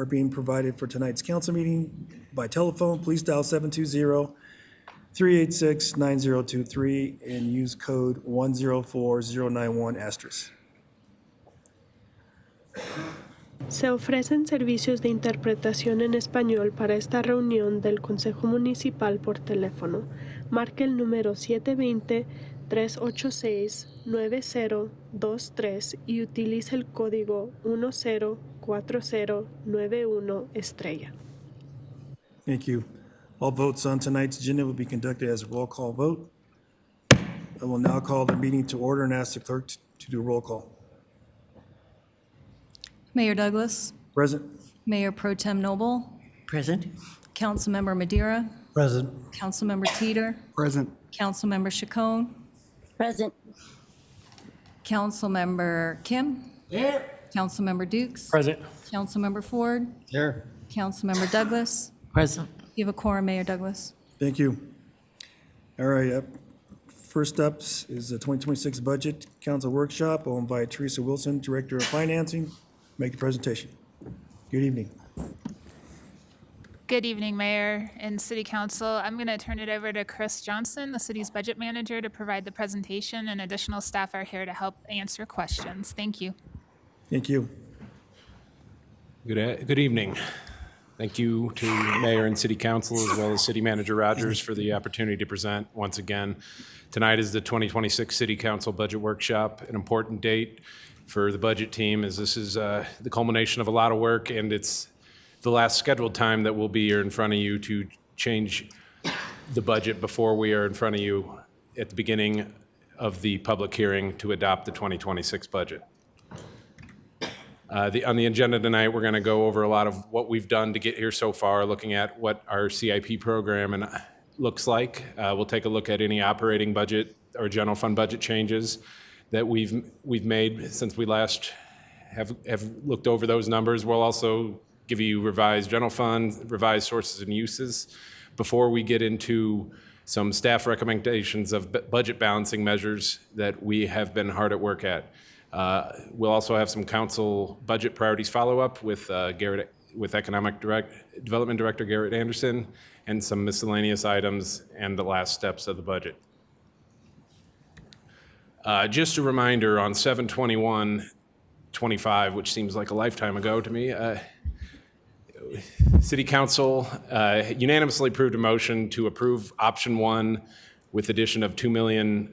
are being provided for tonight's council meeting by telephone. Please dial 720-386-9023 and use code 104091 *. Se ofrecen servicios de interpretación en español para esta reunión del Consejo Municipal por teléfono. Marque el número 720-386-9023 y utilice el código 104091 *. Thank you. All votes on tonight's agenda will be conducted as a roll call vote. I will now call the meeting to order and ask the clerk to do a roll call. Mayor Douglas, Present. Mayor Pro Tem Noble, Present. Councilmember Madeira, Present. Councilmember Teeter, Present. Councilmember Chacon, Present. Councilmember Kim, Here. Councilmember Dukes, Present. Councilmember Ford, Here. Councilmember Douglas. Present. You have a quorum, Mayor Douglas. Thank you. All right, first up is the 2026 Budget Council Workshop. I'll invite Teresa Wilson, Director of Financing, make the presentation. Good evening. Good evening, Mayor and City Council. I'm going to turn it over to Chris Johnson, the city's budget manager, to provide the presentation, and additional staff are here to help answer questions. Thank you. Thank you. Good evening. Thank you to Mayor and City Council, as well as City Manager Rogers, for the opportunity to present once again. Tonight is the 2026 City Council Budget Workshop, an important date for the budget team, as this is the culmination of a lot of work, and it's the last scheduled time that we'll be here in front of you to change the budget before we are in front of you at the beginning of the public hearing to adopt the 2026 budget. On the agenda tonight, we're going to go over a lot of what we've done to get here so far, looking at what our CIP program looks like. We'll take a look at any operating budget or general fund budget changes that we've made since we last have looked over those numbers. We'll also give you revised general fund, revised sources and uses before we get into some staff recommendations of budget balancing measures that we have been hard at work at. We'll also have some council budget priorities follow-up with Economic Development Director Garrett Anderson, and some miscellaneous items and the last steps of the budget. Just a reminder, on 7/21/25, which seems like a lifetime ago to me, City Council unanimously approved a motion to approve option 1 with addition of $2 million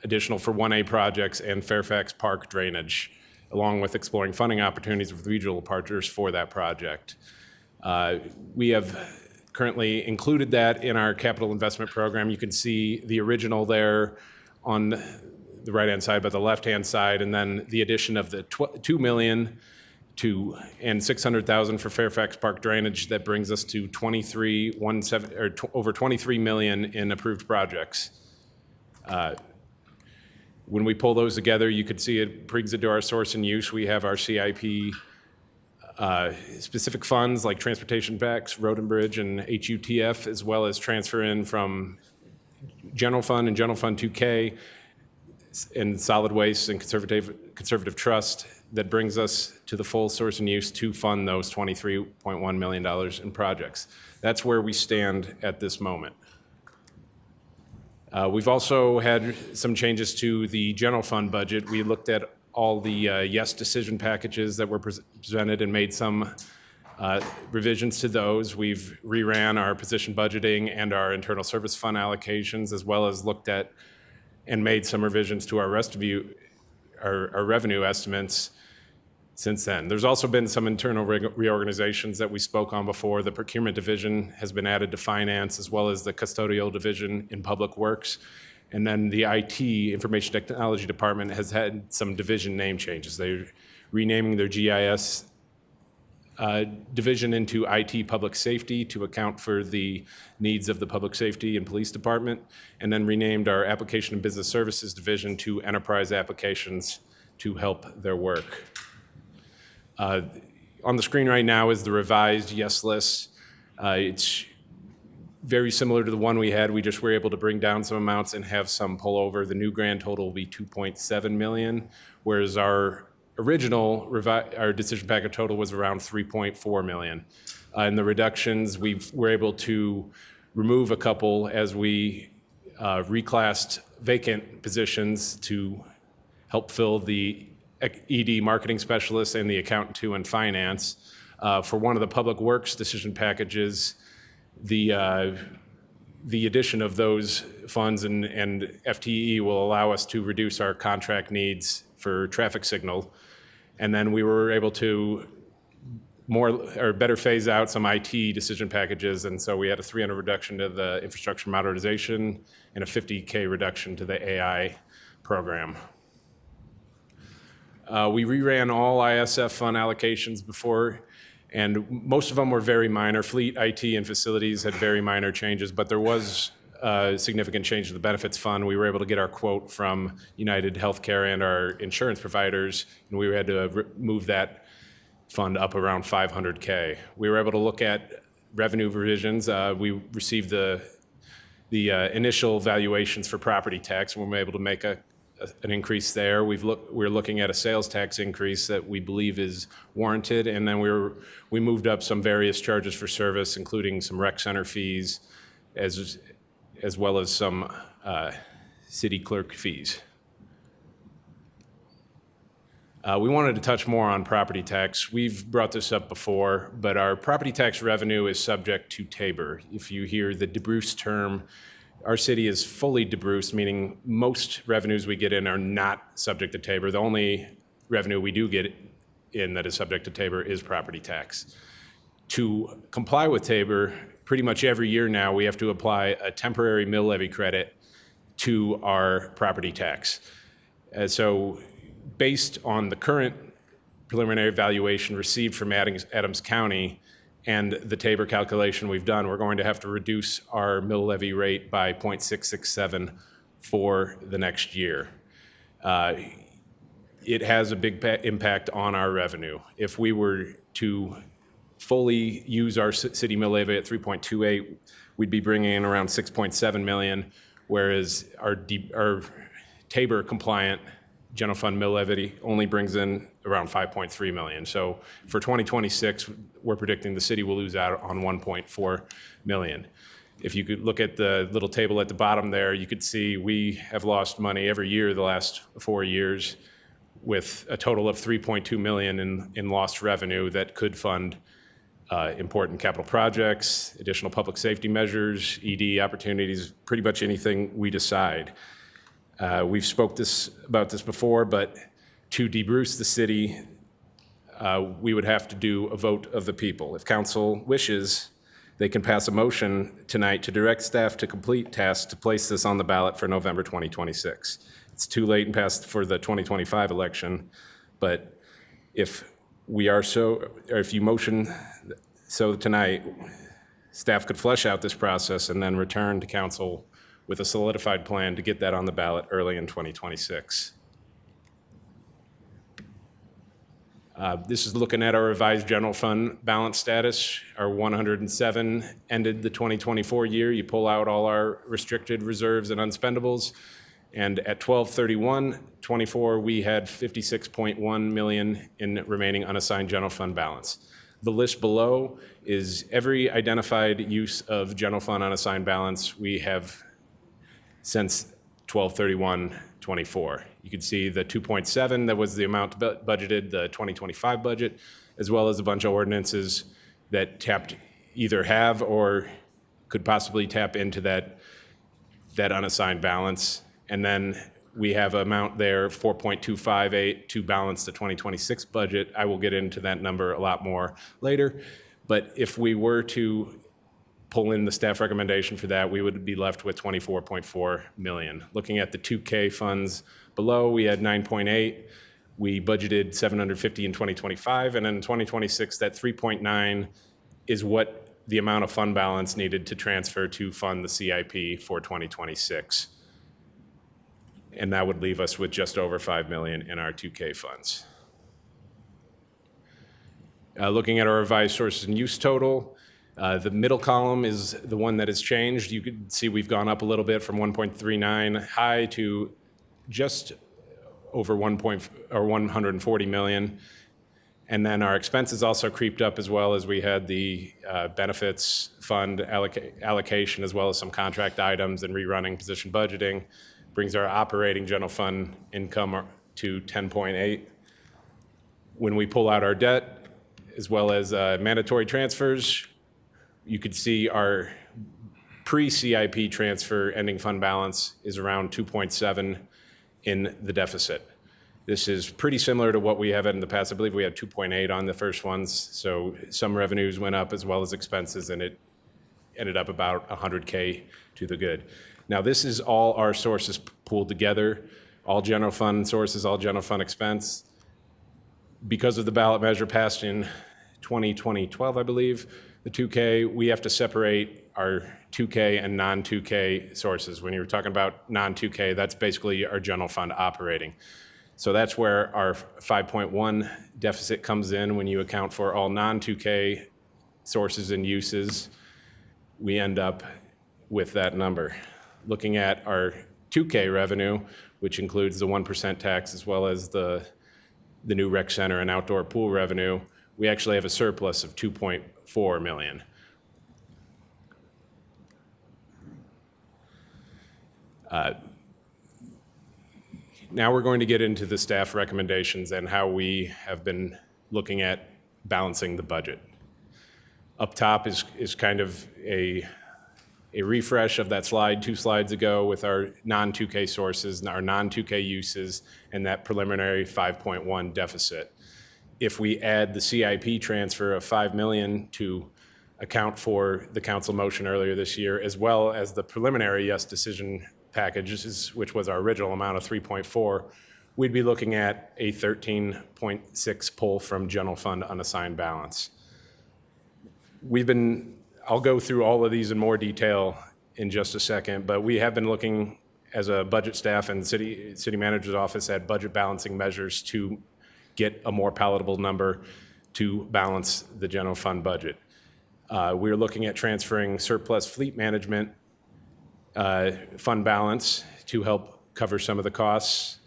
additional for 1A projects and Fairfax Park drainage, along with exploring funding opportunities with regional partners for that project. We have currently included that in our capital investment program. You can see the original there on the right-hand side, but the left-hand side, and then the addition of the $2 million and $600,000 for Fairfax Park drainage. That brings us to over $23 million in approved projects. When we pull those together, you can see it brings it to our source and use. We have our CIP specific funds like transportation backs, road and bridge, and HUTF, as well as transfer in from general fund and general fund 2K and solid waste and conservative trust. That brings us to the full source and use to fund those $23.1 million in projects. That's where we stand at this moment. We've also had some changes to the general fund budget. We looked at all the yes decision packages that were presented and made some revisions to those. We've reran our position budgeting and our internal service fund allocations, as well as looked at and made some revisions to our our revenue estimates since then. There's also been some internal reorganizations that we spoke on before. The procurement division has been added to finance, as well as the custodial division in public works. And then the IT, Information Technology Department, has had some division name changes. They're renaming their GIS division into IT Public Safety to account for the needs of the Public Safety and Police Department, and then renamed our Application and Business Services Division to Enterprise Applications to help their work. On the screen right now is the revised yes list. It's very similar to the one we had. We just were able to bring down some amounts and have some pull over. The new grand total will be $2.7 million, whereas our our decision packet total was around 3.4 million. In the reductions, we were able to remove a couple as we reclassed vacant positions to help fill the ED marketing specialist and the accountant two in finance. For one of the public works decision packages, the addition of those funds and FTE will allow us to reduce our contract needs for traffic signal. And then we were able to better phase out some IT decision packages. And so we had a 300 reduction to the infrastructure modernization and a 50K reduction to the AI program. We reran all ISF fund allocations before, and most of them were very minor. Fleet, IT, and facilities had very minor changes, but there was a significant change to the benefits fund. We were able to get our quote from United Healthcare and our insurance providers, and we had to move that fund up around 500K. We were able to look at revenue revisions. We received the initial valuations for property tax, and we were able to make an increase there. We're looking at a sales tax increase that we believe is warranted, and then we moved up some various charges for service, including some rec center fees, as well as some city clerk fees. We wanted to touch more on property tax. We've brought this up before, but our property tax revenue is subject to Tabor. If you hear the DeBruce term, our city is fully DeBruce, meaning most revenues we get in are not subject to Tabor. The only revenue we do get in that is subject to Tabor is property tax. To comply with Tabor, pretty much every year now, we have to apply a temporary mill levy credit to our property tax. So based on the current preliminary valuation received from Adams County and the Tabor calculation we've done, we're going to have to reduce our mill levy rate by 0.667 for the next year. It has a big impact on our revenue. If we were to fully use our city mill levy at 3.28, we'd be bringing in around 6.7 million, whereas our Tabor compliant general fund mill levy only brings in around 5.3 million. So for 2026, we're predicting the city will lose out on 1.4 million. If you could look at the little table at the bottom there, you could see we have lost money every year the last 4 years, with a total of 3.2 million in lost revenue that could fund important capital projects, additional public safety measures, ED opportunities, pretty much anything we decide. We've spoke about this before, but to DeBruce the city, we would have to do a vote of the people. If council wishes, they can pass a motion tonight to direct staff to complete tasks to place this on the ballot for November 2026. It's too late and past for the 2025 election, but if you motion so tonight, staff could flesh out this process and then return to council with a solidified plan to get that on the ballot early in 2026. This is looking at our revised general fund balance status. Our 107 ended the 2024 year. You pull out all our restricted reserves and unspendables, and at 12/31/24, we had 56.1 million in remaining unassigned general fund balance. The list below is every identified use of general fund unassigned balance we have since 12/31/24. You can see the 2.7, that was the amount budgeted, the 2025 budget, as well as a bunch of ordinances that either have or could possibly tap into that unassigned balance. And then we have an amount there, 4.258, to balance the 2026 budget. I will get into that number a lot more later. But if we were to pull in the staff recommendation for that, we would be left with 24.4 million. Looking at the 2K funds below, we had 9.8. We budgeted 750 in 2025, and in 2026, that 3.9 is what the amount of fund balance needed to transfer to fund the CIP for 2026. And that would leave us with just over 5 million in our 2K funds. Looking at our revised sources and use total, the middle column is the one that has changed. You can see we've gone up a little bit from 1.39 high to just over 140 million. And then our expenses also creeped up as well, as we had the benefits fund allocation, as well as some contract items and rerunning position budgeting, brings our operating general fund income to 10.8. When we pull out our debt, as well as mandatory transfers, you could see our pre-CIP transfer ending fund balance is around 2.7 in the deficit. This is pretty similar to what we have in the past. I believe we had 2.8 on the first ones, so some revenues went up as well as expenses, and it ended up about 100K to the good. Now, this is all our sources pooled together, all general fund sources, all general fund expense. Because of the ballot measure passed in 2012, I believe, the 2K, we have to separate our 2K and non-2K sources. When you're talking about non-2K, that's basically our general fund operating. So that's where our 5.1 deficit comes in. When you account for all non-2K sources and uses, we end up with that number. Looking at our 2K revenue, which includes the 1% tax as well as the new rec center and outdoor pool revenue, we actually have a surplus of 2.4 million. Now we're going to get into the staff recommendations and how we have been looking at balancing the budget. Up top is kind of a refresh of that slide 2 slides ago with our non-2K sources and our non-2K uses and that preliminary 5.1 deficit. If we add the CIP transfer of 5 million to account for the council motion earlier this year, as well as the preliminary yes decision packages, which was our original amount of 3.4, we'd be looking at a 13.6 pull from general fund unassigned balance. I'll go through all of these in more detail in just a second, but we have been looking as a budget staff and city manager's office at budget balancing measures to get a more palatable number to balance the general fund budget. We're looking at transferring surplus fleet management fund balance to help cover some of the costs.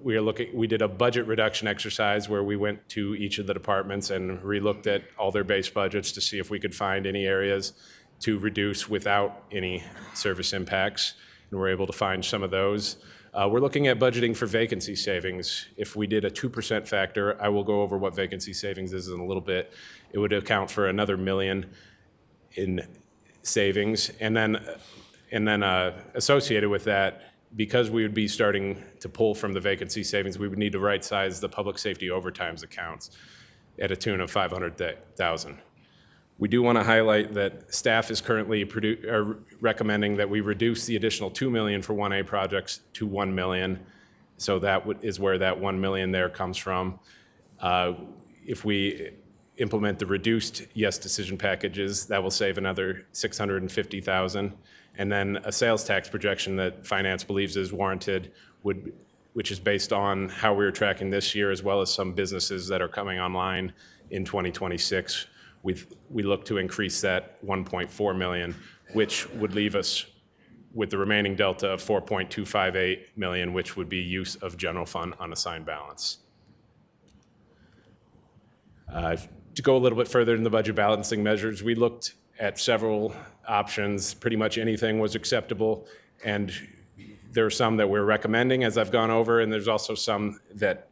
We did a budget reduction exercise where we went to each of the departments and relooked at all their base budgets to see if we could find any areas to reduce without any service impacts, and we're able to find some of those. We're looking at budgeting for vacancy savings. If we did a 2% factor, I will go over what vacancy savings is in a little bit. It would account for another $1 million in savings, and then associated with that, because we would be starting to pull from the vacancy savings, we would need to right-size the public safety overtimes accounts at a tune of $500,000. We do want to highlight that staff is currently recommending that we reduce the additional $2 million for 1A projects to $1 million. So that is where that $1 million there comes from. If we implement the reduced yes decision packages, that will save another $650,000. And then a sales tax projection that finance believes is warranted, which is based on how we were tracking this year, as well as some businesses that are coming online in 2026. We look to increase that 1.4 million, which would leave us with the remaining delta of 4.258 million, which would be use of general fund unassigned balance. To go a little bit further in the budget balancing measures, we looked at several options. Pretty much anything was acceptable, and there are some that we're recommending as I've gone over, and there's also some that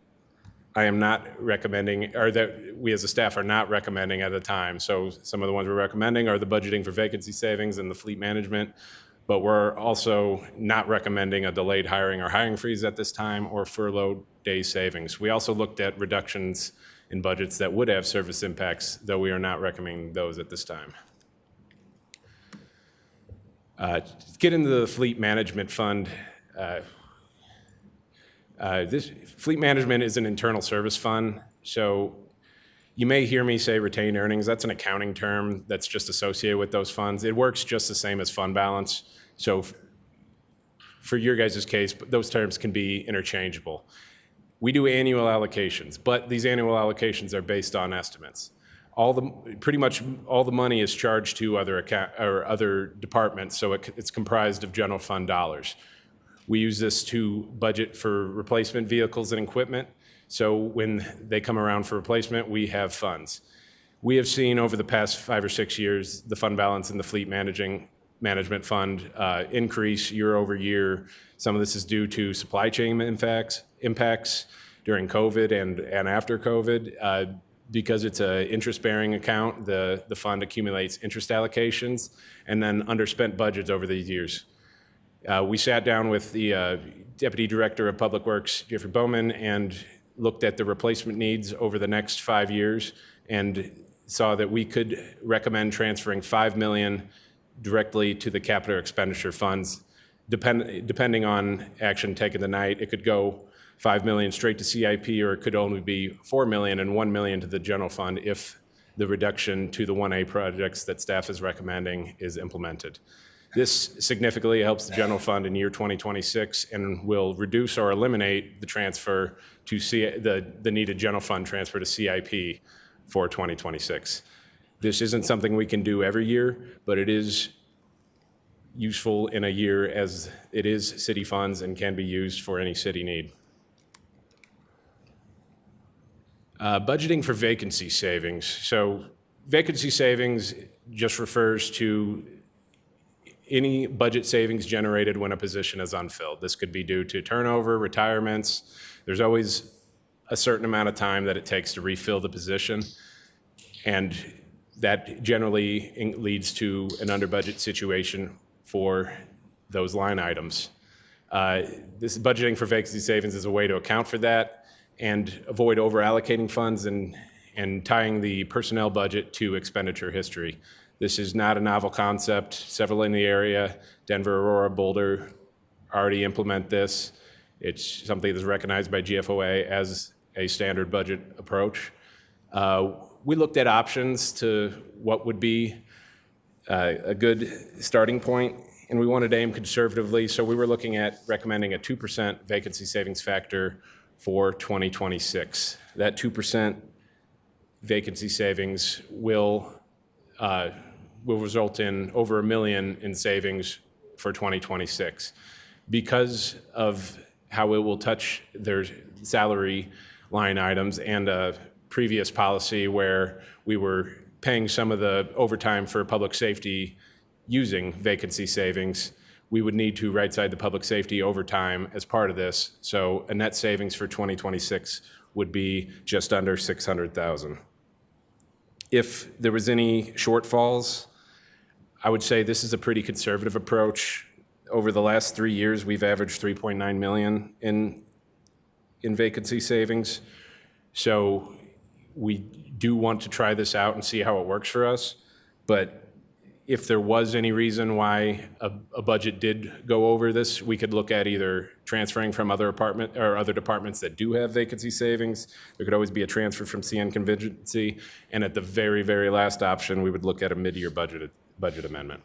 I am not recommending, or that we as a staff are not recommending at the time. So some of the ones we're recommending are the budgeting for vacancy savings and the fleet management, but we're also not recommending a delayed hiring or hiring freeze at this time or furlough day savings. We also looked at reductions in budgets that would have service impacts, though we are not recommending those at this time. Get into the fleet management fund. This fleet management is an internal service fund, so you may hear me say retained earnings. That's an accounting term that's just associated with those funds. It works just the same as fund balance. So for your guys' case, those terms can be interchangeable. We do annual allocations, but these annual allocations are based on estimates. Pretty much all the money is charged to other departments, so it's comprised of general fund dollars. We use this to budget for replacement vehicles and equipment. So when they come around for replacement, we have funds. We have seen over the past 5 or 6 years, the fund balance in the fleet management fund increase year over year. Some of this is due to supply chain impacts during COVID and after COVID. Because it's an interest-bearing account, the fund accumulates interest allocations and then underspent budgets over these years. We sat down with the Deputy Director of Public Works, Jeffrey Bowman, and looked at the replacement needs over the next 5 years and saw that we could recommend transferring $5 million directly to the capital expenditure funds. Depending on action taken tonight, it could go $5 million straight to CIP, or it could only be $4 million and $1 million to the general fund if the reduction to the 1A projects that staff is recommending is implemented. This significantly helps the general fund in year 2026 and will reduce or eliminate the transfer to the needed general fund transfer to CIP for 2026. This isn't something we can do every year, but it is useful in a year as it is city funds and can be used for any city need. Budgeting for vacancy savings. So vacancy savings just refers to any budget savings generated when a position is unfilled. This could be due to turnover, retirements. There's always a certain amount of time that it takes to refill the position, and that generally leads to an under budget situation for those line items. This budgeting for vacancy savings is a way to account for that and avoid over-allocating funds and tying the personnel budget to expenditure history. This is not a novel concept. Several in the area, Denver, Aurora, Boulder, already implement this. It's something that's recognized by GFOA as a standard budget approach. We looked at options to what would be a good starting point, and we wanted to aim conservatively, so we were looking at recommending a 2% vacancy savings factor for 2026. That 2% vacancy savings will result in over $1 million in savings for 2026. Because of how it will touch their salary line items and a previous policy where we were paying some of the overtime for public safety using vacancy savings, we would need to right-side the public safety overtime as part of this. So a net savings for 2026 would be just under $600,000. If there was any shortfalls, I would say this is a pretty conservative approach. Over the last 3 years, we've averaged $3.9 million in vacancy savings. So we do want to try this out and see how it works for us. But if there was any reason why a budget did go over this, we could look at either transferring from other departments that do have vacancy savings. There could always be a transfer from CN contingency, and at the very, very last option, we would look at a mid-year budget amendment.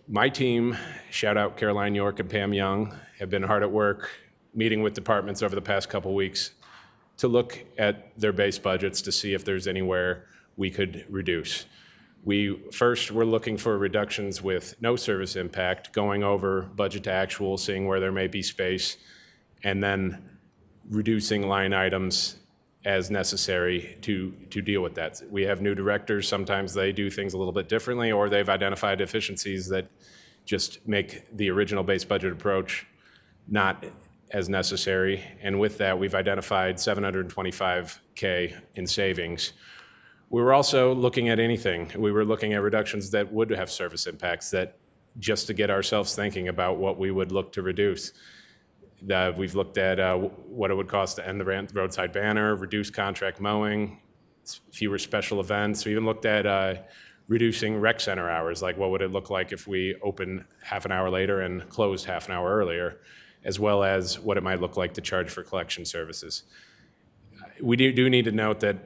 My team, shout out Caroline York and Pam Young, have been hard at work meeting with departments over the past couple weeks to look at their base budgets to see if there's anywhere we could reduce. We're looking for reductions with no service impact, going over budget to actual, seeing where there may be space, and then reducing line items as necessary to deal with that. We have new directors. Sometimes they do things a little bit differently, or they've identified deficiencies that just make the original base budget approach not as necessary. And with that, we've identified $725K in savings. We were also looking at anything. We were looking at reductions that would have service impacts, that just to get ourselves thinking about what we would look to reduce. We've looked at what it would cost to end the roadside banner, reduce contract mowing, fewer special events. We even looked at reducing rec center hours, like what would it look like if we opened half an hour later and closed half an hour earlier, as well as what it might look like to charge for collection services. We do need to note that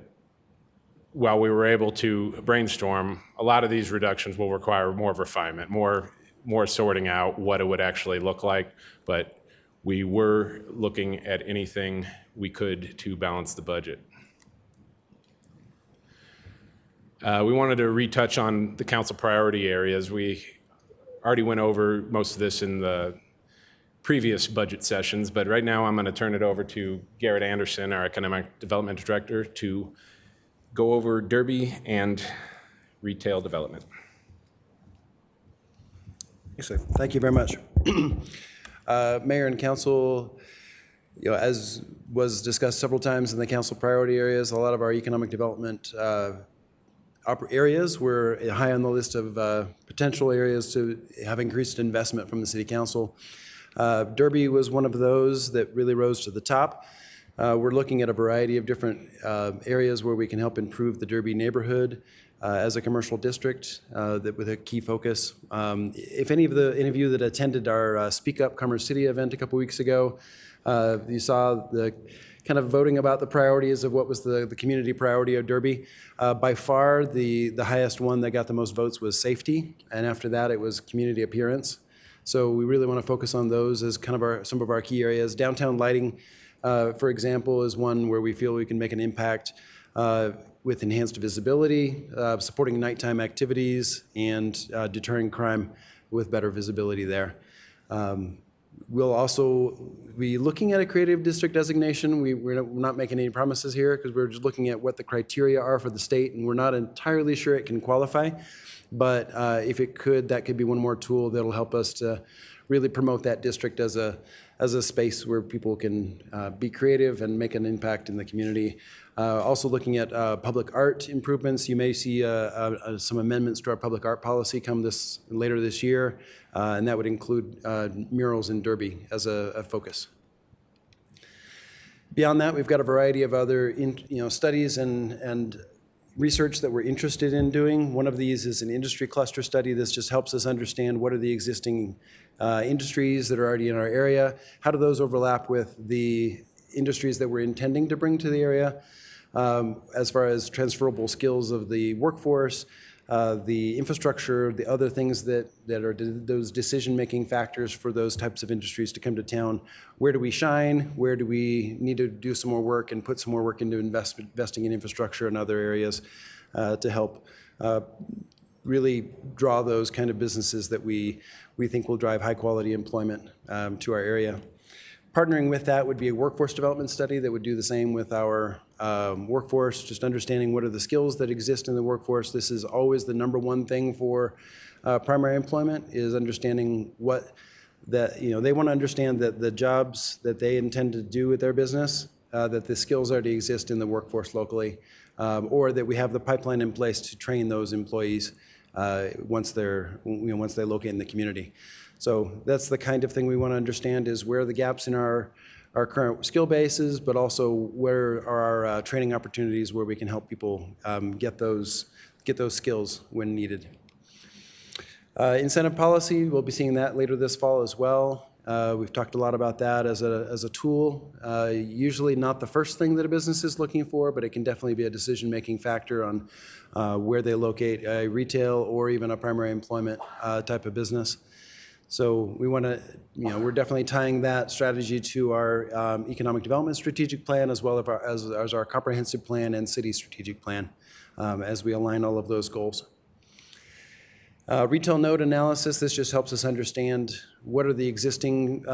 while we were able to brainstorm, a lot of these reductions will require more refinement, more sorting out what it would actually look like, but we were looking at anything we could to balance the budget. We wanted to retouch on the council priority areas. We already went over most of this in the previous budget sessions, but right now I'm going to turn it over to Garrett Anderson, our Economic Development Director, to go over Derby and retail development. Thank you very much. Mayor and council, as was discussed several times in the council priority areas, a lot of our economic development areas were high on the list of potential areas to have increased investment from the city council. Derby was one of those that really rose to the top. We're looking at a variety of different areas where we can help improve the Derby neighborhood as a commercial district with a key focus. If any of you that attended our Speak Up Commerce City event a couple weeks ago, you saw the kind of voting about the priorities of what was the community priority of Derby. By far, the highest one that got the most votes was safety, and after that, it was community appearance. So we really want to focus on those as kind of some of our key areas. Downtown lighting, for example, is one where we feel we can make an impact with enhanced visibility, supporting nighttime activities, and deterring crime with better visibility there. We'll also be looking at a creative district designation. We're not making any promises here because we're just looking at what the criteria are for the state, and we're not entirely sure it can qualify. But if it could, that could be one more tool that'll help us to really promote that district as a space where people can be creative and make an impact in the community. Also looking at public art improvements. You may see some amendments to our public art policy come later this year, and that would include murals in Derby as a focus. Beyond that, we've got a variety of other studies and research that we're interested in doing. One of these is an industry cluster study. This just helps us understand what are the existing industries that are already in our area. How do those overlap with the industries that we're intending to bring to the area? As far as transferable skills of the workforce, the infrastructure, the other things that are those decision-making factors for those types of industries to come to town. Where do we shine? Where do we need to do some more work and put some more work into investing in infrastructure and other areas to help really draw those kind of businesses that we think will drive high-quality employment to our area. Partnering with that would be a workforce development study that would do the same with our workforce, just understanding what are the skills that exist in the workforce. This is always the number one thing for primary employment, is understanding they want to understand that the jobs that they intend to do with their business, that the skills already exist in the workforce locally, or that we have the pipeline in place to train those employees once they locate in the community. So that's the kind of thing we want to understand, is where are the gaps in our current skill bases, but also where are our training opportunities where we can help people get those skills when needed. Incentive policy, we'll be seeing that later this fall as well. We've talked a lot about that as a tool. Usually not the first thing that a business is looking for, but it can definitely be a decision-making factor on where they locate a retail or even a primary employment type of business. So we want to, we're definitely tying that strategy to our economic development strategic plan, as well as our comprehensive plan and city strategic plan, as we align all of those goals. Retail node analysis, this just helps us understand what are the existing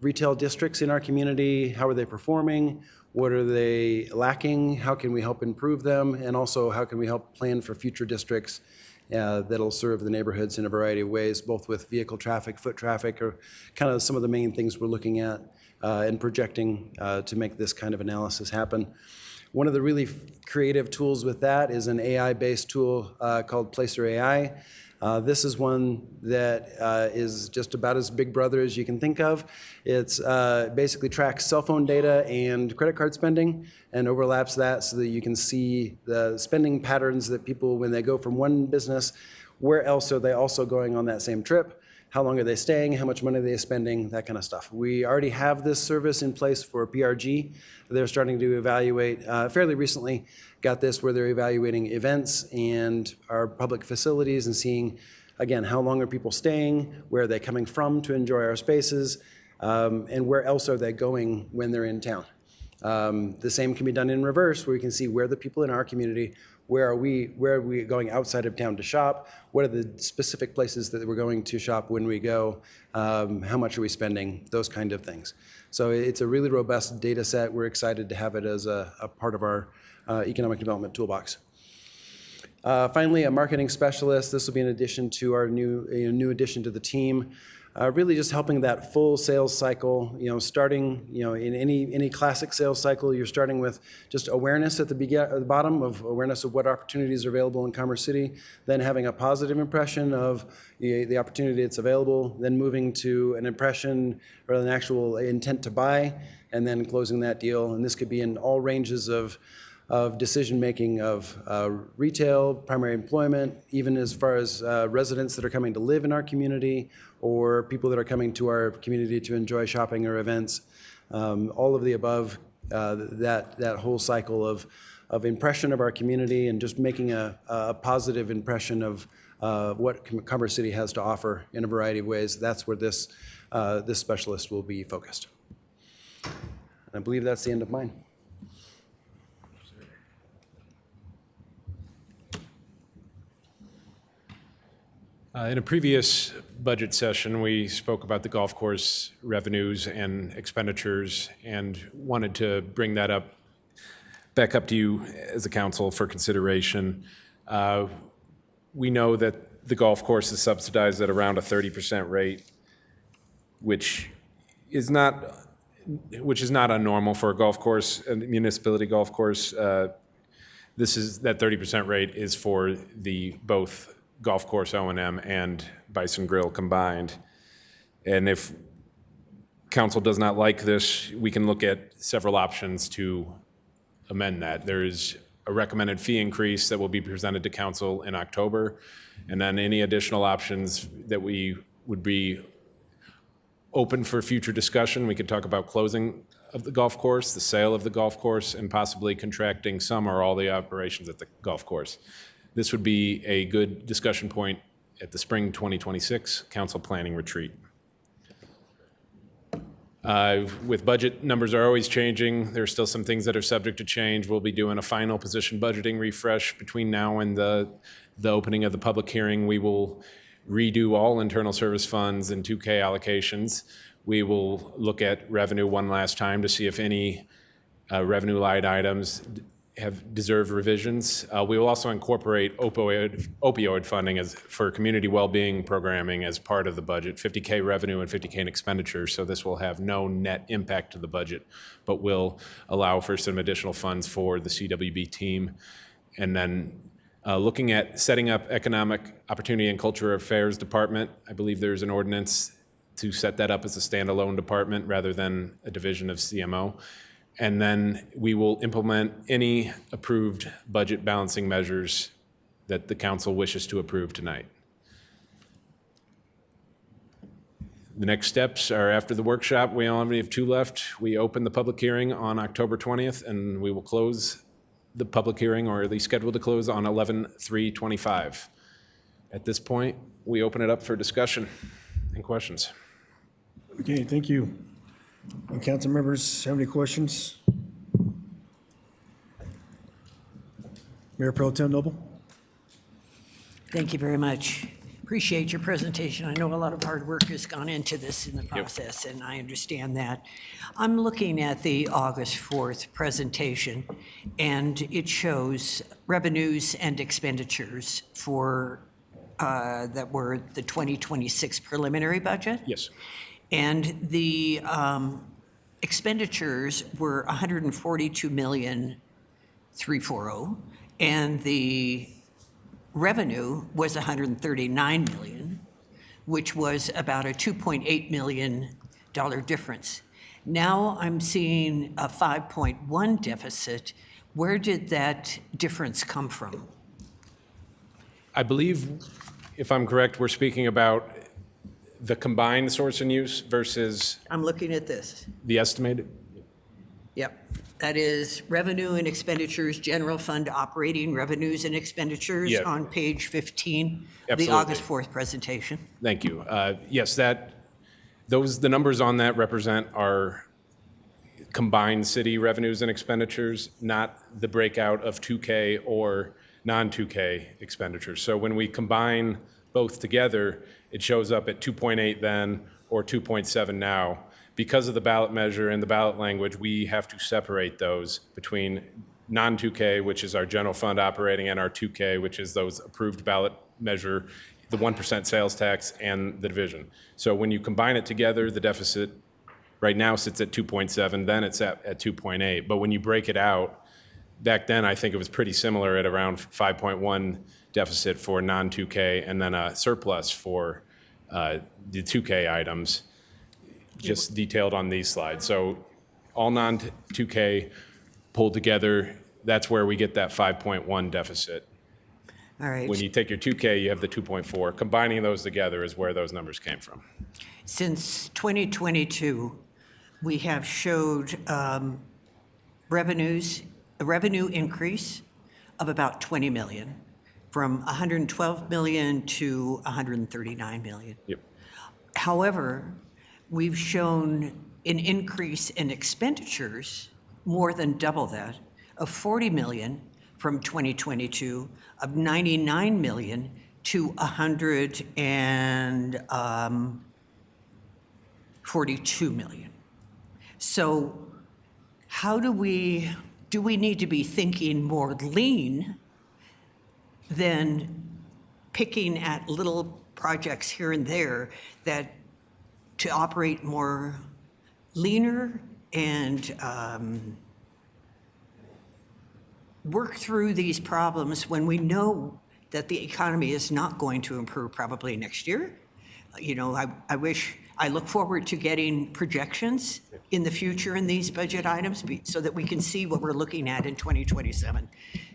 retail districts in our community, how are they performing, what are they lacking, how can we help improve them, and also how can we help plan for future districts that'll serve the neighborhoods in a variety of ways, both with vehicle traffic, foot traffic, or kind of some of the main things we're looking at and projecting to make this kind of analysis happen. One of the really creative tools with that is an AI-based tool called Placer AI. This is one that is just about as big brother as you can think of. It's basically tracks cell phone data and credit card spending and overlaps that so that you can see the spending patterns that people, when they go from one business, where else are they also going on that same trip? How long are they staying? How much money are they spending? That kind of stuff. We already have this service in place for PRG. They're starting to evaluate, fairly recently, got this where they're evaluating events and our public facilities and seeing, again, how long are people staying, where are they coming from to enjoy our spaces, and where else are they going when they're in town. The same can be done in reverse, where we can see where the people in our community, where are we going outside of town to shop? What are the specific places that we're going to shop when we go? How much are we spending? Those kind of things. So it's a really robust data set. We're excited to have it as a part of our economic development toolbox. Finally, a marketing specialist. This will be in addition to our new addition to the team. Really just helping that full sales cycle, starting, in any classic sales cycle, you're starting with just awareness at the bottom of awareness of what opportunities are available in Commerce City, then having a positive impression of the opportunity that's available, then moving to an impression or an actual intent to buy, and then closing that deal. And this could be in all ranges of decision-making of retail, primary employment, even as far as residents that are coming to live in our community or people that are coming to our community to enjoy shopping or events. All of the above, that whole cycle of impression of our community and just making a positive impression of what Commerce City has to offer in a variety of ways. That's where this specialist will be focused. And I believe that's the end of mine. In a previous budget session, we spoke about the golf course revenues and expenditures and wanted to bring that back up to you as a council for consideration. We know that the golf course is subsidized at around a 30% rate, which is not unnormal for a golf course, a municipality golf course. That 30% rate is for both golf course O&M and Bison Grill combined. And if council does not like this, we can look at several options to amend that. There is a recommended fee increase that will be presented to council in October, and then any additional options that we would be open for future discussion. We could talk about closing of the golf course, the sale of the golf course, and possibly contracting some or all the operations at the golf course. This would be a good discussion point at the spring 2026 council planning retreat. With budget, numbers are always changing. There are still some things that are subject to change. We'll be doing a final position budgeting refresh between now and the opening of the public hearing. We will redo all internal service funds and 2K allocations. We will look at revenue one last time to see if any revenue line items have deserved revisions. We will also incorporate opioid funding for community well-being programming as part of the budget, 50K revenue and 50K in expenditures. So this will have no net impact to the budget, but will allow for some additional funds for the CWB team. And then looking at setting up Economic Opportunity and Cultural Affairs Department, I believe there's an ordinance to set that up as a standalone department rather than a division of CMO. And then we will implement any approved budget balancing measures that the council wishes to approve tonight. The next steps are after the workshop. We only have two left. We open the public hearing on October 20th, and we will close the public hearing, or at least scheduled to close, on 11/3/25. At this point, we open it up for discussion and questions. Okay, thank you. Council members have any questions? Mayor Pro Tem Noble? Thank you very much. Appreciate your presentation. I know a lot of hard work has gone into this in the process, and I understand that. I'm looking at the August 4th presentation, and it shows revenues and expenditures for that were the 2026 preliminary budget. Yes. And the expenditures were 142,340,000, and the revenue was 139 million, which was about a $2.8 million difference. Now I'm seeing a 5.1 deficit. Where did that difference come from? I believe, if I'm correct, we're speaking about the combined source and use versus I'm looking at this. the estimated? Yep. That is revenue and expenditures, general fund operating revenues and expenditures Yeah. on page 15 of the Absolutely. August 4th presentation. Thank you. Yes, the numbers on that represent our combined city revenues and expenditures, not the breakout of 2K or non-2K expenditures. So when we combine both together, it shows up at 2.8 then, or 2.7 now. Because of the ballot measure and the ballot language, we have to separate those between non-2K, which is our general fund operating, and our 2K, which is those approved ballot measure, the 1% sales tax and the division. So when you combine it together, the deficit right now sits at 2.7, then it's at 2.8. But when you break it out, back then I think it was pretty similar at around 5.1 deficit for non-2K and then a surplus for the 2K items, just detailed on these slides. So all non-2K pulled together, that's where we get that 5.1 deficit. All right. When you take your 2K, you have the 2.4. Combining those together is where those numbers came from. Since 2022, we have showed a revenue increase of about 20 million, from 112 million to 139 million. Yep. However, we've shown an increase in expenditures, more than double that, of 40 million from 2022, of 99 million to 142 million. So how do we need to be thinking more lean than picking at little projects here and there that to operate more leaner and work through these problems when we know that the economy is not going to improve probably next year? You know, I look forward to getting projections in the future in these budget items so that we can see what we're looking at in 2027.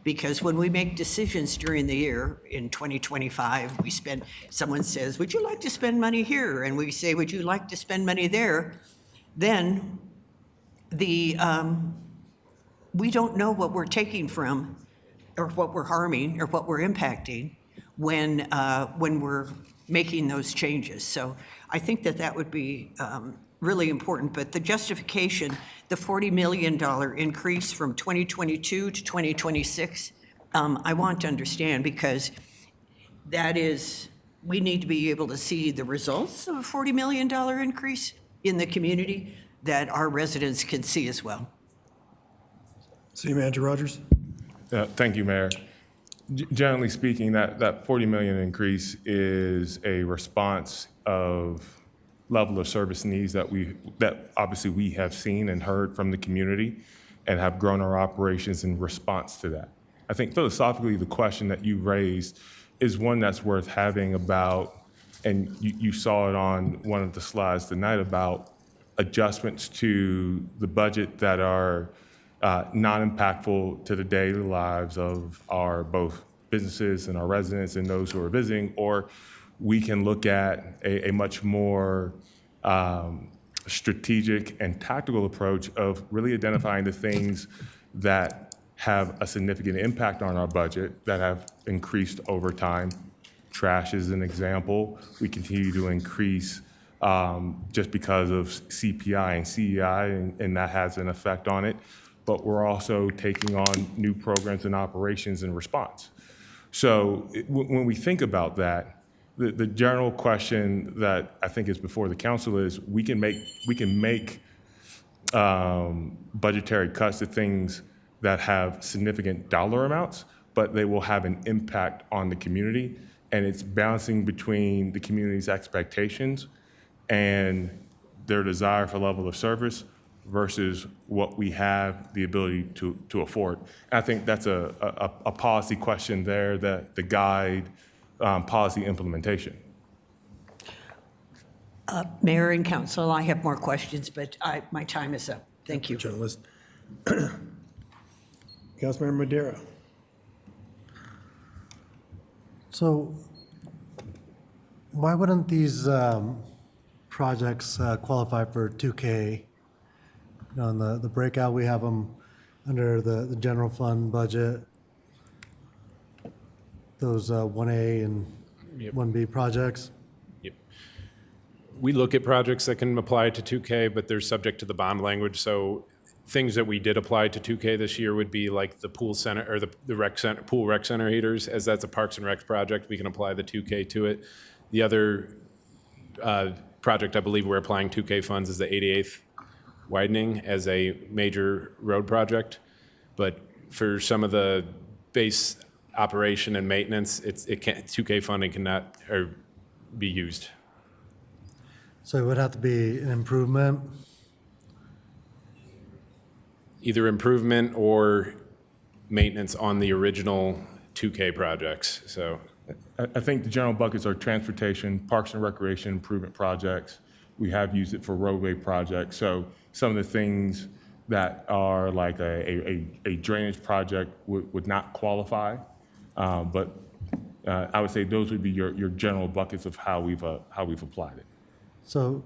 Because when we make decisions during the year in 2025, someone says, would you like to spend money here? And we say, would you like to spend money there? Then we don't know what we're taking from or what we're harming or what we're impacting when we're making those changes. So I think that would be really important. But the justification, the $40 million increase from 2022 to 2026, I want to understand, because we need to be able to see the results of a $40 million increase in the community that our residents can see as well. City Manager Rogers? Thank you, Mayor. Generally speaking, that 40 million increase is a response of level of service needs that obviously we have seen and heard from the community and have grown our operations in response to that. I think philosophically, the question that you raised is one that's worth having about, and you saw it on one of the slides tonight, about adjustments to the budget that are non-impactful to the daily lives of our both businesses and our residents and those who are visiting, or we can look at a much more strategic and tactical approach of really identifying the things that have a significant impact on our budget that have increased over time. Trash is an example. We continue to increase just because of CPI and CEI, and that has an effect on it. But we're also taking on new programs and operations in response. So when we think about that, the general question that I think is before the council is we can make budgetary cuts to things that have significant dollar amounts, but they will have an impact on the community. And it's balancing between the community's expectations and their desire for level of service versus what we have the ability to afford. And I think that's a policy question there that the guide policy implementation. Mayor and council, I have more questions, but my time is up. Thank you. Journalist. Councilmember Madera. So why wouldn't these projects qualify for 2K? You know, in the breakout, we have them under the general fund budget. Those 1A and 1B projects. Yep. We look at projects that can apply to 2K, but they're subject to the bond language. So things that we did apply to 2K this year would be like the pool center, or the rec center, pool rec center heaters, as that's a Parks and Rec project, we can apply the 2K to it. The other project I believe we're applying 2K funds is the 88th widening as a major road project. But for some of the base operation and maintenance, it can't, 2K funding cannot or be used. So it would have to be an improvement. Either improvement or maintenance on the original 2K projects, so. I think the general buckets are transportation, parks and recreation improvement projects. We have used it for roadway projects. So some of the things that are like a drainage project would not qualify. But I would say those would be your general buckets of how we've applied it. So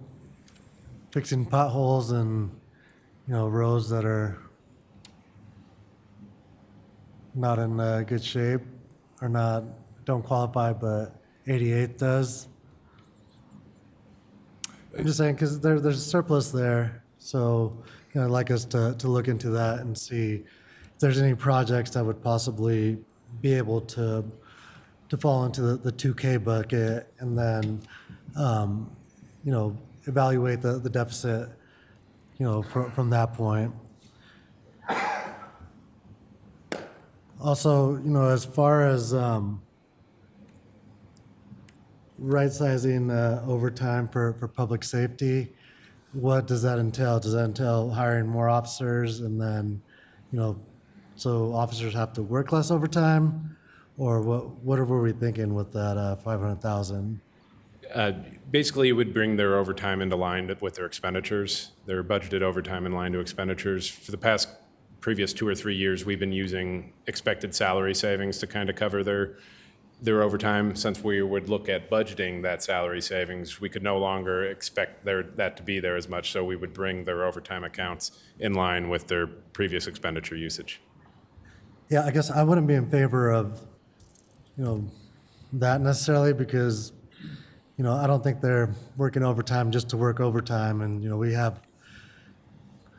fixing potholes and, roads that are not in good shape or don't qualify, but 88 does. I'm just saying, because there's a surplus there. So, I'd like us to look into that and see if there's any projects that would possibly be able to fall into the 2K bucket, and then, evaluate the deficit, from that point. Also, as far as right-sizing overtime for public safety, what does that entail? Does that entail hiring more officers and then, so officers have to work less overtime? Or what were we thinking with that 500,000? Basically, it would bring their overtime into line with their expenditures, their budgeted overtime in line to expenditures. For the previous 2 or 3 years, we've been using expected salary savings to kind of cover their overtime. Since we would look at budgeting that salary savings, we could no longer expect that to be there as much, so we would bring their overtime accounts in line with their previous expenditure usage. Yeah, I guess I wouldn't be in favor of, that necessarily, because, I don't think they're working overtime just to work overtime. And, we have,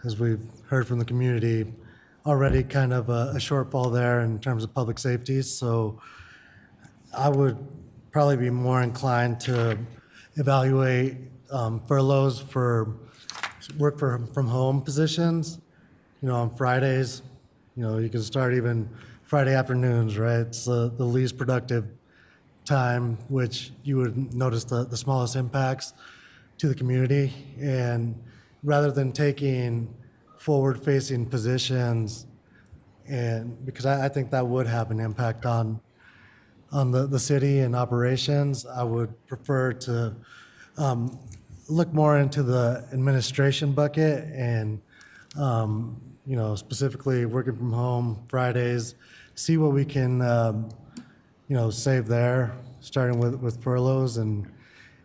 as we've heard from the community, already kind of a shortfall there in terms of public safety. So I would probably be more inclined to evaluate furloughs for work from home positions, on Fridays. You can start even Friday afternoons, right? It's the least productive time, which you would notice the smallest impacts to the community. And rather than taking forward-facing positions, and because I think that would have an impact on the city and operations, I would prefer to look more into the administration bucket and, specifically working from home Fridays, see what we can, save there, starting with furloughs and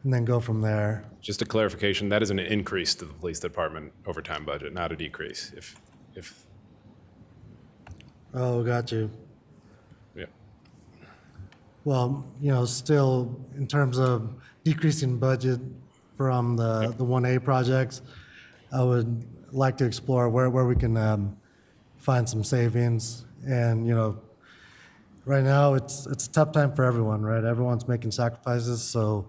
then go from there. Just a clarification, that is an increase to the police department overtime budget, not a decrease. If Oh, got you. yeah. Well, still, in terms of decreasing budget from the 1A projects, I would like to explore where we can find some savings. And, right now, it's a tough time for everyone, right? Everyone's making sacrifices, so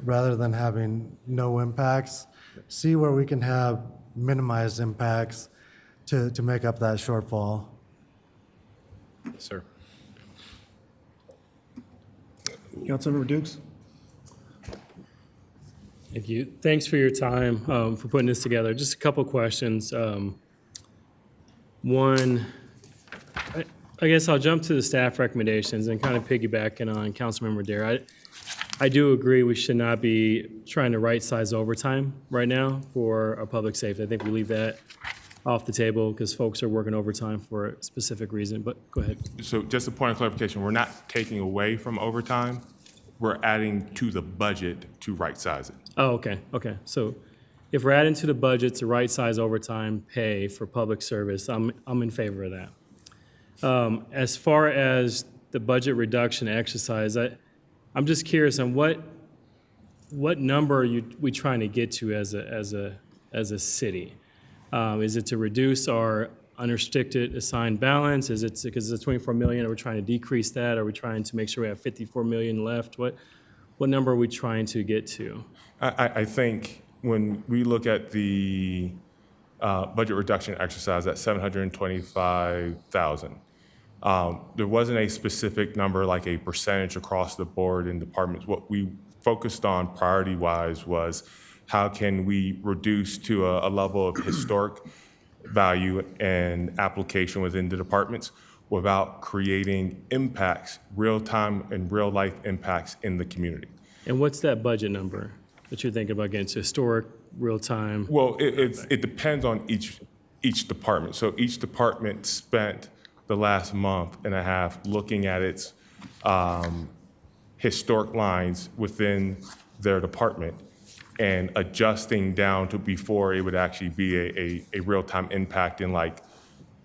rather than having no impacts, see where we can have minimized impacts to make up that shortfall. Yes, sir. Councilmember Dukes? Thank you. Thanks for your time, for putting this together. Just a couple questions. One, I guess I'll jump to the staff recommendations and kind of piggybacking on Councilmember Dare. I do agree we should not be trying to right-size overtime right now for our public safety. I think we leave that off the table because folks are working overtime for a specific reason, but go ahead. So just a point of clarification, we're not taking away from overtime. We're adding to the budget to right-size it. Oh, okay. So if we're adding to the budget to right-size overtime pay for public service, I'm in favor of that. As far as the budget reduction exercise, I'm just curious on what number are we trying to get to as a city? Is it to reduce our unrestricted assigned balance? Is it because it's 24 million? Are we trying to decrease that? Are we trying to make sure we have 54 million left? What number are we trying to get to? I think when we look at the budget reduction exercise at 725,000, there wasn't a specific number like a percentage across the board in departments. What we focused on priority-wise was how can we reduce to a level of historic value and application within the departments without creating impacts, real-time and real-life impacts in the community. And what's that budget number that you're thinking about getting to? Historic, real-time? Well, it depends on each department. So each department spent the last month and a half looking at its historic lines within their department and adjusting down to before it would actually be a real-time impact in like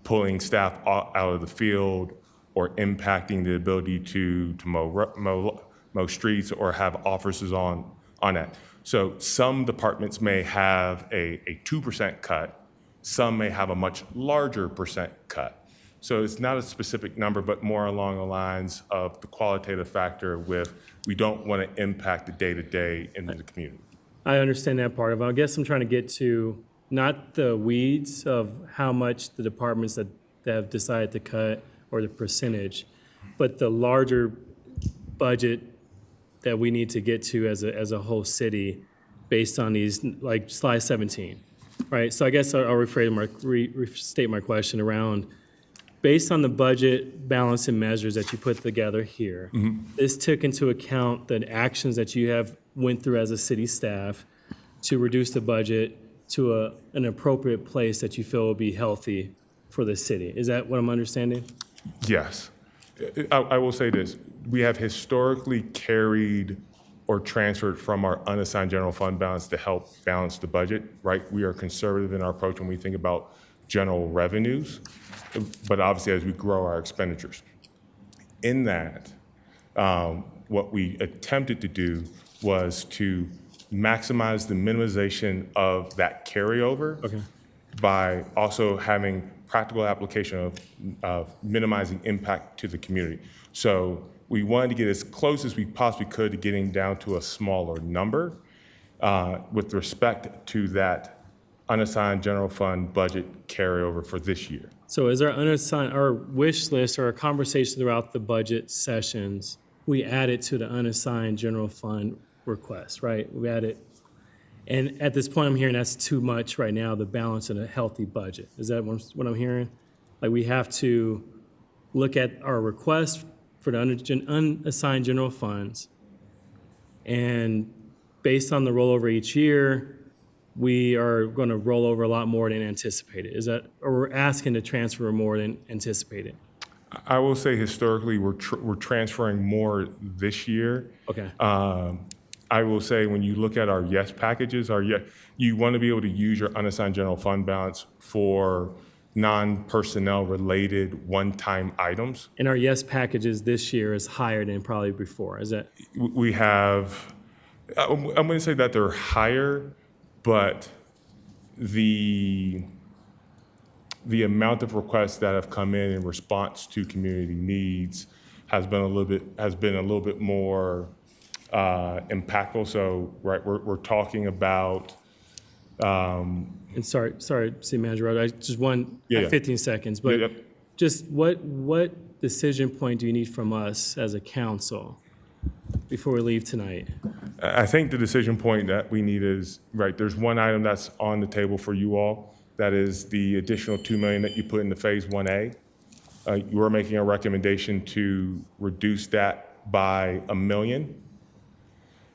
pulling staff out of the field or impacting the ability to mow streets or have officers on that. So some departments may have a 2% cut, some may have a much larger percent cut. So it's not a specific number, but more along the lines of the qualitative factor with we don't want to impact the day-to-day in the community. I understand that part of it. I guess I'm trying to get to not the weeds of how much the departments that have decided to cut or the percentage, but the larger budget that we need to get to as a whole city based on these, like slide 17, right? So I guess I'll restate my question around, based on the budget balance and measures that you put together here, this took into account the actions that you have went through as a city staff to reduce the budget to an appropriate place that you feel will be healthy for the city. Is that what I'm understanding? Yes. I will say this. We have historically carried or transferred from our unassigned general fund balance to help balance the budget, right? We are conservative in our approach when we think about general revenues, but obviously as we grow our expenditures. In that, what we attempted to do was to maximize the minimization of that carryover by also having practical application of minimizing impact to the community. So we wanted to get as close as we possibly could to getting down to a smaller number with respect to that unassigned general fund budget carryover for this year. So is our wish list or our conversation throughout the budget sessions, we added to the unassigned general fund request, right? We added, and at this point I'm hearing that's too much right now, the balance in a healthy budget. Is that what I'm hearing? Like we have to look at our request for the unassigned general funds, and based on the rollover each year, we are going to roll over a lot more than anticipated. Is that, or we're asking to transfer more than anticipated? I will say historically we're transferring more this year. Okay. I will say when you look at our yes packages, you want to be able to use your unassigned general fund balance for non-personnel related one-time items. And our yes packages this year is higher than probably before. Is that? We have, I'm going to say that they're higher, but the amount of requests that have come in response to community needs has been a little bit more impactful. So, right, we're talking about. And sorry, City Manager, I just want 15 seconds, but Yeah. just what decision point do you need from us as a council before we leave tonight? I think the decision point that we need is, right, there's one item that's on the table for you all. That is the additional $2 million that you put into Phase 1A. You are making a recommendation to reduce that by $1 million.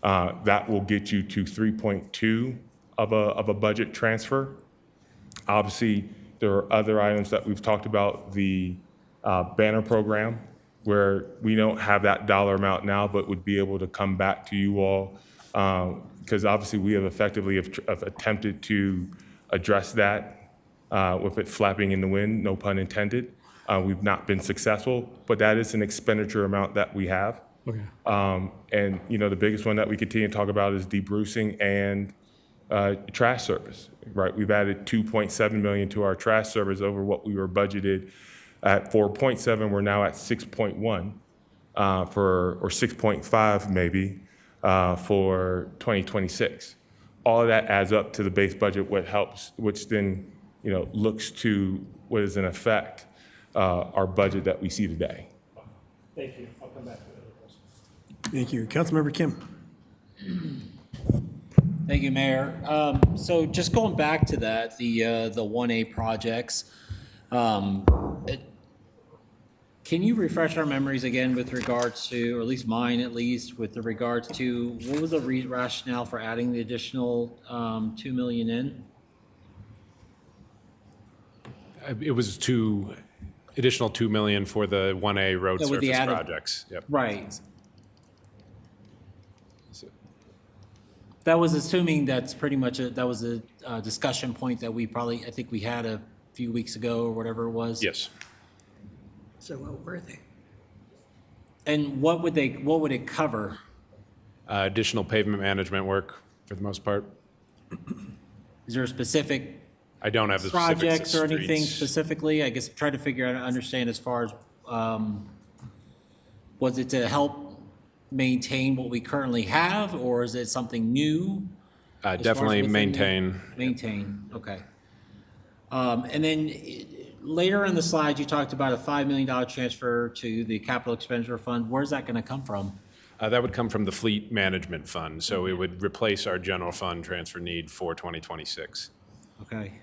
That will get you to 3.2 of a budget transfer. Obviously, there are other items that we've talked about, the banner program, where we don't have that dollar amount now, but would be able to come back to you all, because obviously we have effectively attempted to address that with it flapping in the wind, no pun intended. We've not been successful, but that is an expenditure amount that we have. Okay. And the biggest one that we continue to talk about is debrucing and trash service, right? We've added 2.7 million to our trash service over what we were budgeted at 4.7. We're now at 6.1 or 6.5 maybe for 2026. All of that adds up to the base budget, which then looks to what is in effect our budget that we see today. Thank you. I'll come back to other questions. Thank you. Councilmember Kim. Thank you, Mayor. So just going back to that, the 1A projects, can you refresh our memories again with regards to, or at least mine at least, with regards to what was the rationale for adding the additional 2 million in? It was additional 2 million for the 1A road Yeah, with the surface added- projects. Yep. Right. That was assuming that's pretty much that was a discussion point that I think we had a few weeks ago or whatever it was. Yes. So what were they? And what would it cover? Additional pavement management work for the most part. Is there a specific I don't have the specifics of projects or anything streets. specifically? I guess try to figure out, understand as far as, was it to help maintain what we currently have, or is it something new? As far as Definitely within maintain. Maintain, okay. And then later in the slides, you talked about a $5 million transfer to the capital expenditure fund. Where's that gonna come from? That would come from the fleet management fund, so it would replace our general fund transfer need for 2026. Okay.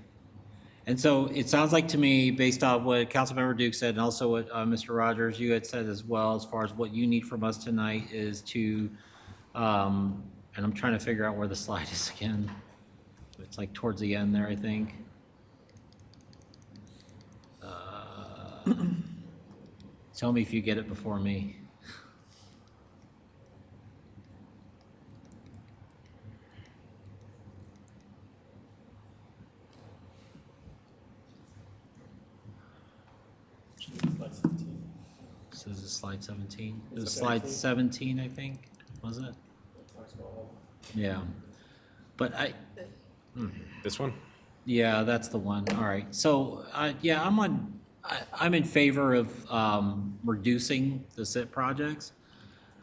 And so it sounds like to me, based on what Councilmember Duke said, and also what Mr. Rogers, you had said as well, as far as what you need from us tonight is to, and I'm trying to figure out where the slide is again. It's like towards the end there, I think. Tell me if you get it before me. So this is slide 17? It was slide 17, I think, was it? Yeah. But This one? yeah, that's the one. All right. So, yeah, I'm in favor of reducing the SIP projects.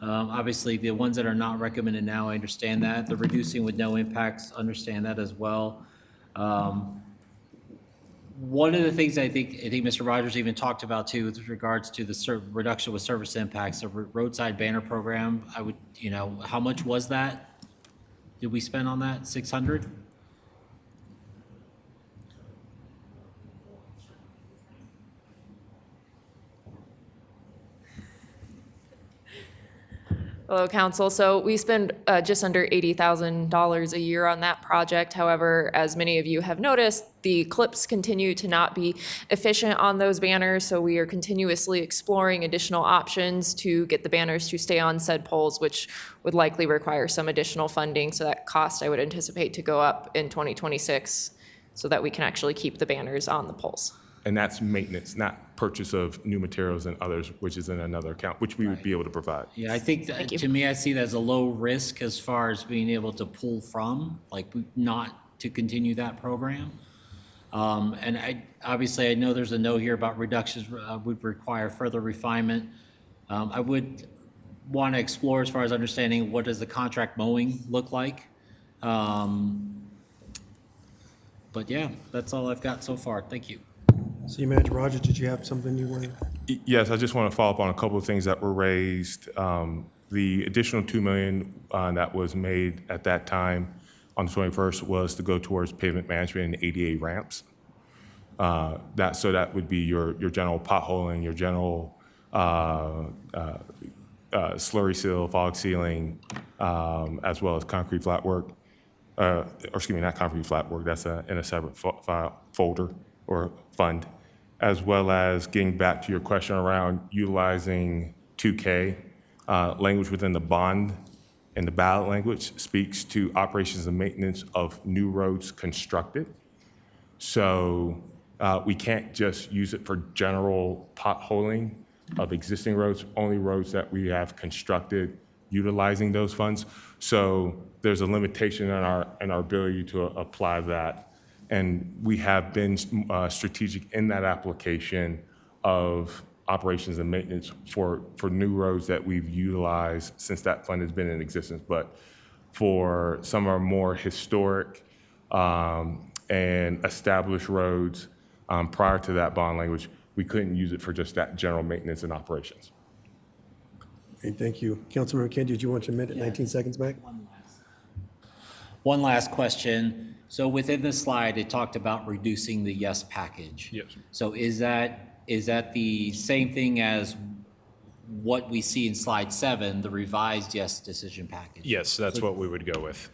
Obviously, the ones that are not recommended now, I understand that. The reducing with no impacts, understand that as well. One of the things I think Mr. Rogers even talked about too, with regards to the reduction with service impacts, the roadside banner program, how much was that? Did we spend on that? 600? Hello, Council. So we spend just under $80,000 a year on that project. However, as many of you have noticed, the clips continue to not be efficient on those banners, so we are continuously exploring additional options to get the banners to stay on said poles, which would likely require some additional funding. So that cost I would anticipate to go up in 2026 so that we can actually keep the banners on the poles. And that's maintenance, not purchase of new materials and others, which is in another account, which we would be able to provide. Yeah, I think, you. to me, I see that as a low risk as far as being able to pull from, like, not to continue that program. And obviously, I know there's a note here about reductions would require further refinement. I would want to explore as far as understanding what does the contract mowing look like. But yeah, that's all I've got so far. Thank you. City Manager Rogers, did you have something you wanted? Yes, I just want to follow up on a couple of things that were raised. The additional 2 million that was made at that time on the 21st was to go towards pavement management and ADA ramps. That would be your general potholing, your general slurry seal, fog sealing, as well as concrete flat work. Or excuse me, not concrete flat work. That's in a separate folder or fund, as well as getting back to your question around utilizing 2K language within the bond, and the ballot language speaks to operations and maintenance of new roads constructed. So we can't just use it for general potholing of existing roads, only roads that we have constructed utilizing those funds. So there's a limitation in our ability to apply that. And we have been strategic in that application of operations and maintenance for new roads that we've utilized since that fund has been in existence. But for some of our more historic and established roads prior to that bond language, we couldn't use it for just that general maintenance and operations. Okay, thank you. Councilmember Kent, did you want your minute, 19 seconds back? One last question. So within the slide, it talked about reducing the yes package. Yes. So is that the same thing as what we see in slide 7, the revised yes decision package? Yes, that's what we would go with,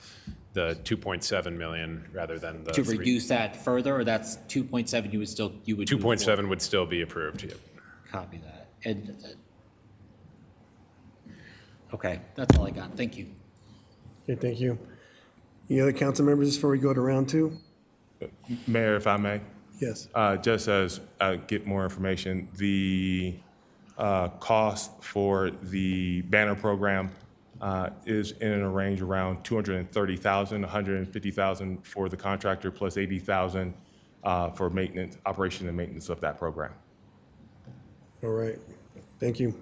the 2.7 million rather than the To reduce that further, or that's 2.7 you would move 2.7 would still be approved, yeah. forward? Copy that. And, okay, that's all I got. Thank you. Okay, thank you. Any other council members before we go to round 2? Mayor, if I may? Yes. Just as I get more information, the cost for the banner program is in a range around $230,000, $150,000 for the contractor, plus $80,000 for maintenance, operation and maintenance of that program. All right, thank you.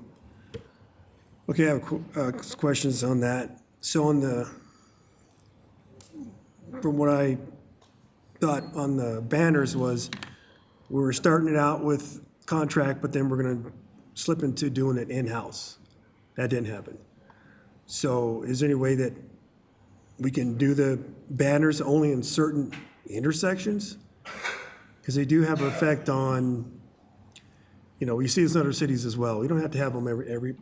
Okay, I have questions on that. So from what I thought on the banners was, we were starting it out with contract, but then we're gonna slip into doing it in-house. That didn't happen. So is there any way that we can do the banners only in certain intersections? Because they do have an effect on, you see this in other cities as well. We don't have to have them every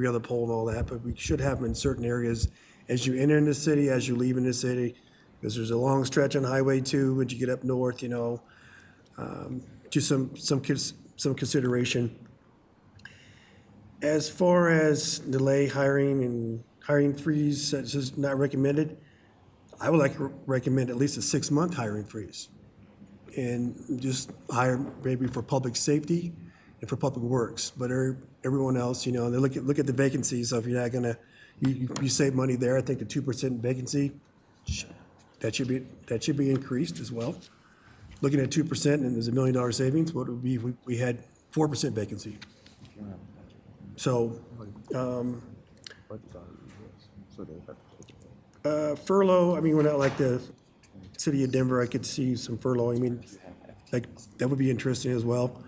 other pole and all that, but we should have them in certain areas as you enter in the city, as you leave in the city, because there's a long stretch on Highway 2 when you get up north, just some consideration. As far as delay hiring and hiring freeze, that's just not recommended. I would like to recommend at least a 6-month hiring freeze. And just hire maybe for public safety and for public works, but everyone else, they look at the vacancies, so if you're not gonna, you save money there. I think the 2% vacancy, that should be increased as well. Looking at 2% and there's $1 million savings, what would be if we had 4% vacancy? So, furlough, we're not like the city of Denver. I could see some furlough. That would be interesting as well.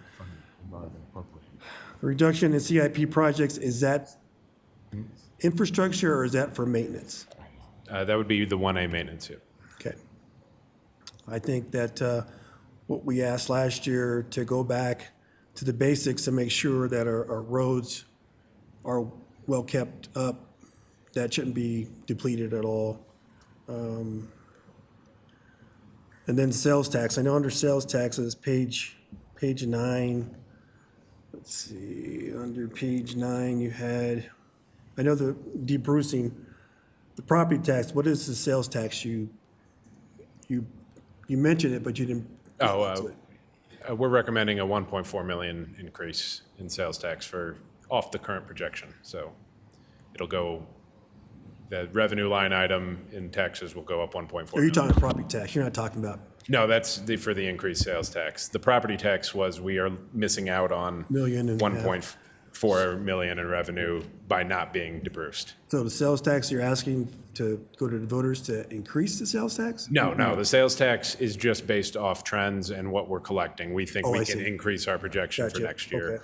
Reduction in CIP projects, is that infrastructure or is that for maintenance? That would be the 1A maintenance, yeah. Okay. I think that what we asked last year to go back to the basics and make sure that our roads are well kept up, that shouldn't be depleted at all. And then sales tax. I know under sales taxes, page 9. Let's see, under page 9 you had, I know the debrucing, the property tax. What is the sales tax? You mentioned it, but you didn't. We're recommending a 1.4 million increase in sales tax off the current projection. So it'll go, the revenue line item in taxes will go up 1.4 Are you million. talking property tax? You're not talking about No, that's for the increased sales tax. The property tax was, we are missing out on million and 1.4 million in revenue by not being debruced. So the sales tax, you're asking to go to the voters to increase the sales tax? No, the sales tax is just based off trends and what we're collecting. We think Oh, we I can see. increase our projection for Gotcha. next year. Okay.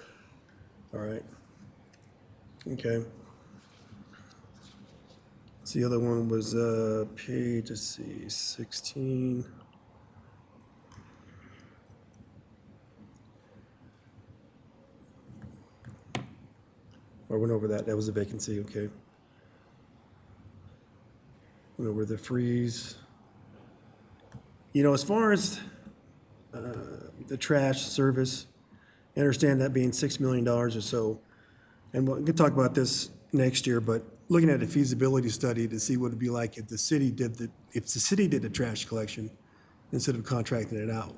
All right. Okay. So the other one was page, let's see, 16. I went over that. That was a vacancy, okay. Went over the freeze. As far as the trash service, I understand that being $6 million or so. And we can talk about this next year, but looking at a feasibility study to see what it'd be like if the city did the trash collection instead of contracting it out.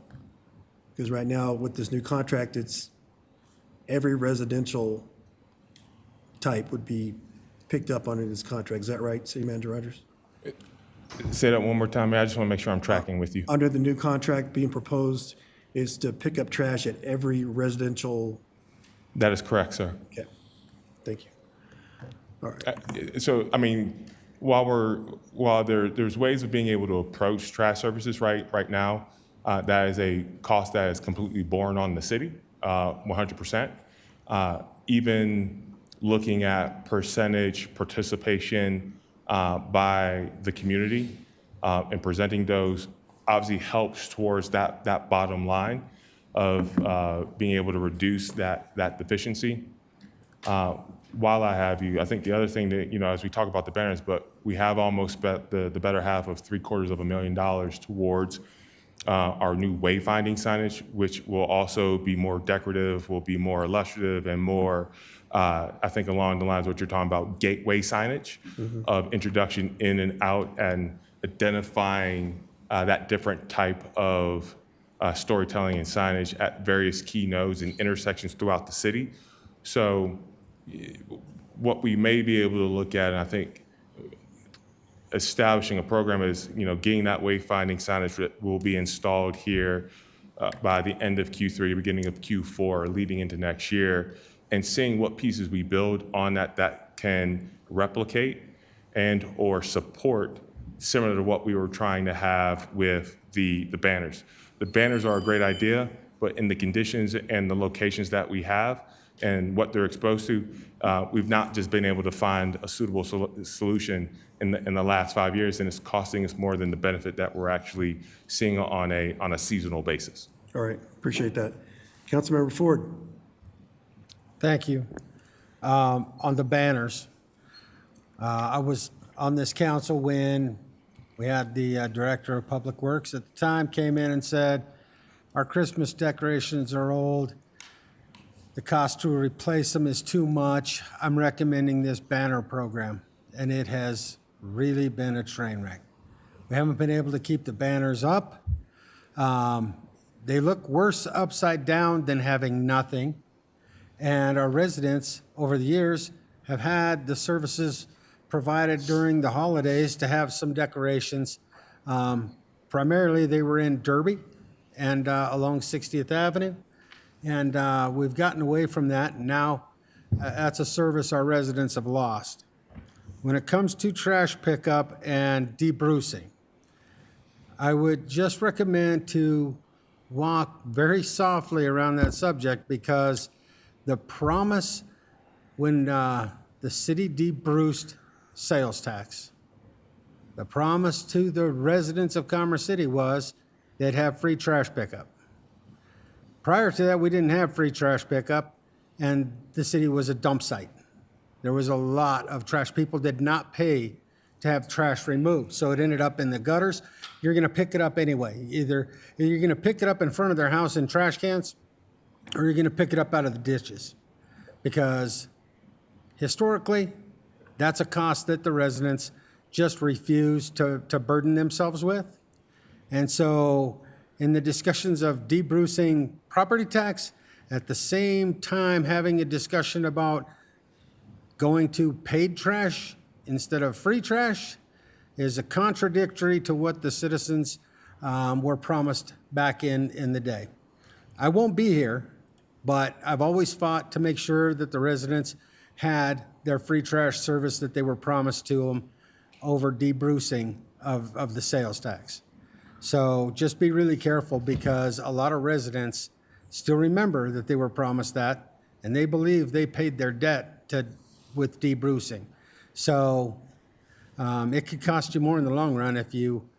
Because right now with this new contract, it's every residential type would be picked up under this contract. Is that right, City Manager Rogers? Say that one more time, Mayor. I just want to make sure I'm tracking with you. Under the new contract being proposed is to pick up trash at every residential, That is correct, sir. okay, thank you. All right, So, I mean, while there's ways of being able to approach trash services right now, that is a cost that is completely borne on the city, 100%. Even looking at percentage participation by the community and presenting those obviously helps towards that bottom line of being able to reduce that deficiency. While I have you, I think the other thing that, as we talk about the banners, but we have almost spent the better half of $750,000 towards our new wayfinding signage, which will also be more decorative, will be more illustrative, and more, I think, along the lines of what you're talking about, gateway signage of introduction in and out and identifying that different type of storytelling and signage at various key nodes and intersections throughout the city. So what we may be able to look at, and I think establishing a program is, getting that wayfinding signage that will be installed here by the end of Q3, beginning of Q4, leading into next year, and seeing what pieces we build on that can replicate and or support similar to what we were trying to have with the banners. The banners are a great idea, but in the conditions and the locations that we have and what they're exposed to, we've not just been able to find a suitable solution in the last 5 years, and it's costing us more than the benefit that we're actually seeing on a seasonal basis. all right, appreciate that. Councilmember Ford? Thank you. On the banners, I was on this council when we had the Director of Public Works at the time came in and said, our Christmas decorations are old. The cost to replace them is too much. I'm recommending this banner program, and it has really been a train wreck. We haven't been able to keep the banners up. They look worse upside down than having nothing. And our residents over the years have had the services provided during the holidays to have some decorations. Primarily, they were in Derby and along 60th Avenue. And we've gotten away from that, and now that's a service our residents have lost. When it comes to trash pickup and debrucing, I would just recommend to walk very softly around that subject, because the promise when the city debruced sales tax, the promise to the residents of Commerce City was they'd have free trash pickup. Prior to that, we didn't have free trash pickup, and the city was a dump site. There was a lot of trash. People did not pay to have trash removed, so it ended up in the gutters. You're going to pick it up anyway. Either you're going to pick it up in front of their house in trash cans, or you're going to pick it up out of the ditches, because historically, that's a cost that the residents just refuse to burden themselves with. And so in the discussions of debrucing property tax, at the same time having a discussion about going to paid trash instead of free trash is a contradictory to what the citizens were promised back in the day. I won't be here, but I've always fought to make sure that the residents had their free trash service that they were promised to them over debrucing of the sales tax. So just be really careful, because a lot of residents still remember that they were promised that, and they believe they paid their debt with debrucing. So it could cost you more in the long run if you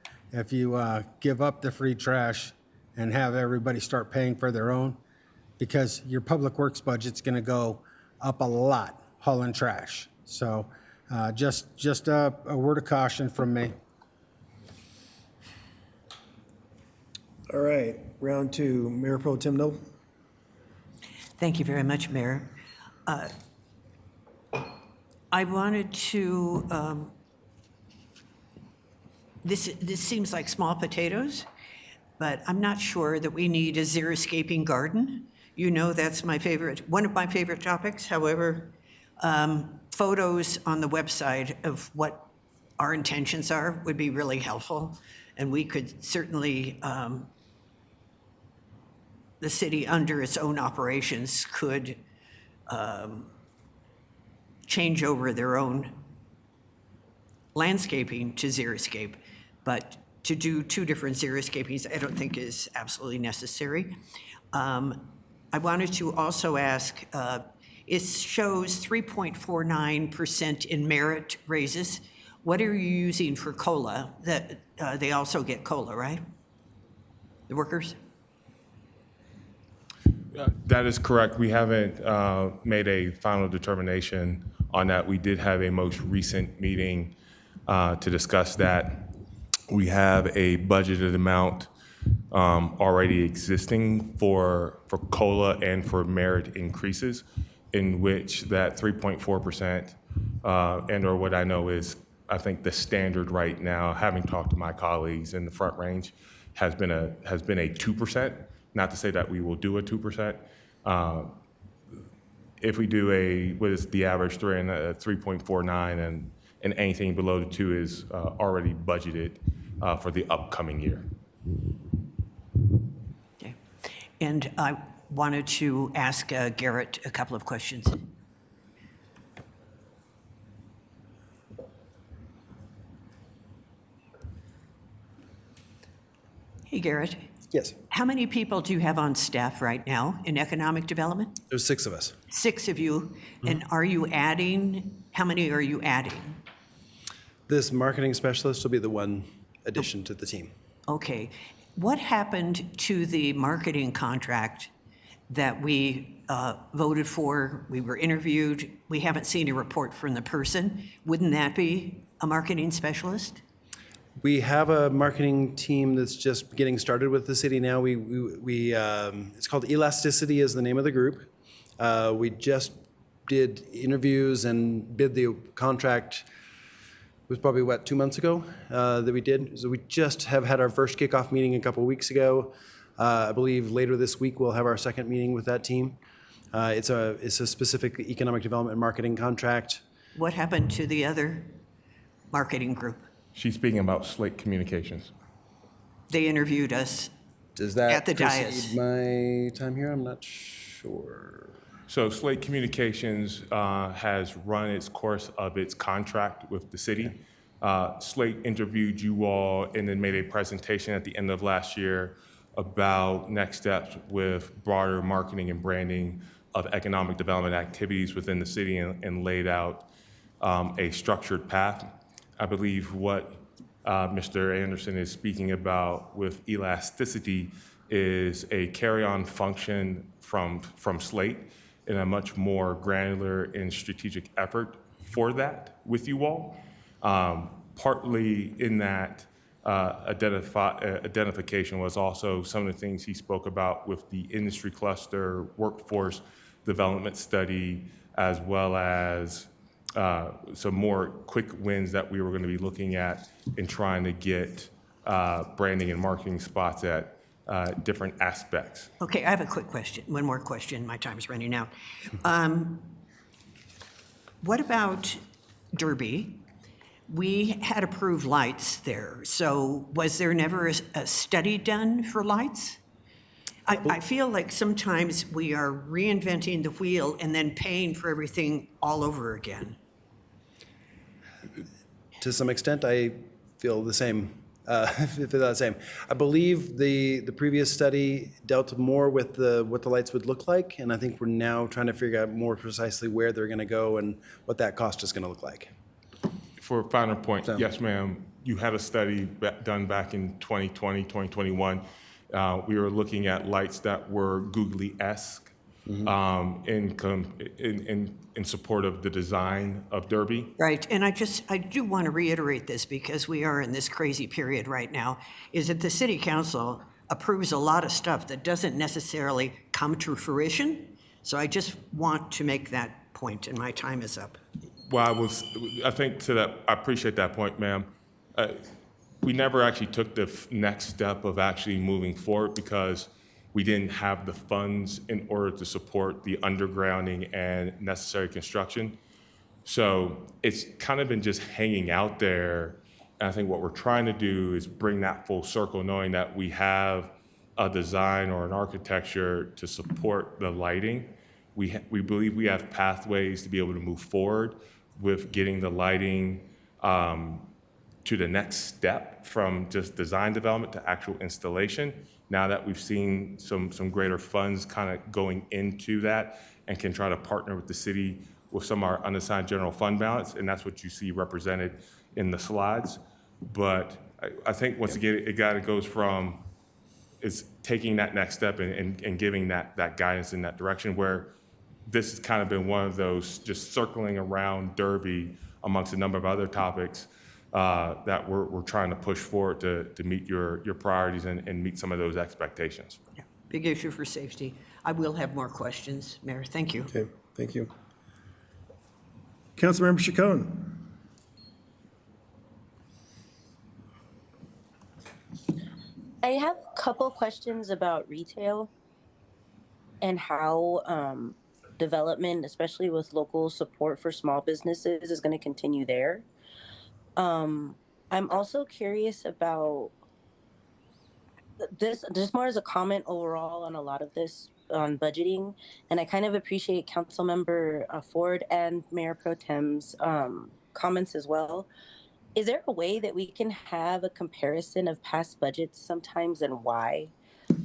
give up the free trash and have everybody start paying for their own, because your public works budget's going to go up a lot hauling trash. So just a word of caution from me. All right, round two, Mayor Pro Tem Noble. Thank you very much, Mayor. I wanted to, this seems like small potatoes, but I'm not sure that we need a xeriscaping garden. You know that's my favorite, one of my favorite topics. However, photos on the website of what our intentions are would be really helpful. And we could certainly, the city under its own operations could change over their own landscaping to xeriscape. But to do two different xeriscapings, I don't think is absolutely necessary. I wanted to also ask, it shows 3.49% in merit raises. What are you using for COLA? That they also get COLA, right? The workers? That is correct. We haven't made a final determination on that. We did have a most recent meeting to discuss that. We have a budgeted amount already existing for COLA and for merit increases, in which that 3.4% and or what I know is, I think the standard right now, having talked to my colleagues in the Front Range, has been a 2%. Not to say that we will do a 2%. If we do what is the average 3.49 and anything below the 2 is already budgeted for the upcoming year. Okay. And I wanted to ask Garrett a couple of questions. Hey, Garrett. Yes, How many people do you have on staff right now in economic development? there's 6 of us. 6 of you. And are you adding, how many are you adding? This marketing specialist will be the one addition to the team. Okay. What happened to the marketing contract that we voted for? We were interviewed. We haven't seen a report from the person. Wouldn't that be a marketing specialist? We have a marketing team that's just getting started with the city now. It's called Elasticity is the name of the group. We just did interviews and bid the contract. It was probably, 2 months ago that we did. So we just have had our first kickoff meeting a couple of weeks ago. I believe later this week we'll have our second meeting with that team. It's a specific economic development and marketing contract. What happened to the other marketing group? She's speaking about Slate Communications. They interviewed us. Does that At the dais. precede my time here? I'm not sure. So Slate Communications has run its course of its contract with the city. Slate interviewed you all and then made a presentation at the end of last year about next steps with broader marketing and branding of economic development activities within the city and laid out a structured path. I believe what Mr. Anderson is speaking about with elasticity is a carry-on function from Slate in a much more granular and strategic effort for that with you all. Partly in that identification was also some of the things he spoke about with the industry cluster, workforce development study, as well as some more quick wins that we were going to be looking at in trying to get branding and marketing spots at different aspects. Okay, I have a quick question, one more question, my time is running out. What about Derby? We had approved lights there, so was there never a study done for lights? I feel like sometimes we are reinventing the wheel and then paying for everything all over again. To some extent, I feel the same. I believe the previous study dealt more with what the lights would look like, and I think we're now trying to figure out more precisely where they're going to go and what that cost is going to look like. For a final point, yes, ma'am, you had a study done back in 2020, 2021. We were looking at lights that were googly-esque in support of the design of Derby. Right, and I do want to reiterate this because we are in this crazy period right now, is that the city council approves a lot of stuff that doesn't necessarily come to fruition. So I just want to make that point, and my time is up. Well, I think to that, I appreciate that point, ma'am. We never actually took the next step of actually moving forward because we didn't have the funds in order to support the undergrounding and necessary construction. So it's kind of been just hanging out there. And I think what we're trying to do is bring that full circle, knowing that we have a design or an architecture to support the lighting. We believe we have pathways to be able to move forward with getting the lighting to the next step from just design development to actual installation. Now that we've seen some greater funds kind of going into that and can try to partner with the city with some of our unassigned general fund balance, and that's what you see represented in the slides. But I think once again, it goes from is taking that next step and giving that guidance in that direction, where this has kind of been one of those just circling around Derby amongst a number of other topics that we're trying to push forward to meet your priorities and meet some of those expectations. Yeah, big issue for safety. I will have more questions, Mayor. Thank you. Okay, thank you. Councilmember Chacon. I have a couple questions about retail and how development, especially with local support for small businesses, is going to continue there. I'm also curious about this, just more as a comment overall on a lot of this on budgeting, and I kind of appreciate Councilmember Ford and Mayor Pro Tem's comments as well. Is there a way that we can have a comparison of past budgets sometimes and why?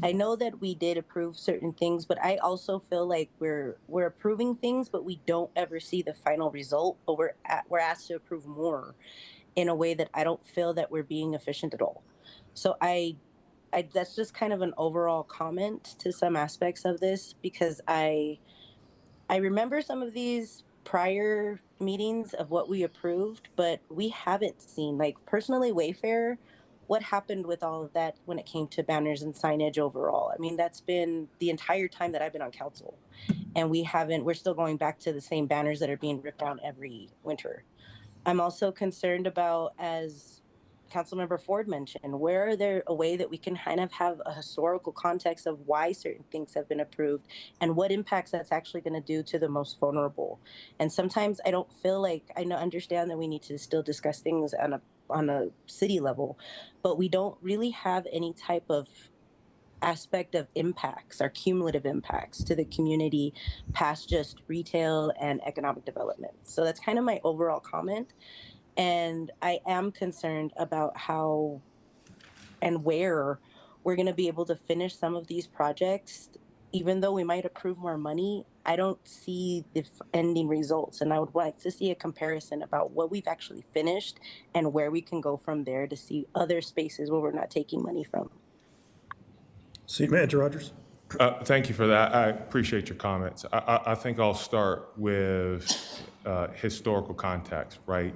I know that we did approve certain things, but I also feel like we're approving things, but we don't ever see the final result. But we're asked to approve more in a way that I don't feel that we're being efficient at all. So I that's just kind of an overall comment to some aspects of this, because I remember some of these prior meetings of what we approved, but we haven't seen, like, personally, Wayfair, what happened with all of that when it came to banners and signage overall. I mean, that's been the entire time that I've been on council, and we're still going back to the same banners that are being ripped down every winter. I'm also concerned about, as Councilmember Ford mentioned, where are there a way that we can kind of have a historical context of why certain things have been approved and what impacts that's actually going to do to the most vulnerable. And sometimes I don't feel like understand that we need to still discuss things on a city level, but we don't really have any type of aspect of impacts or cumulative impacts to the community past just retail and economic development. So that's kind of my overall comment. And I am concerned about how and where we're going to be able to finish some of these projects. Even though we might approve more money, I don't see the ending results. And I would like to see a comparison about what we've actually finished and where we can go from there to see other spaces where we're not taking money from. City Manager Rogers. Thank you for that. I appreciate your comments. I think I'll start with historical context, right?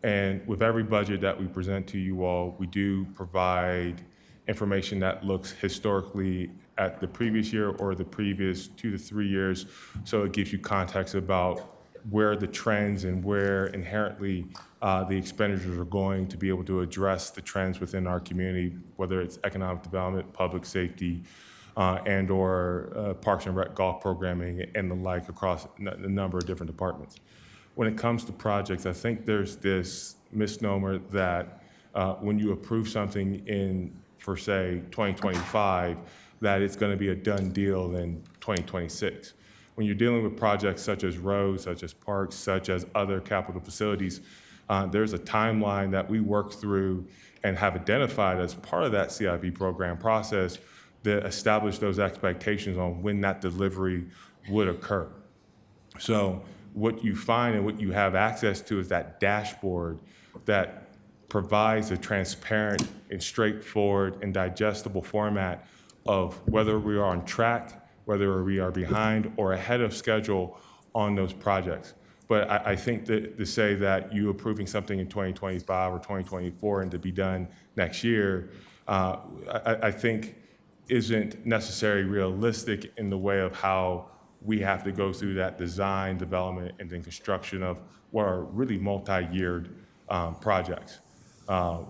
And with every budget that we present to you all, we do provide information that looks historically at the previous year or the previous 2 to 3 years. So it gives you context about where the trends and where inherently the expenditures are going to be able to address the trends within our community, whether it's economic development, public safety, and or Parks and Rec golf programming and the like across a number of different departments. When it comes to projects, I think there's this misnomer that when you approve something for say 2025, that it's going to be a done deal in 2026. When you're dealing with projects such as roads, such as parks, such as other capital facilities, there's a timeline that we work through and have identified as part of that CIP program process that establish those expectations on when that delivery would occur. So what you find and what you have access to is that dashboard that provides a transparent and straightforward and digestible format of whether we are on track, whether we are behind or ahead of schedule on those projects. But I think that to say that you approving something in 2025 or 2024 and to be done next year, I think isn't necessarily realistic in the way of how we have to go through that design, development, and then construction of what are really multi-yeared projects.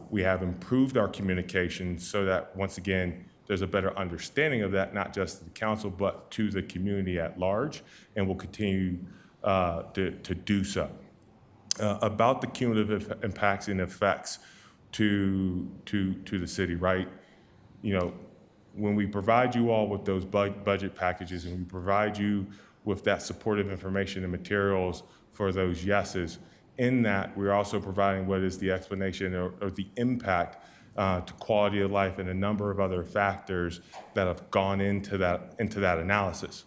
We have improved our communication so that, once again, there's a better understanding of that, not just to the council, but to the community at large, and will continue to do so. about the cumulative impacts and effects to the city, right? You know, when we provide you all with those budget packages and we provide you with that supportive information and materials for those yeses, in that we're also providing what is the explanation or the impact to quality of life and a number of other factors that have gone into that analysis.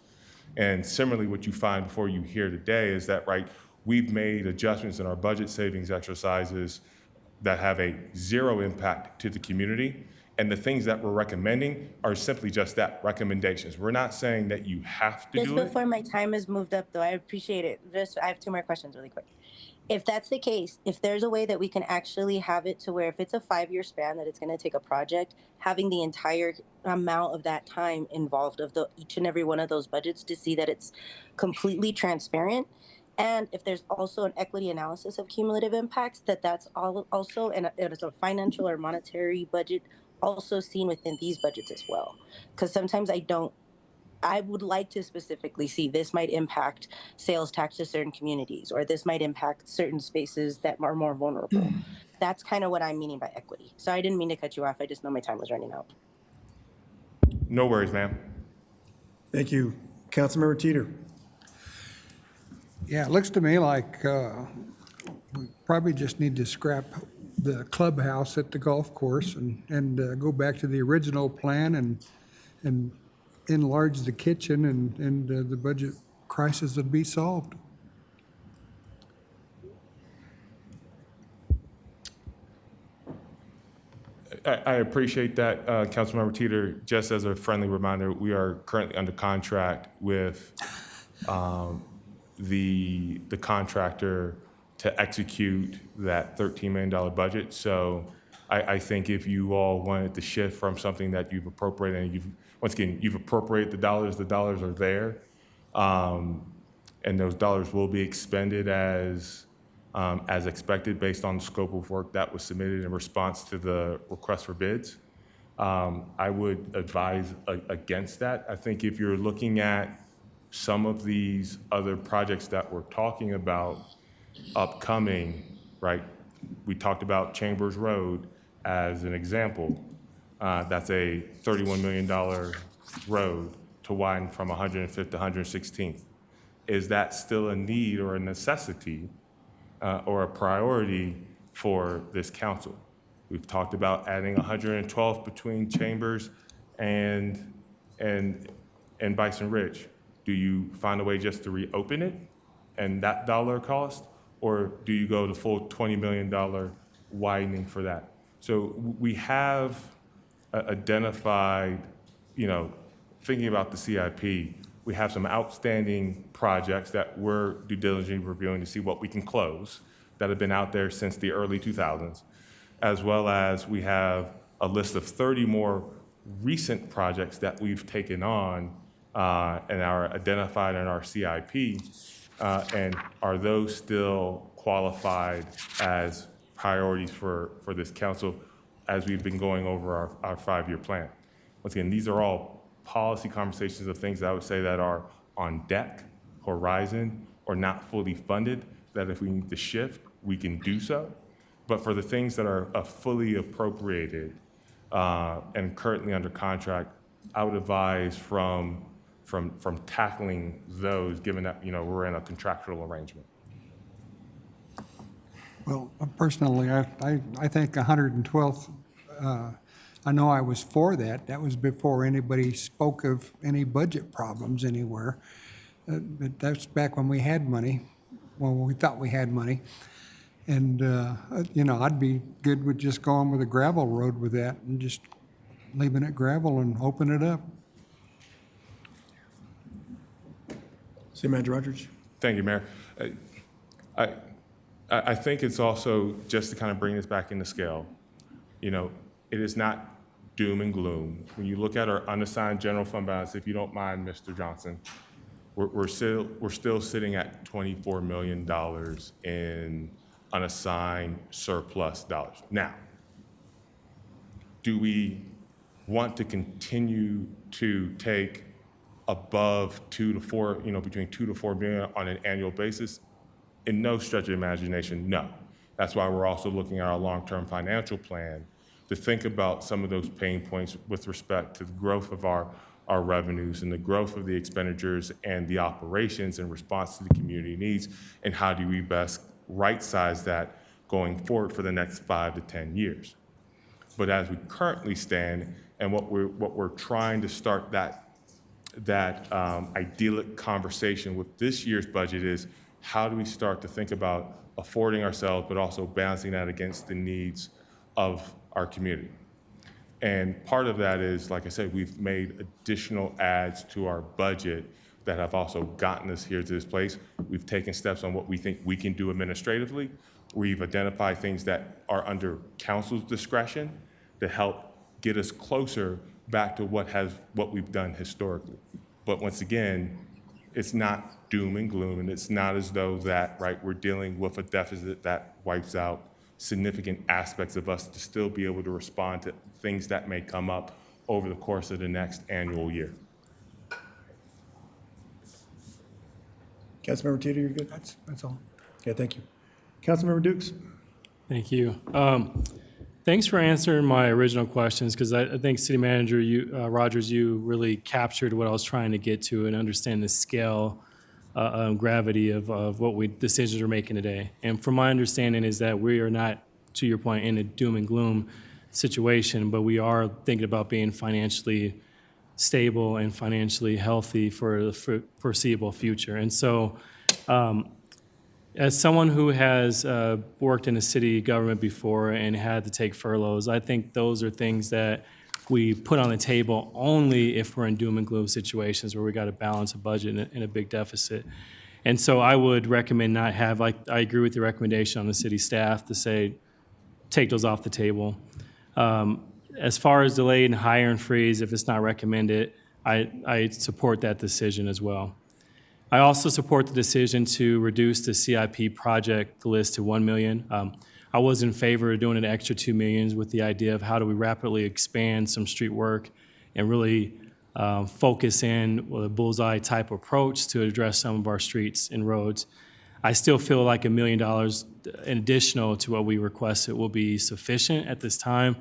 And similarly, what you find before you here today is that, right, we've made adjustments in our budget savings exercises that have a zero impact to the community. And the things that we're recommending are simply just that, recommendations. We're not saying that you have to Just do it. before my time is moved up, though, I appreciate it. I have two more questions really quick. If that's the case, if there's a way that we can actually have it to where if it's a 5-year span that it's going to take a project, having the entire amount of that time involved of each and every one of those budgets to see that it's completely transparent. And if there's also an equity analysis of cumulative impacts, that's all also, and it's a financial or monetary budget also seen within these budgets as well. Because sometimes I would like to specifically see this might impact sales tax to certain communities, or this might impact certain spaces that are more vulnerable. That's kind of what I'm meaning by equity. So I didn't mean to cut you off. I just know my time was running out. No worries, ma'am. Thank you. Councilmember Teeter. Yeah, it looks to me like we probably just need to scrap the clubhouse at the golf course and go back to the original plan and enlarge the kitchen and the budget crisis would be solved. I appreciate that, Councilmember Teeter. Just as a friendly reminder, we are currently under contract with the contractor to execute that $13 million budget. So I think if you all wanted to shift from something that you've appropriated, and you've appropriated the dollars are there, and those dollars will be expended as expected based on the scope of work that was submitted in response to the request for bids. I would advise against that. I think if you're looking at some of these other projects that we're talking about upcoming, right? We talked about Chambers Road as an example. That's a $31 million road to widen from 105th to 116th. Is that still a need or a necessity or a priority for this council? We've talked about adding 112 between Chambers and Bison Ridge. Do you find a way just to reopen it and that dollar cost, or do you go the full $20 million widening for that? So we have identified, thinking about the CIP, we have some outstanding projects that we're due diligently reviewing to see what we can close that have been out there since the early 2000s, as well as we have a list of 30 more recent projects that we've taken on and are identified in our CIP, and are those still qualified as priorities for this council as we've been going over our 5-year plan? Once again, these are all policy conversations of things that I would say that are on deck, horizon, or not fully funded, that if we need to shift, we can do so. But for the things that are fully appropriated and currently under contract, I would advise from tackling those, given that we're in a contractual arrangement. Well, personally, I think 112th, I know I was for that. That was before anybody spoke of any budget problems anywhere. But that's back when we had money, when we thought we had money. And, I'd be good with just going with a gravel road with that and just leaving it gravel and open it up. City Manager Rogers. Thank you, Mayor. I think it's also, just to kind of bring this back into scale, it is not doom and gloom. When you look at our unassigned general fund balance, if you don't mind, Mr. Johnson, we're still sitting at $24 million in unassigned surplus dollars. Now, do we want to continue to take above 2 to 4, between 2 to 4 million on an annual basis? in no stretch of imagination, no. That's why we're also looking at our long-term financial plan to think about some of those pain points with respect to the growth of our revenues and the growth of the expenditures and the operations in response to the community needs, and how do we best right-size that going forward for the next 5 to 10 years. But as we currently stand, and what we're trying to start that idyllic conversation with this year's budget is, how do we start to think about affording ourselves, but also balancing that against the needs of our community? And part of that is, like I said, we've made additional adds to our budget that have also gotten us here to this place. We've taken steps on what we think we can do administratively. We've identified things that are under council's discretion to help get us closer back to what we've done historically. But once again, it's not doom and gloom, and it's not as though that, right, we're dealing with a deficit that wipes out significant aspects of us to still be able to respond to things that may come up over the course of the next annual year. Councilmember Teeter, you're good? That's all. Okay, thank you. Councilmember Dukes? Thank you. Thanks for answering my original questions, because I think City Manager Rogers, you really captured what I was trying to get to and understand the scale, gravity of what decisions we're making today. And from my understanding is that we are not, to your point, in a doom and gloom situation, but we are thinking about being financially stable and financially healthy for the foreseeable future. And so, as someone who has worked in a city government before and had to take furloughs, I think those are things that we put on the table only if we're in doom and gloom situations where we got to balance a budget in a big deficit. And so I would recommend not have, I agree with the recommendation on the city staff to say, take those off the table. As far as delayed and hire and freeze, if it's not recommended, I support that decision as well. I also support the decision to reduce the CIP project list to $1 million. I was in favor of doing an extra $2 million with the idea of how do we rapidly expand some street work and really focus in with a bullseye type approach to address some of our streets and roads. I still feel like $1 million in additional to what we requested will be sufficient at this time.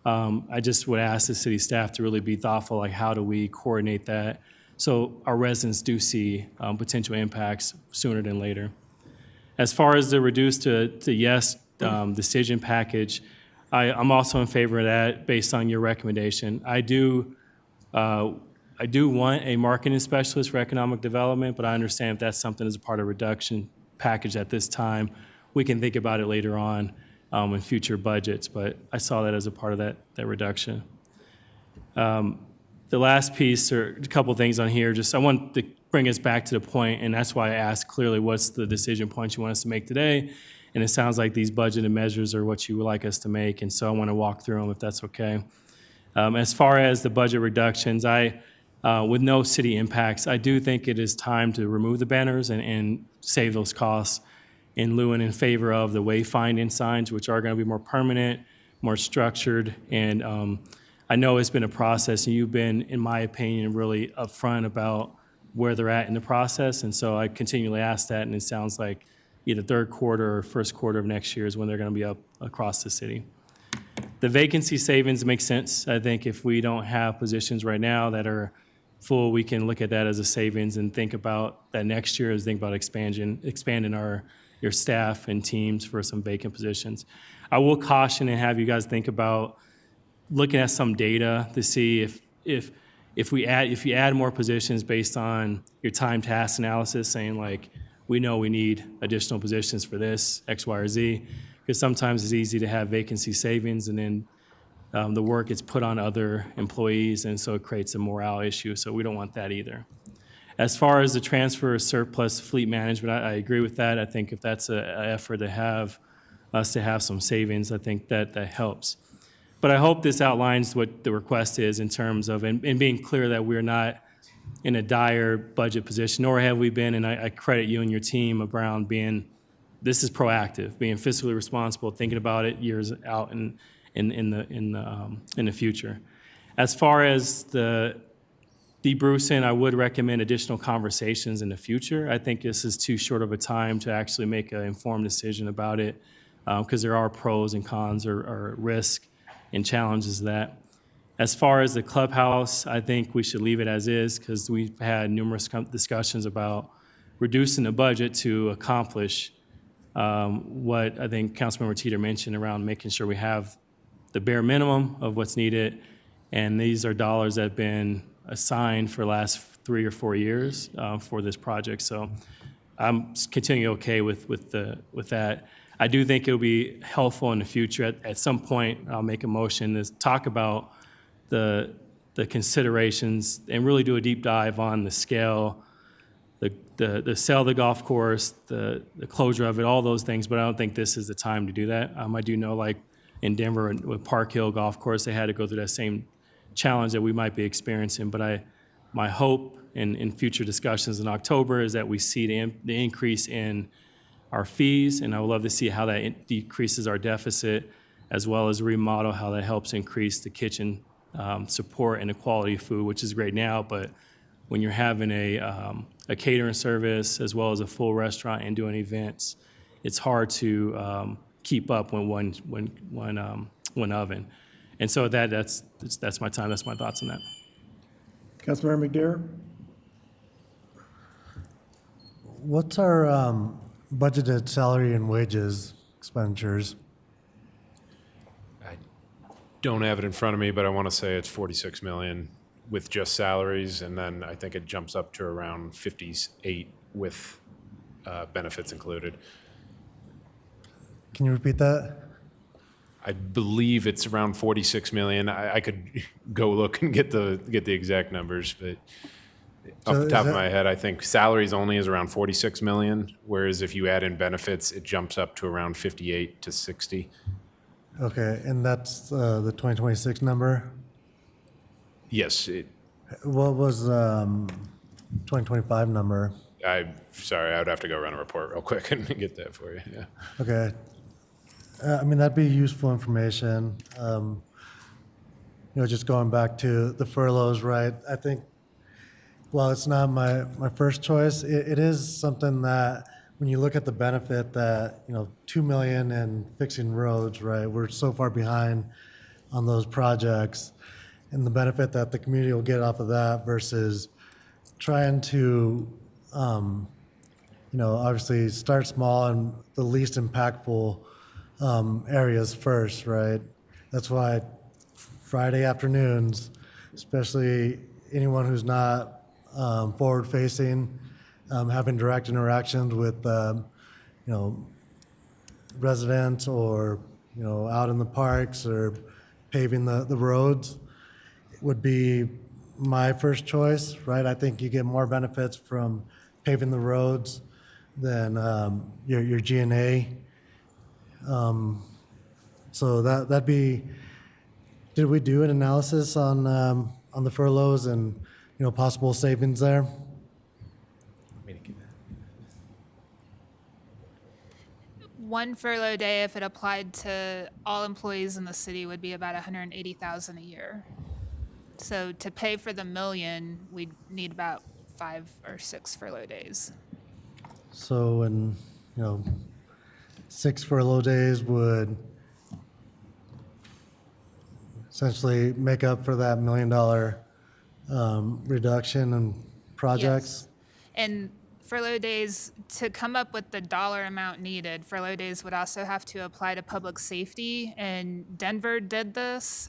I just would ask the city staff to really be thoughtful, like how do we coordinate that so our residents do see potential impacts sooner than later. As far as the reduce to yes decision package, I'm also in favor of that based on your recommendation. I do want a marketing specialist for economic development, but I understand if that's something as a part of reduction package at this time, we can think about it later on in future budgets, but I saw that as a part of that reduction. The last piece, or a couple things on here, just I want to bring us back to the point, and that's why I asked clearly what's the decision points you want us to make today, and it sounds like these budgeted measures are what you would like us to make, and so I want to walk through them if that's okay. As far as the budget reductions, with no city impacts, I do think it is time to remove the banners and save those costs in lieu and in favor of the wayfinding signs, which are going to be more permanent, more structured, and I know it's been a process, and you've been, in my opinion, really upfront about where they're at in the process, and so I continually ask that, and it sounds like either third quarter or first quarter of next year is when they're going to be up across the city. The vacancy savings makes sense. I think if we don't have positions right now that are full, we can look at that as a savings and think about that next year as think about expanding your staff and teams for some vacant positions. I will caution and have you guys think about looking at some data to see if you add more positions based on your time task analysis, saying like, we know we need additional positions for this, X, Y, or Z, because sometimes it's easy to have vacancy savings and then the work gets put on other employees, and so it creates a morale issue, so we don't want that either. As far as the transfer of surplus fleet management, I agree with that. I think if that's an effort to have us to have some savings, I think that helps. But I hope this outlines what the request is in terms of, and being clear that we're not in a dire budget position, nor have we been, and I credit you and your team around this is proactive, being fiscally responsible, thinking about it years out in the future. As far as the debrucing, I would recommend additional conversations in the future. I think this is too short of a time to actually make an informed decision about it, because there are pros and cons or risk and challenges to that. As far as the clubhouse, I think we should leave it as is, because we've had numerous discussions about reducing the budget to accomplish what I think Councilmember Teeter mentioned around making sure we have the bare minimum of what's needed. And these are dollars that have been assigned for the last 3 or 4 years for this project. So I'm continuing okay with that. I do think it'll be helpful in the future. At some point, I'll make a motion to talk about the considerations and really do a deep dive on the scale, the sale of the golf course, the closure of it, all those things, but I don't think this is the time to do that. I do know, like in Denver with Park Hill Golf Course, they had to go through that same challenge that we might be experiencing. But my hope in future discussions in October is that we see the increase in our fees, and I would love to see how that decreases our deficit, as well as remodel how that helps increase the kitchen support and the quality of food, which is great now, but when you're having a catering service as well as a full restaurant and doing events, it's hard to keep up when one oven. And so that's my time. That's my thoughts on that. Councilmember McDare? What's our budgeted salary and wages expenditures? I don't have it in front of me, but I want to say it's 46 million with just salaries, and then I think it jumps up to around 58 with benefits included. Can you repeat that? I believe it's around 46 million. I could go look and get the exact numbers, but off So the is top of that- my head, I think salaries only is around 46 million, whereas if you add in benefits, it jumps up to around 58 to 60. Okay, and that's the 2026 number? Yes, What was 2025 number? I'm sorry, I would have to go run a report real quick and get that for you. Yeah. Okay. I mean, that'd be useful information. Just going back to the furloughs, right? I think, while it's not my first choice, it is something that, when you look at the benefit that, $2 million in fixing roads, right? We're so far behind on those projects, and the benefit that the community will get off of that versus trying to, obviously start small and the least impactful areas first, right? That's why Friday afternoons, especially anyone who's not forward-facing, having direct interactions with, residents or, out in the parks or paving the roads would be my first choice, right? I think you get more benefits from paving the roads than your G&A. So that'd be, did we do an analysis on the furloughs and, possible savings there? One furlough day, if it applied to all employees in the city, would be about 180,000 a year. So to pay for the million, we'd need about 5 or 6 furlough days. So, 6 furlough days would essentially make up for that $1 million reduction in projects? Yes. And furlough days, to come up with the dollar amount needed, furlough days would also have to apply to public safety, and Denver did this.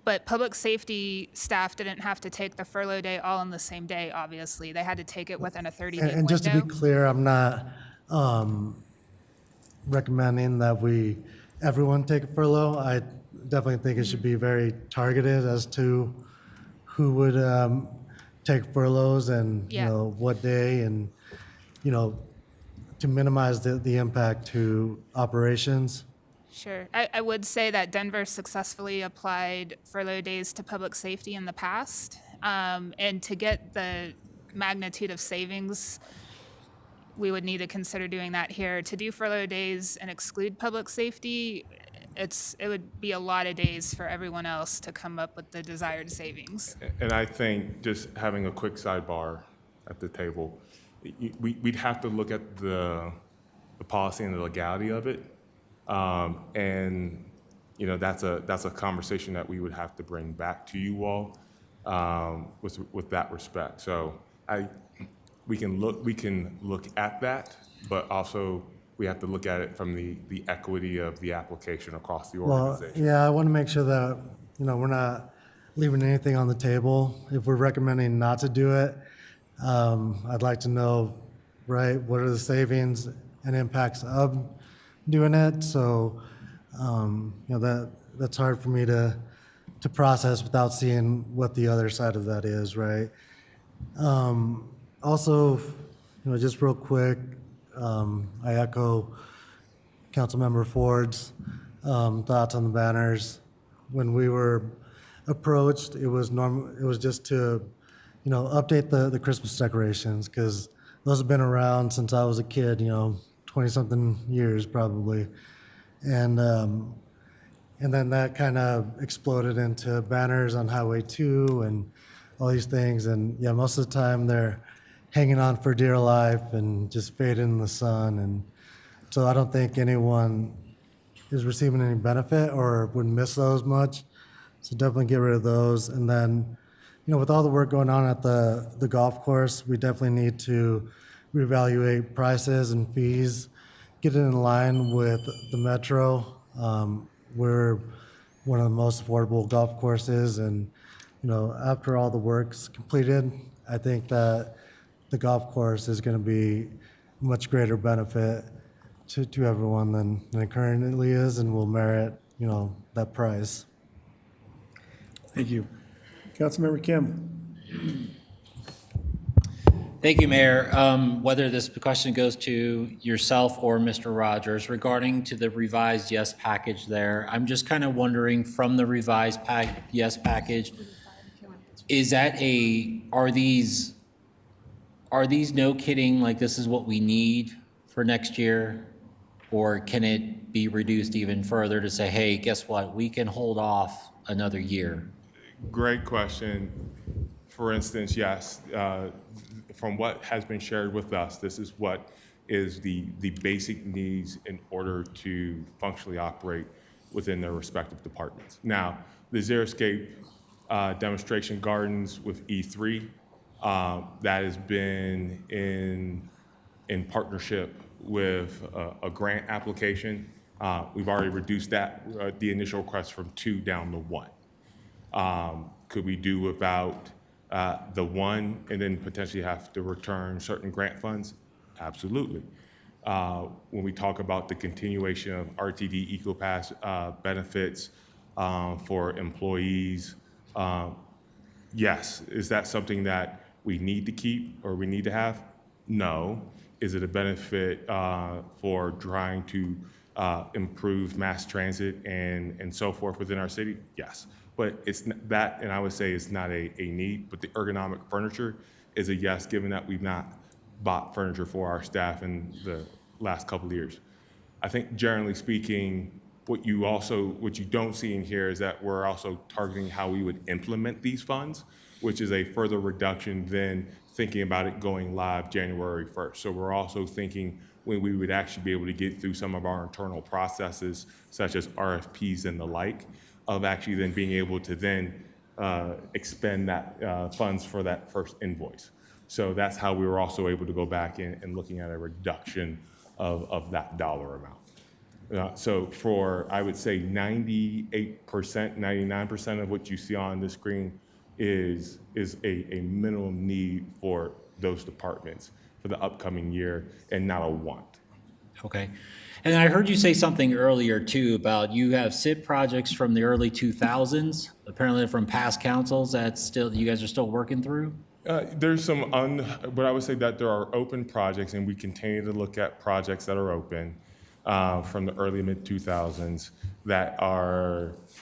But public safety staff didn't have to take the furlough day all on the same day, obviously. They had to take it within a 30-day window. And just to be clear, I'm not recommending that everyone take a furlough. I definitely think it should be very targeted as to who would take furloughs and, Yeah. what day, and, to minimize the impact to operations. Sure. I would say that Denver successfully applied furlough days to public safety in the past. And to get the magnitude of savings, we would need to consider doing that here. To do furlough days and exclude public safety, it would be a lot of days for everyone else to come up with the desired savings. And I think just having a quick sidebar at the table, we'd have to look at the policy and the legality of it. And, you know, that's a conversation that we would have to bring back to you all with that respect. So we can look at that, but also we have to look at it from the equity of the application across the Well, organization. yeah, I want to make sure that, you know, we're not leaving anything on the table. If we're recommending not to do it, I'd like to know, right, what are the savings and impacts of doing it? So, you know, that's hard for me to process without seeing what the other side of that is, right? Also, you know, just real quick, I echo Councilmember Ford's thoughts on the banners. When we were approached, it was just to, you know, update the Christmas decorations, because those have been around since I was a kid, you know, 20-something years probably. And then that kind of exploded into banners on Highway 2 and all these things. And yeah, most of the time they're hanging on for dear life and just fading in the sun. And so I don't think anyone is receiving any benefit or would miss those much. So definitely get rid of those. And then, you know, with all the work going on at the golf course, we definitely need to reevaluate prices and fees, get it in line with the Metro. We're one of the most affordable golf courses, and, you know, after all the work's completed, I think that the golf course is going to be much greater benefit to everyone than it currently is, and will merit, you know, that price. Thank you. Councilmember Kim. Thank you, Mayor. Whether this question goes to yourself or Mr. Rogers, regarding to the revised YES package there, I'm just kind of wondering, from the revised YES package, is that are these no kidding, like this is what we need for next year? Or can it be reduced even further to say, hey, guess what? We can hold off another year. Great question. For instance, yes, from what has been shared with us, this is what is the basic needs in order to functionally operate within their respective departments. Now, the Xeriscape demonstration gardens with E3, that has been in partnership with a grant application. We've already reduced that, the initial request, from 2 down to 1. Could we do without the 1 and then potentially have to return certain grant funds? Absolutely. When we talk about the continuation of RTD EcoPass benefits for employees, yes. Is that something that we need to keep or we need to have? No. Is it a benefit for trying to improve mass transit and so forth within our city? Yes. But it's that, and I would say it's not a need, but the ergonomic furniture is a yes, given that we've not bought furniture for our staff in the last couple of years. I think generally speaking, what you don't see in here is that we're also targeting how we would implement these funds, which is a further reduction than thinking about it going live January 1st. So we're also thinking when we would actually be able to get through some of our internal processes, such as RFPs and the like, of actually then being able to then expend that funds for that first invoice. So that's how we were also able to go back in and looking at a reduction of that dollar amount. So for, I would say 98%, 99% of what you see on the screen is a minimum need for those departments for the upcoming year and not a want. Okay. And I heard you say something earlier too about you have SIP projects from the early 2000s, apparently from past councils that you guys are still working through? There's some, but I would say that there are open projects, and we continue to look at projects that are open from the early mid-2000s that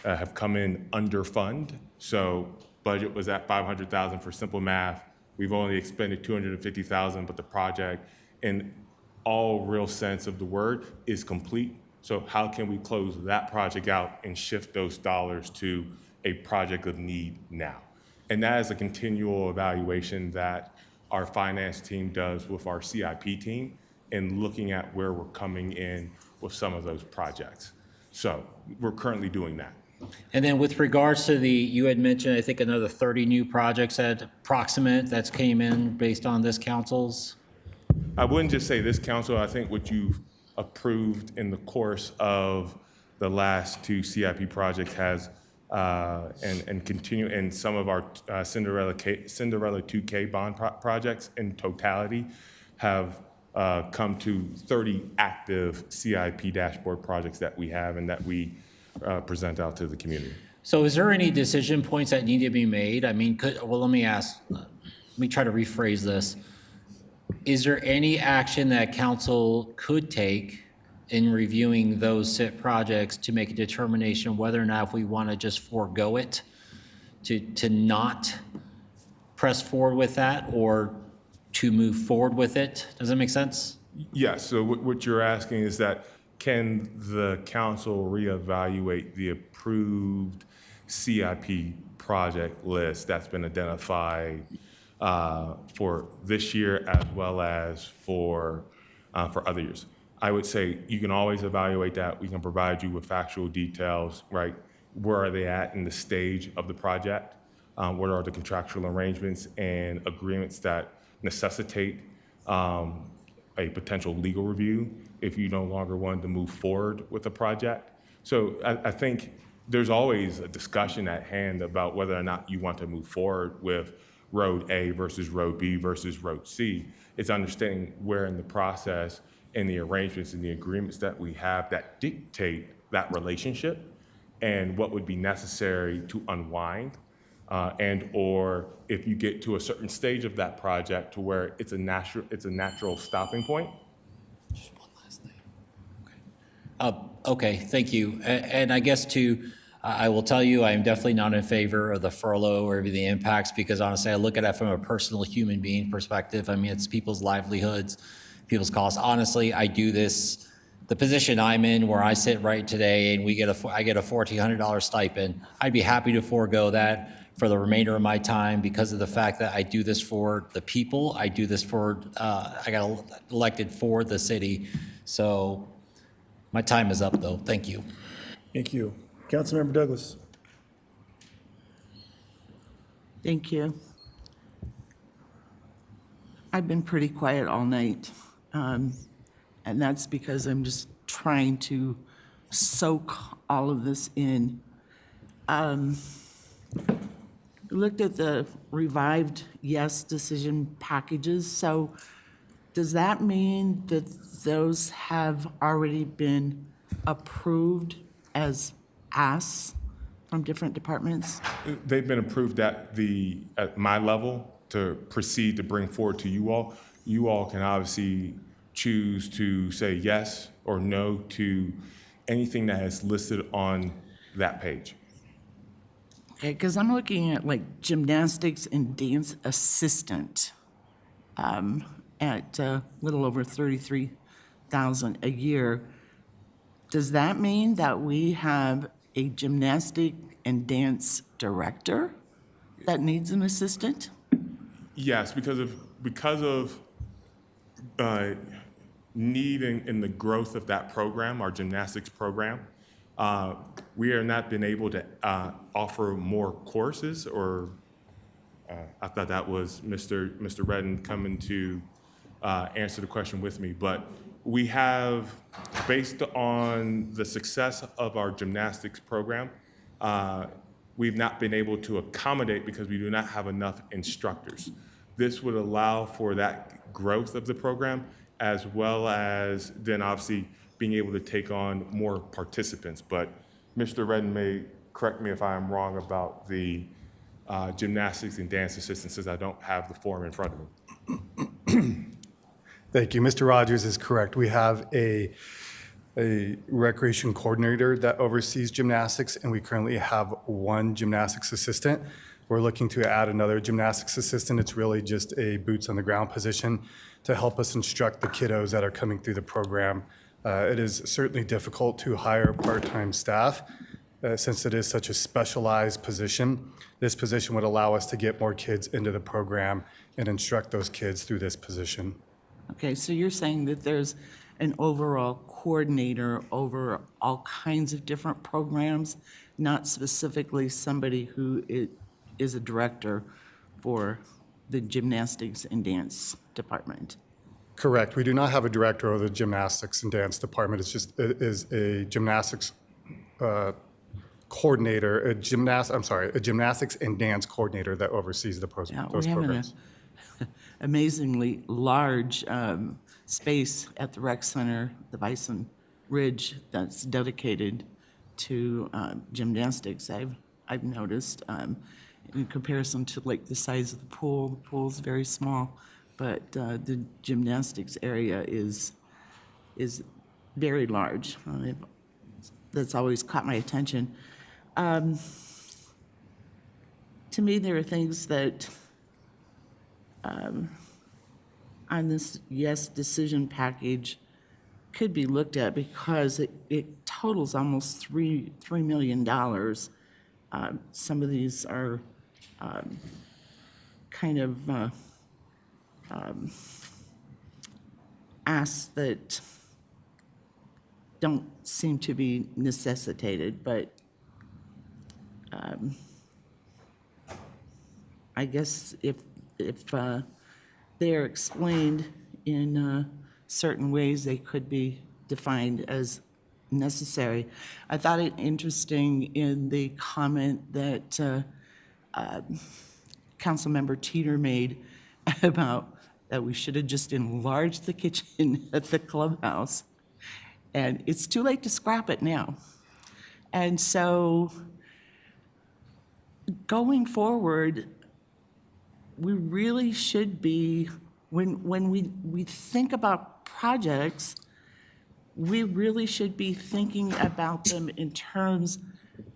have come in underfund. So budget was at $500,000 for simple math. We've only expended $250,000, but the project, in all real sense of the word, is complete So how can we close that project out and shift those dollars to a project of need now? And that is a continual evaluation that our finance team does with our CIP team in looking at where we're coming in with some of those projects. So we're currently doing that. And then with regards to you had mentioned, I think, another 30 new projects at approximate that's came in based on this council's? I wouldn't just say this council. I think what you've approved in the course of the last two CIP projects has and continue, and some of our Cinderella 2K bond projects in totality have come to 30 active CIP dashboard projects that we have and that we present out to the community. So is there any decision points that need to be made? I mean, let me try to rephrase this. Is there any action that council could take in reviewing those SIP projects to make a determination whether or not if we want to just forego it, to not press forward with that, or to move forward with it? Does that make sense? Yes, so what you're asking is that can the council reevaluate the approved CIP project list that's been identified for this year as well as for other years? I would say you can always evaluate that. We can provide you with factual details, right? Where are they at in the stage of the project? What are the contractual arrangements and agreements that necessitate a potential legal review if you no longer want to move forward with the project? So I think there's always a discussion at hand about whether or not you want to move forward with Road A versus Road B versus Road C. It's understanding where in the process and the arrangements and the agreements that we have that dictate that relationship and what would be necessary to unwind and or if you get to a certain stage of that project to where it's a natural stopping point. Just one last thing. Okay, thank you. And I guess I will tell you, I am definitely not in favor of the furlough or the impacts, because honestly, I look at it from a personal human being perspective. I mean, it's people's livelihoods, people's costs. Honestly, I do this, the position I'm in where I sit right today and I get a $1,400 stipend. I'd be happy to forego that for the remainder of my time because of the fact that I do this for the people. I do this for, I got elected for the city. So my time is up though. Thank you. Thank you. Councilmember Douglas. Thank you. I've been pretty quiet all night, and that's because I'm just trying to soak all of this in. Looked at the revived yes decision packages. So does that mean that those have already been approved as asks from different departments? They've been approved at my level to proceed to bring forward to you all. You all can obviously choose to say yes or no to anything that is listed on that page. Okay, because I'm looking at like gymnastics and dance assistant at a little over $33,000 a year. Does that mean that we have a gymnastic and dance director that needs an assistant? Yes, because of need in the growth of that program, our gymnastics program. We have not been able to offer more courses, or I thought that was Mr. Redden coming to answer the question with me, but we have, based on the success of our gymnastics program, we've not been able to accommodate because we do not have enough instructors. This would allow for that growth of the program, as well as then obviously being able to take on more participants. But Mr. Redden may correct me if I'm wrong about the gymnastics and dance assistants, since I don't have the form in front of me. Thank you. Mr. Rogers is correct. We have a recreation coordinator that oversees gymnastics, and we currently have one gymnastics assistant. We're looking to add another gymnastics assistant. It's really just a boots on the ground position to help us instruct the kiddos that are coming through the program It is certainly difficult to hire part-time staff since it is such a specialized position. This position would allow us to get more kids into the program and instruct those kids through this position. Okay, so you're saying that there's an overall coordinator over all kinds of different programs, not specifically somebody who is a director for the gymnastics and dance department? Correct. We do not have a director of the gymnastics and dance department. It is a gymnastics coordinator, a gymnastics and dance coordinator that oversees those We have programs. an amazingly large space at the rec center, the Bison Ridge, that's dedicated to gymnastics. I've noticed in comparison to like the size of the pool's very small, but the gymnastics area is very large. That's always caught my attention. To me, there are things that on this yes decision package could be looked at because it totals almost $3 million. Some of these are kind of asks that don't seem to be necessitated, but I guess if they are explained in certain ways, they could be defined as necessary. I thought it interesting in the comment that Councilmember Teeter made about that we should have just enlarged the kitchen at the clubhouse. And it's too late to scrap it now. And so going forward, we really should be, when we think about projects, we really should be thinking about them in terms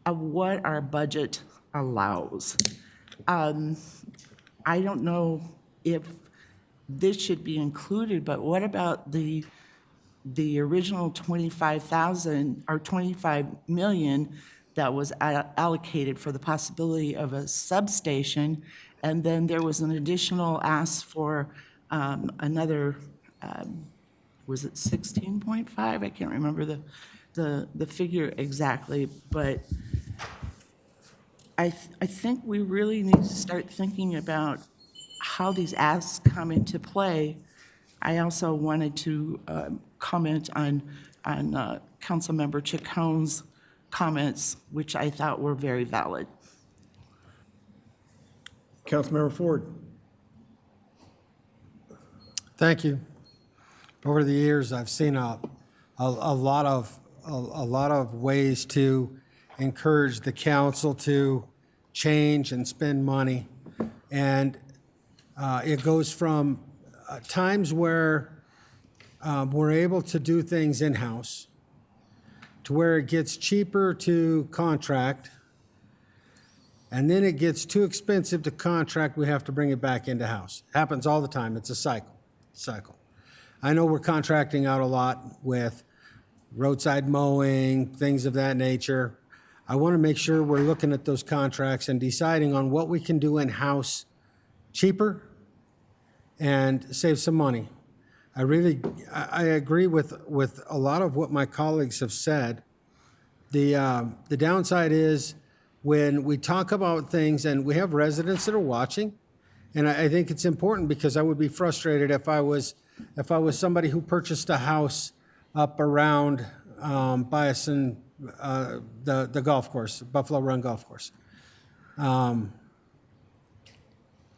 of what our budget allows. I don't know if this should be included, but what about the original 25,000 or 25 million that was allocated for the possibility of a substation, and then there was an additional ask for another, was it 16.5? I can't remember the figure exactly, but I think we really need to start thinking about how these asks come into play. I also wanted to comment on Councilmember Chacon's comments, which I thought were very valid. Councilmember Ford. Thank you. Over the years, I've seen a lot of ways to encourage the council to change and spend money. And it goes from times where we're able to do things in-house to where it gets cheaper to contract, and then it gets too expensive to contract, we have to bring it back into house. Happens all the time. It's a cycle. I know we're contracting out a lot with roadside mowing, things of that nature. I want to make sure we're looking at those contracts and deciding on what we can do in-house cheaper and save some money. I agree with a lot of what my colleagues have said. The downside is when we talk about things, and we have residents that are watching, and I think it's important because I would be frustrated if I was somebody who purchased a house up around Bison, the golf course, Buffalo Run Golf Course.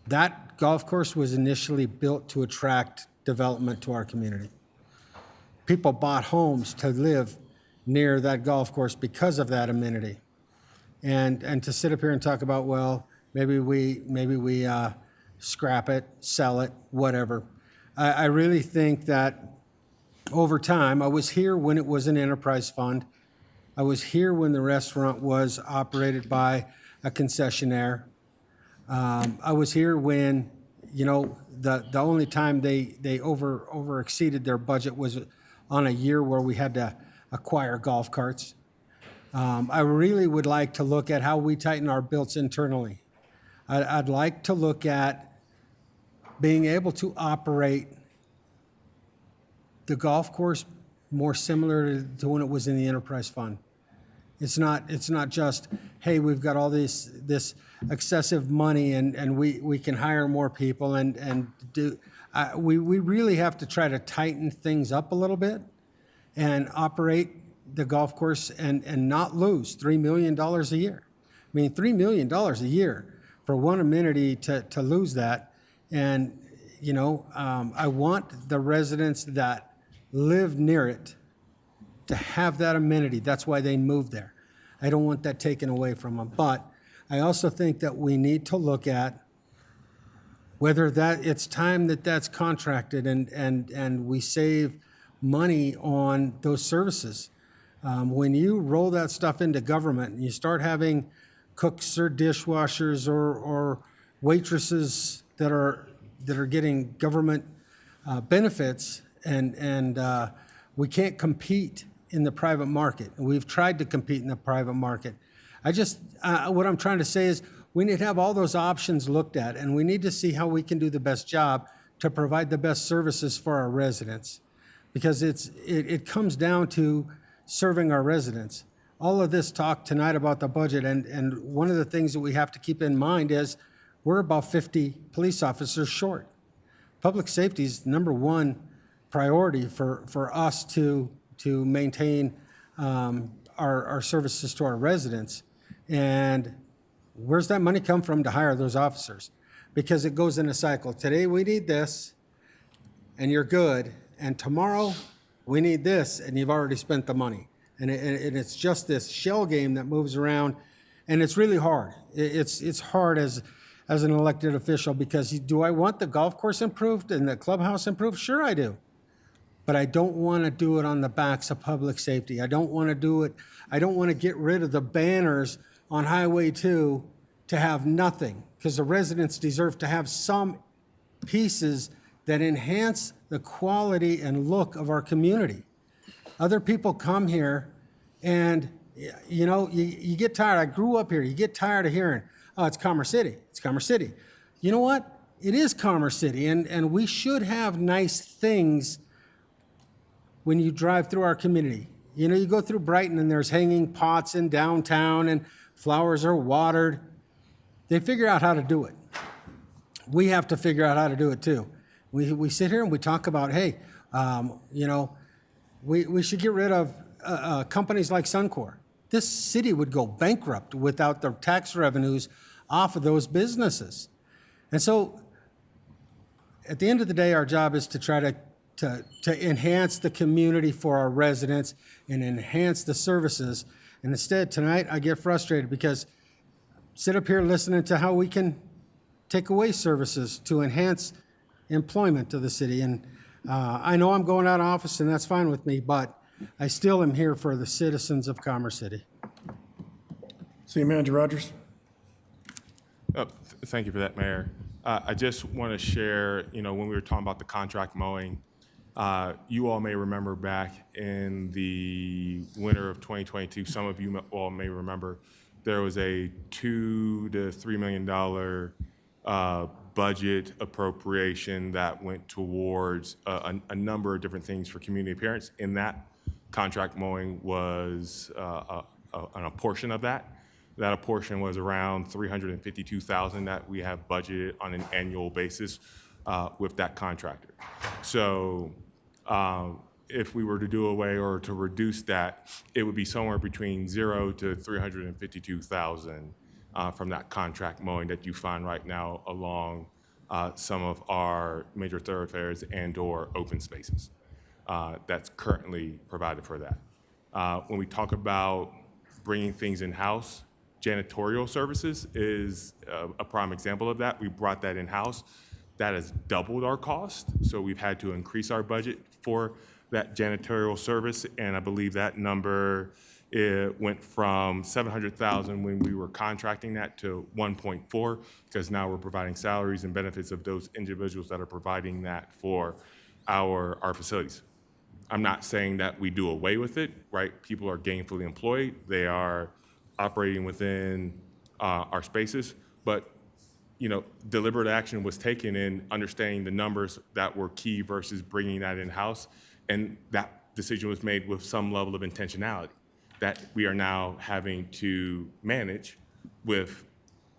That golf course was initially built to attract development to our community. People bought homes to live near that golf course because of that amenity. And to sit up here and talk about, well, maybe we scrap it, sell it, whatever. I really think that over time, I was here when it was an enterprise fund. I was here when the restaurant was operated by a concessionaire. I was here when, the only time they over exceeded their budget was on a year where we had to acquire golf carts. I really would like to look at how we tighten our belts internally. I'd like to look at being able to operate the golf course more similar to when it was in the enterprise fund. It's not just, hey, we've got all this excessive money and we can hire more people and do. We really have to try to tighten things up a little bit and operate the golf course and not lose $3 million a year. I mean, $3 million a year for one amenity to lose that. And, you know, I want the residents that live near it to have that amenity. That's why they moved there. I don't want that taken away from them. But I also think that we need to look at whether that it's time that that's contracted and we save money on those services. When you roll that stuff into government and you start having cooks or dishwashers or waitresses that are getting government benefits and we can't compete in the private market. We've tried to compete in the private market. What I'm trying to say is we need to have all those options looked at, and we need to see how we can do the best job to provide the best services for our residents. Because it comes down to serving our residents. All of this talk tonight about the budget, and one of the things that we have to keep in mind is we're about 50 police officers short. Public safety is number one priority for us to maintain our services to our residents. And where's that money come from to hire those officers? Because it goes in a cycle. Today we need this, and you're good. And tomorrow we need this, and you've already spent the money. And it's just this shell game that moves around, and it's really hard. It's hard as an elected official because do I want the golf course improved and the clubhouse improved? Sure I do. But I don't want to do it on the backs of public safety. I don't want to do it. I don't want to get rid of the banners on Highway 2 to have nothing, because the residents deserve to have some pieces that enhance the quality and look of our community. Other people come here and, you know, you get tired. I grew up here. You get tired of hearing, oh, it's Commerce City. It's Commerce City. You know what? It is Commerce City, and we should have nice things when you drive through our community. You know, you go through Brighton and there's hanging pots in downtown and flowers are watered. They figure out how to do it. We have to figure out how to do it too. We sit here and we talk about, hey, you know, we should get rid of companies like Suncor. This city would go bankrupt without the tax revenues off of those businesses. And so at the end of the day, our job is to try to enhance the community for our residents and enhance the services. And instead, tonight, I get frustrated because sit up here listening to how we can take away services to enhance employment to the city. And I know I'm going out of office, and that's fine with me, but I still am here for the citizens of Commerce City. City Manager Rogers. Thank you for that, Mayor. I just want to share, you know, when we were talking about the contract mowing, you all may remember back in the winter of 2022, some of you all may remember, there was a $2 to $3 million budget appropriation that went towards a number of different things for community appearance. And that contract mowing was a portion of that. That portion was around $352,000 that we have budgeted on an annual basis with that contractor. So if we were to do away or to reduce that, it would be somewhere between $0 to $352,000 from that contract mowing that you find right now along some of our major thoroughfares and/or open spaces. That's currently provided for that. When we talk about bringing things in-house, janitorial services is a prime example of that. We brought that in-house. That has doubled our cost, so we've had to increase our budget for that janitorial service, and I believe that number went from $700,000 when we were contracting that to 1.4, because now we're providing salaries and benefits of those individuals that are providing that for our facilities. I'm not saying that we do away with it, right? People are gainfully employed. They are operating within our spaces. But, deliberate action was taken in understanding the numbers that were key versus bringing that in-house. And that decision was made with some level of intentionality that we are now having to manage with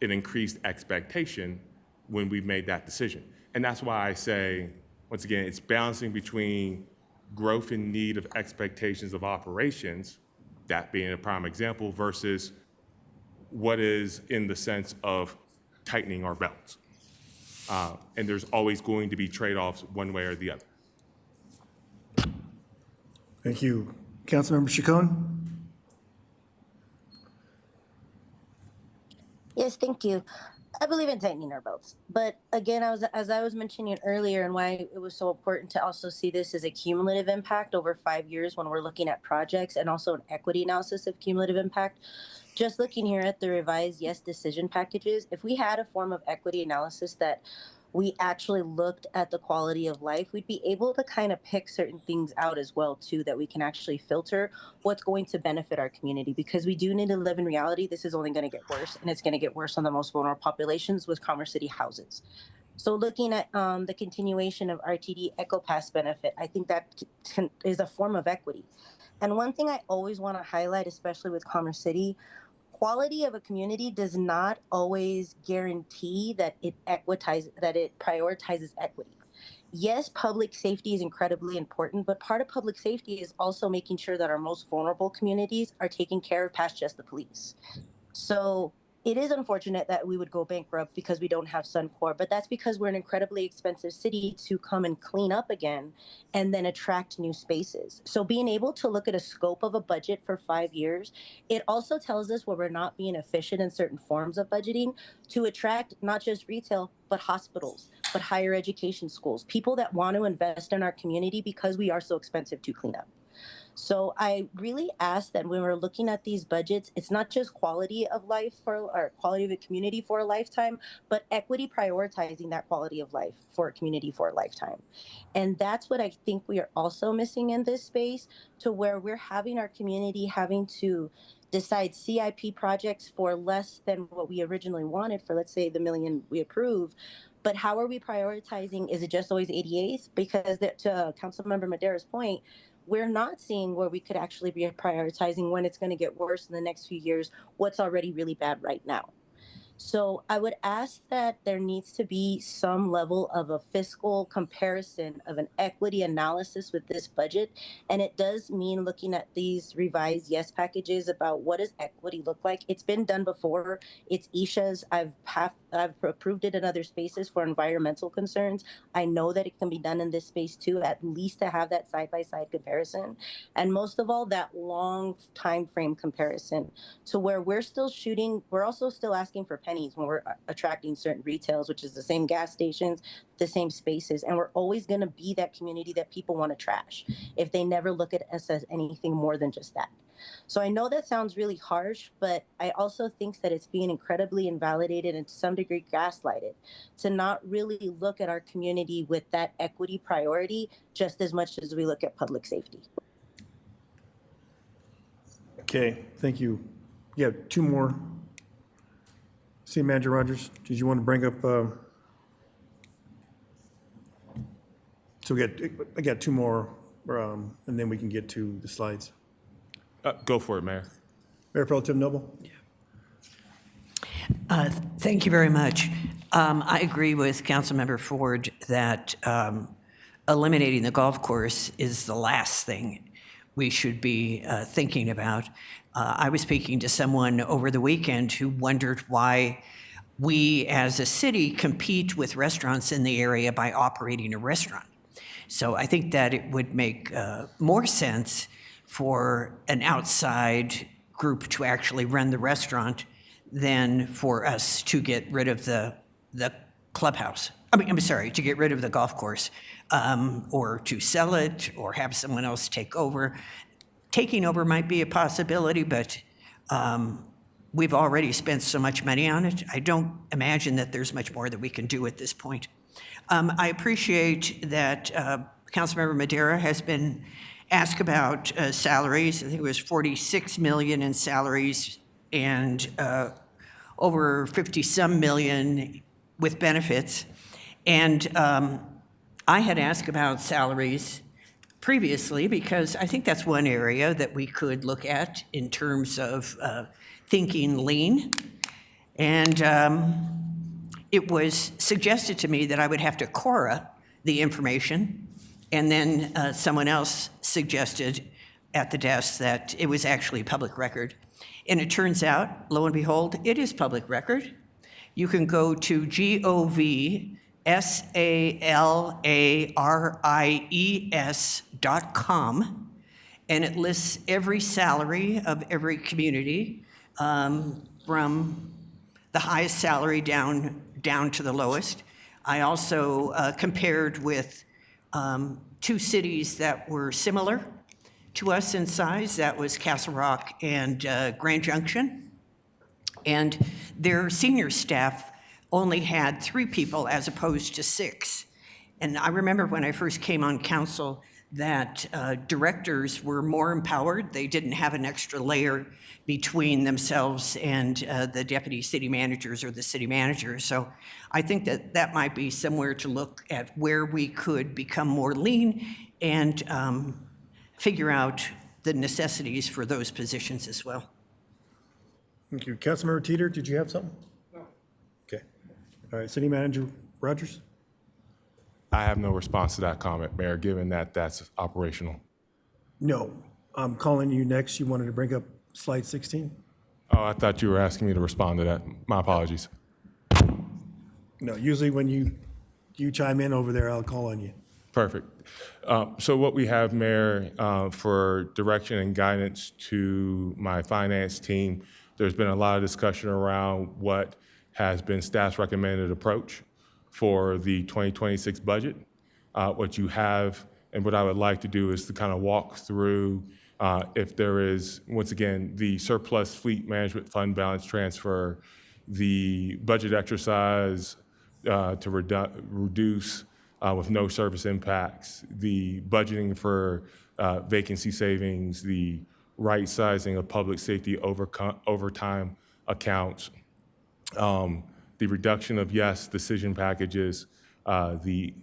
an increased expectation when we've made that decision. And that's why I say, once again, it's balancing between growth in need of expectations of operations, that being a prime example, versus what is in the sense of tightening our belts. And there's always going to be trade-offs one way or the other. Thank you. Councilmember Chacon? Yes, thank you. I believe in tightening our belts. But again, as I was mentioning earlier, and why it was so important to also see this as a cumulative impact over 5 years when we're looking at projects, and also an equity analysis of cumulative impact. Just looking here at the revised yes decision packages, if we had a form of equity analysis that we actually looked at the quality of life, we'd be able to kind of pick certain things out as well too, that we can actually filter what's going to benefit our community, because we do need to live in reality. This is only going to get worse, and it's going to get worse on the most vulnerable populations with Commerce City houses. So looking at the continuation of RTD Eco Pass benefit, I think that is a form of equity. And one thing I always want to highlight, especially with Commerce City, quality of a community does not always guarantee that it prioritizes equity. Yes, public safety is incredibly important, but part of public safety is also making sure that our most vulnerable communities are taken care of past just the police. So it is unfortunate that we would go bankrupt because we don't have Suncor, but that's because we're an incredibly expensive city to come and clean up again and then attract new spaces. So being able to look at a scope of a budget for 5 years, it also tells us where we're not being efficient in certain forms of budgeting to attract not just retail, but hospitals, but higher education schools, people that want to invest in our community because we are so expensive to clean up. So I really ask that when we're looking at these budgets, it's not just quality of life or quality of a community for a lifetime, but equity prioritizing that quality of life for a community for a lifetime. And that's what I think we are also missing in this space, to where we're having our community having to decide CIP projects for less than what we originally wanted for, let's say, the million we approve. But how are we prioritizing? Is it just always ADAs? Because to Councilmember Madera's point, we're not seeing where we could actually be prioritizing when it's going to get worse in the next few years, what's already really bad right now. So I would ask that there needs to be some level of a fiscal comparison of an equity analysis with this budget. And it does mean looking at these revised yes packages about what does equity look like. It's been done before. It's Isha's. I've approved it in other spaces for environmental concerns. I know that it can be done in this space too, at least to have that side-by-side comparison. And most of all, that long time frame comparison, to where we're still shooting, we're also still asking for pennies when we're attracting certain retails, which is the same gas stations, the same spaces. And we're always going to be that community that people want to trash if they never look at us as anything more than just that. So I know that sounds really harsh, but I also think that it's being incredibly invalidated and to some degree gaslighted to not really look at our community with that equity priority just as much as we look at public safety. Okay, thank you. Yeah, two more. City Manager Rogers, did you want to bring up, so I got two more, and then we can get to the slides. Go for it, Mayor. Mayor Pro Tem Noble? Thank you very much. I agree with Councilmember Ford that eliminating the golf course is the last thing we should be thinking about. I was speaking to someone over the weekend who wondered why we as a city compete with restaurants in the area by operating a restaurant. So I think that it would make more sense for an outside group to actually run the restaurant than for us to get rid of the clubhouse. I'm sorry, to get rid of the golf course, or to sell it or have someone else take over. Taking over might be a possibility, but we've already spent so much money on it. I don't imagine that there's much more that we can do at this point. I appreciate that Councilmember Madera has been ask about salaries. I think it was 46 million in salaries and over 50-some million with benefits. And I had asked about salaries previously because I think that's one area that we could look at in terms of thinking lean. And it was suggested to me that I would have to Cora the information, and then someone else suggested at the desk that it was actually public record. And it turns out, lo and behold, it is public record. You can go to govsalaries.com, and it lists every salary of every community, from the highest salary down to the lowest. I also compared with two cities that were similar to us in size. That was Castle Rock and Grand Junction. And their senior staff only had 3 people as opposed to 6. And I remember when I first came on council that directors were more empowered. They didn't have an extra layer between themselves and the deputy city managers or the city manager. So I think that that might be somewhere to look at where we could become more lean and figure out the necessities for those positions as well. Thank you. Councilmember Teeter, did you have something? No. Okay. All right, City Manager Rogers? I have no response to that comment, Mayor, given that that's operational. No. I'm calling you next. You wanted to bring up slide 16? Oh, I thought you were asking me to respond to that. My apologies. No, usually when you chime in over there, I'll call on you. Perfect. So what we have, Mayor, for direction and guidance to my finance team, there's been a lot of discussion around what has been staff's recommended approach for the 2026 budget. What you have and what I would like to do is to kind of walk through if there is, once again, the surplus fleet management fund balance transfer, the budget exercise to reduce with no service impacts, the budgeting for vacancy savings, the right sizing of public safety overtime accounts, the reduction of yes decision packages, the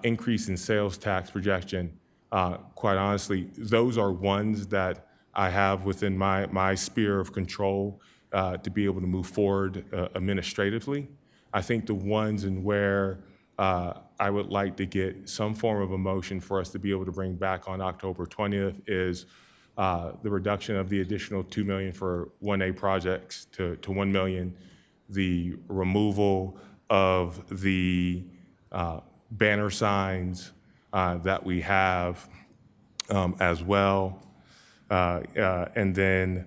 increase in sales tax projection. Quite honestly, those are ones that I have within my sphere of control to be able to move forward administratively. I think the ones in where I would like to get some form of a motion for us to be able to bring back on October 20th is the reduction of the additional $2 million for 1A projects to $1 million, the removal of the banner signs that we have as well. And then,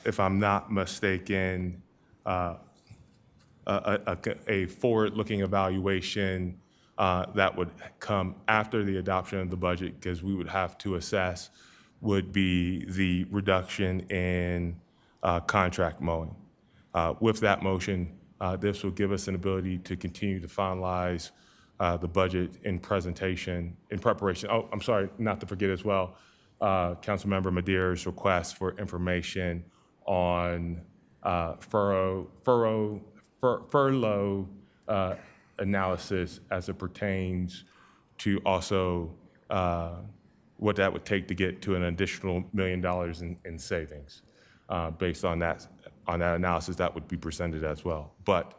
if I'm not mistaken, a forward-looking evaluation that would come after the adoption of the budget, because we would have to assess, would be the reduction in contract mowing. With that motion, this will give us an ability to continue to finalize the budget in preparation. Oh, I'm sorry, not to forget as well, Councilmember Madeire's request for information on furlough analysis as it pertains to also what that would take to get to an additional $1 million in savings. Based on that analysis, that would be presented as well. But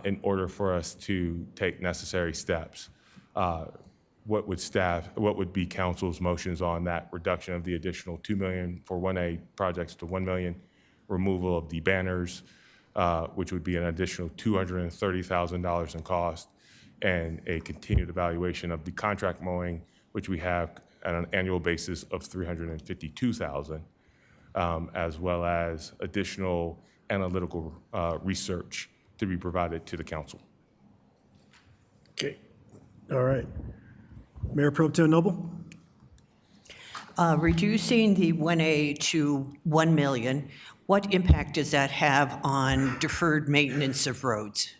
in order for us to take necessary steps, what would be council's motions on that reduction of the additional $2 million for 1A projects to $1 million, removal of the banners, which would be an additional $230,000 in cost, and a continued evaluation of the contract mowing, which we have at an annual basis of $352,000, as well as additional analytical research to be provided to the council. Okay. All right. Mayor Pro Tem Noble? Reducing the 1A to 1 million, what impact does that have on deferred maintenance of roads?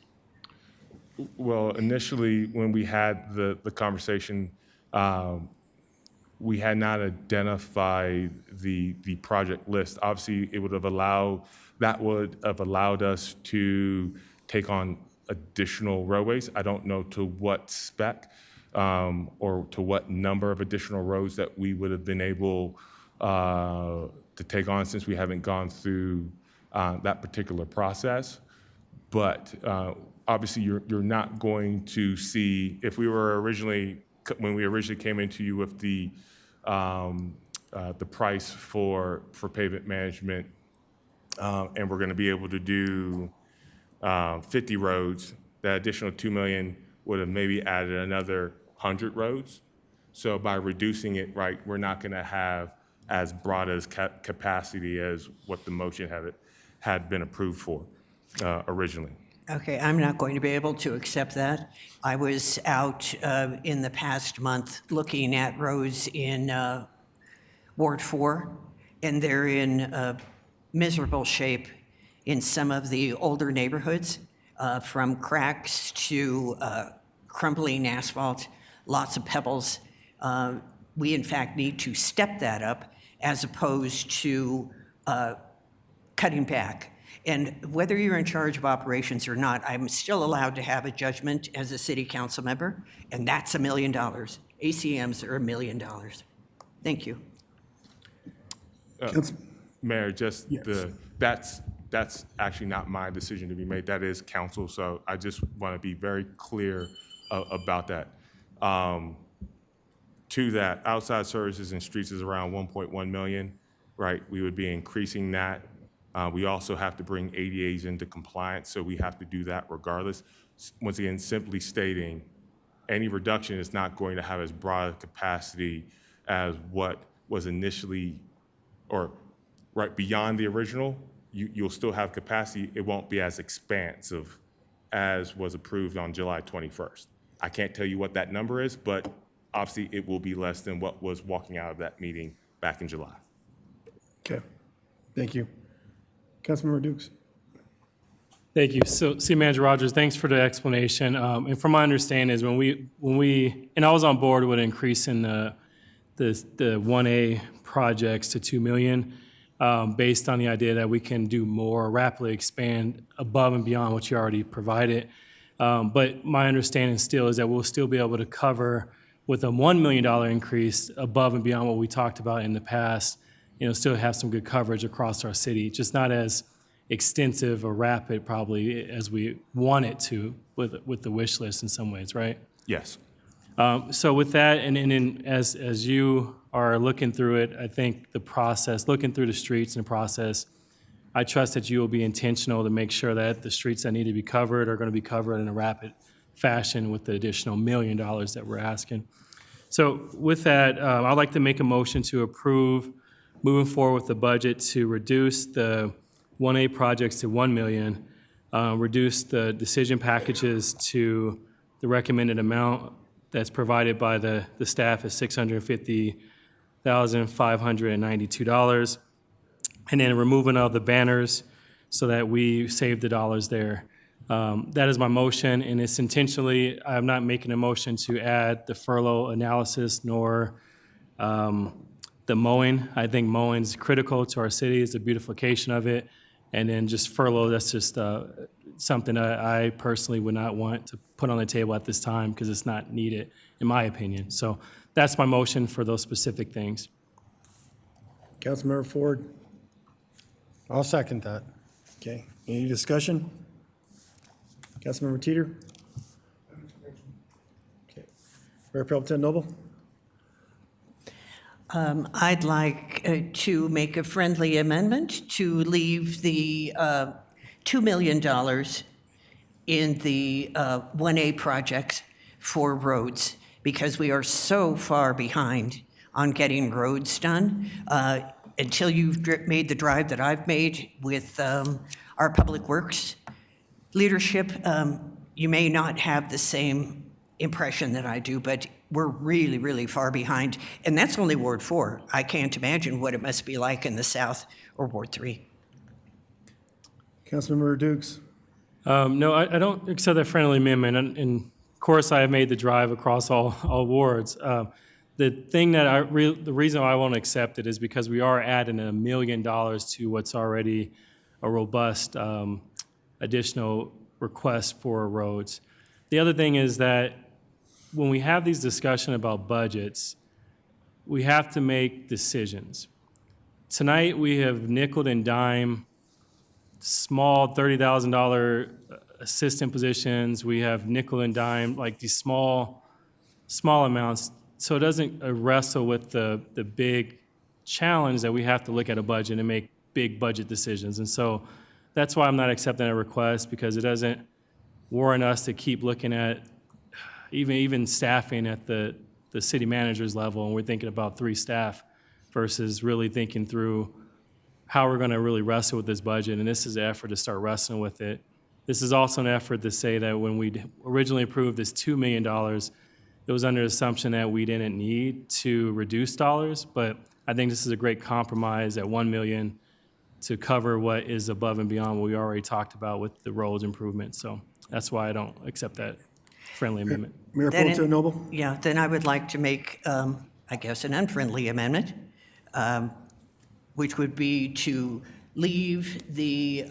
Well, initially, when we had the conversation, we had not identified the project list. Obviously, it would have allowed us to take on additional roadways. I don't know to what spec or to what number of additional roads that we would have been able to take on, since we haven't gone through that particular process. But obviously, you're not going to see, if we were originally, when we originally came into you with the price for pavement management, and we're going to be able to do 50 roads, that additional 2 million would have maybe added another 100 roads. So by reducing it, right, we're not going to have as broad as capacity as what the motion had been approved for originally. Okay, I'm not going to be able to accept that. I was out in the past month looking at roads in Ward 4, and they're in miserable shape in some of the older neighborhoods, from cracks to crumbling asphalt, lots of pebbles. We, in fact, need to step that up as opposed to cutting back. And whether you're in charge of operations or not, I'm still allowed to have a judgment as a city council member, and that's $1 million. ACMs are $1 million. Thank you. Mayor, just Yes. that's actually not my decision to be made. That is council. So I just want to be very clear about that. To that, outside services and streets is around 1.1 million, right? We would be increasing that. We also have to bring ADAs into compliance, so we have to do that regardless. Once again, simply stating, any reduction is not going to have as broad a capacity as what was initially, or right beyond the original. You'll still have capacity. It won't be as expansive as was approved on July 21st. I can't tell you what that number is, but obviously it will be less than what was walking out of that meeting back in July. Okay, thank you. Councilmember Dukes. Thank you. So, City Manager Rogers, thanks for the explanation. And from my understanding is when we, and I was on board with increasing the 1A projects to 2 million, based on the idea that we can do more, rapidly expand above and beyond what you already provided. But my understanding still is that we'll still be able to cover with a $1 million increase above and beyond what we talked about in the past, still have some good coverage across our city, just not as extensive or rapid probably as we want it to with the wish list in some ways, right? Yes. So with that, and then as you are looking through it, I think the process, looking through the streets and the process, I trust that you will be intentional to make sure that the streets that need to be covered are going to be covered in a rapid fashion with the additional $1 million that we're asking. So with that, I'd like to make a motion to approve moving forward with the budget to reduce the 1A projects to 1 million, reduce the decision packages to the recommended amount that's provided by the staff is $650,592, and then removing all the banners so that we save the dollars there. That is my motion, and it's intentionally, I'm not making a motion to add the furlough analysis nor the mowing. I think mowing's critical to our city, it's the beautification of it. And then just furlough, that's just something I personally would not want to put on the table at this time because it's not needed, in my opinion. So that's my motion for those specific things. Councilmember Ford. I'll second that. Okay, any discussion? Councilmember Teeter. Okay, Mayor Pro Tem Noble. I'd like to make a friendly amendment to leave the $2 million in the 1A projects for roads, because we are so far behind on getting roads done. Until you've made the drive that I've made with our Public Works leadership, you may not have the same impression that I do, but we're really, really far behind. And that's only Ward 4. I can't imagine what it must be like in the South or Ward 3. Councilmember Dukes. No, I don't accept that friendly amendment. And of course, I have made the drive across all wards. The thing that the reason why I won't accept it is because we are adding $1 million to what's already a robust additional request for roads. The other thing is that when we have these discussions about budgets, we have to make decisions. Tonight, we have nickel and dime small $30,000 assistant positions. We have nickel and dime, like these small amounts. So it doesn't wrestle with the big challenge that we have to look at a budget and make big budget decisions. And so that's why I'm not accepting a request, because it doesn't warrant us to keep looking at even staffing at the city manager's level. And we're thinking about 3 staff versus really thinking through how we're going to really wrestle with this budget. And this is an effort to start wrestling with it. This is also an effort to say that when we originally approved this $2 million, it was under the assumption that we didn't need to reduce dollars. But I think this is a great compromise at $1 million to cover what is above and beyond what we already talked about with the roads improvement. So that's why I don't accept that friendly amendment. Mayor Pro Tem Noble? Yeah, then I would like to make, I guess, an unfriendly amendment, which would be to leave the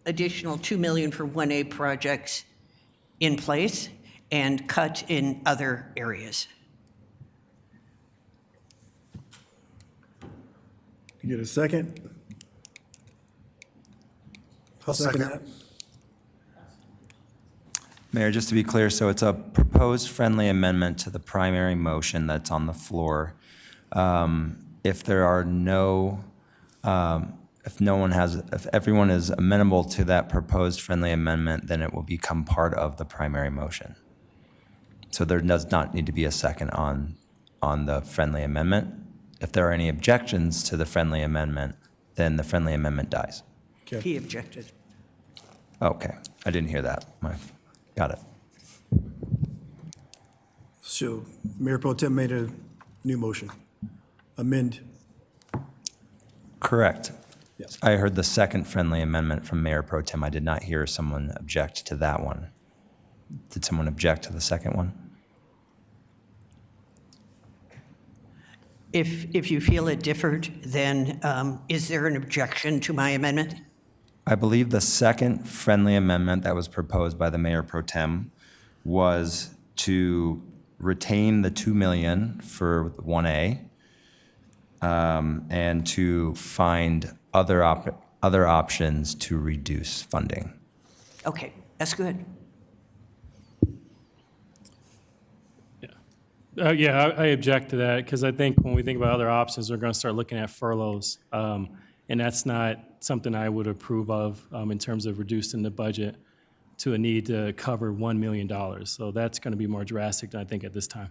additional $2 million for 1A projects in place and cut in other areas. You get a second? I'll second that. Mayor, just to be clear, so it's a proposed friendly amendment to the primary motion that's on the floor. If there are no, if everyone is amenable to that proposed friendly amendment, then it will become part of the primary motion. So there does not need to be a second on the friendly amendment. If there are any objections to the friendly amendment, then the friendly amendment dies. Okay. He objected. Okay, I didn't hear that. Got it. So Mayor Pro Tem made a new motion. Amend. Correct. Yes. I heard the second friendly amendment from Mayor Pro Tem. I did not hear someone object to that one. Did someone object to the second one? If you feel it differed, then is there an objection to my amendment? I believe the second friendly amendment that was proposed by the Mayor Pro Tem was to retain the $2 million for 1A and to find other options to reduce funding. Okay, that's good. Yeah, I object to that because I think when we think about other options, we're going to start looking at furloughs. And that's not something I would approve of in terms of reducing the budget to a need to cover $1 million. So that's going to be more drastic than I think at this time.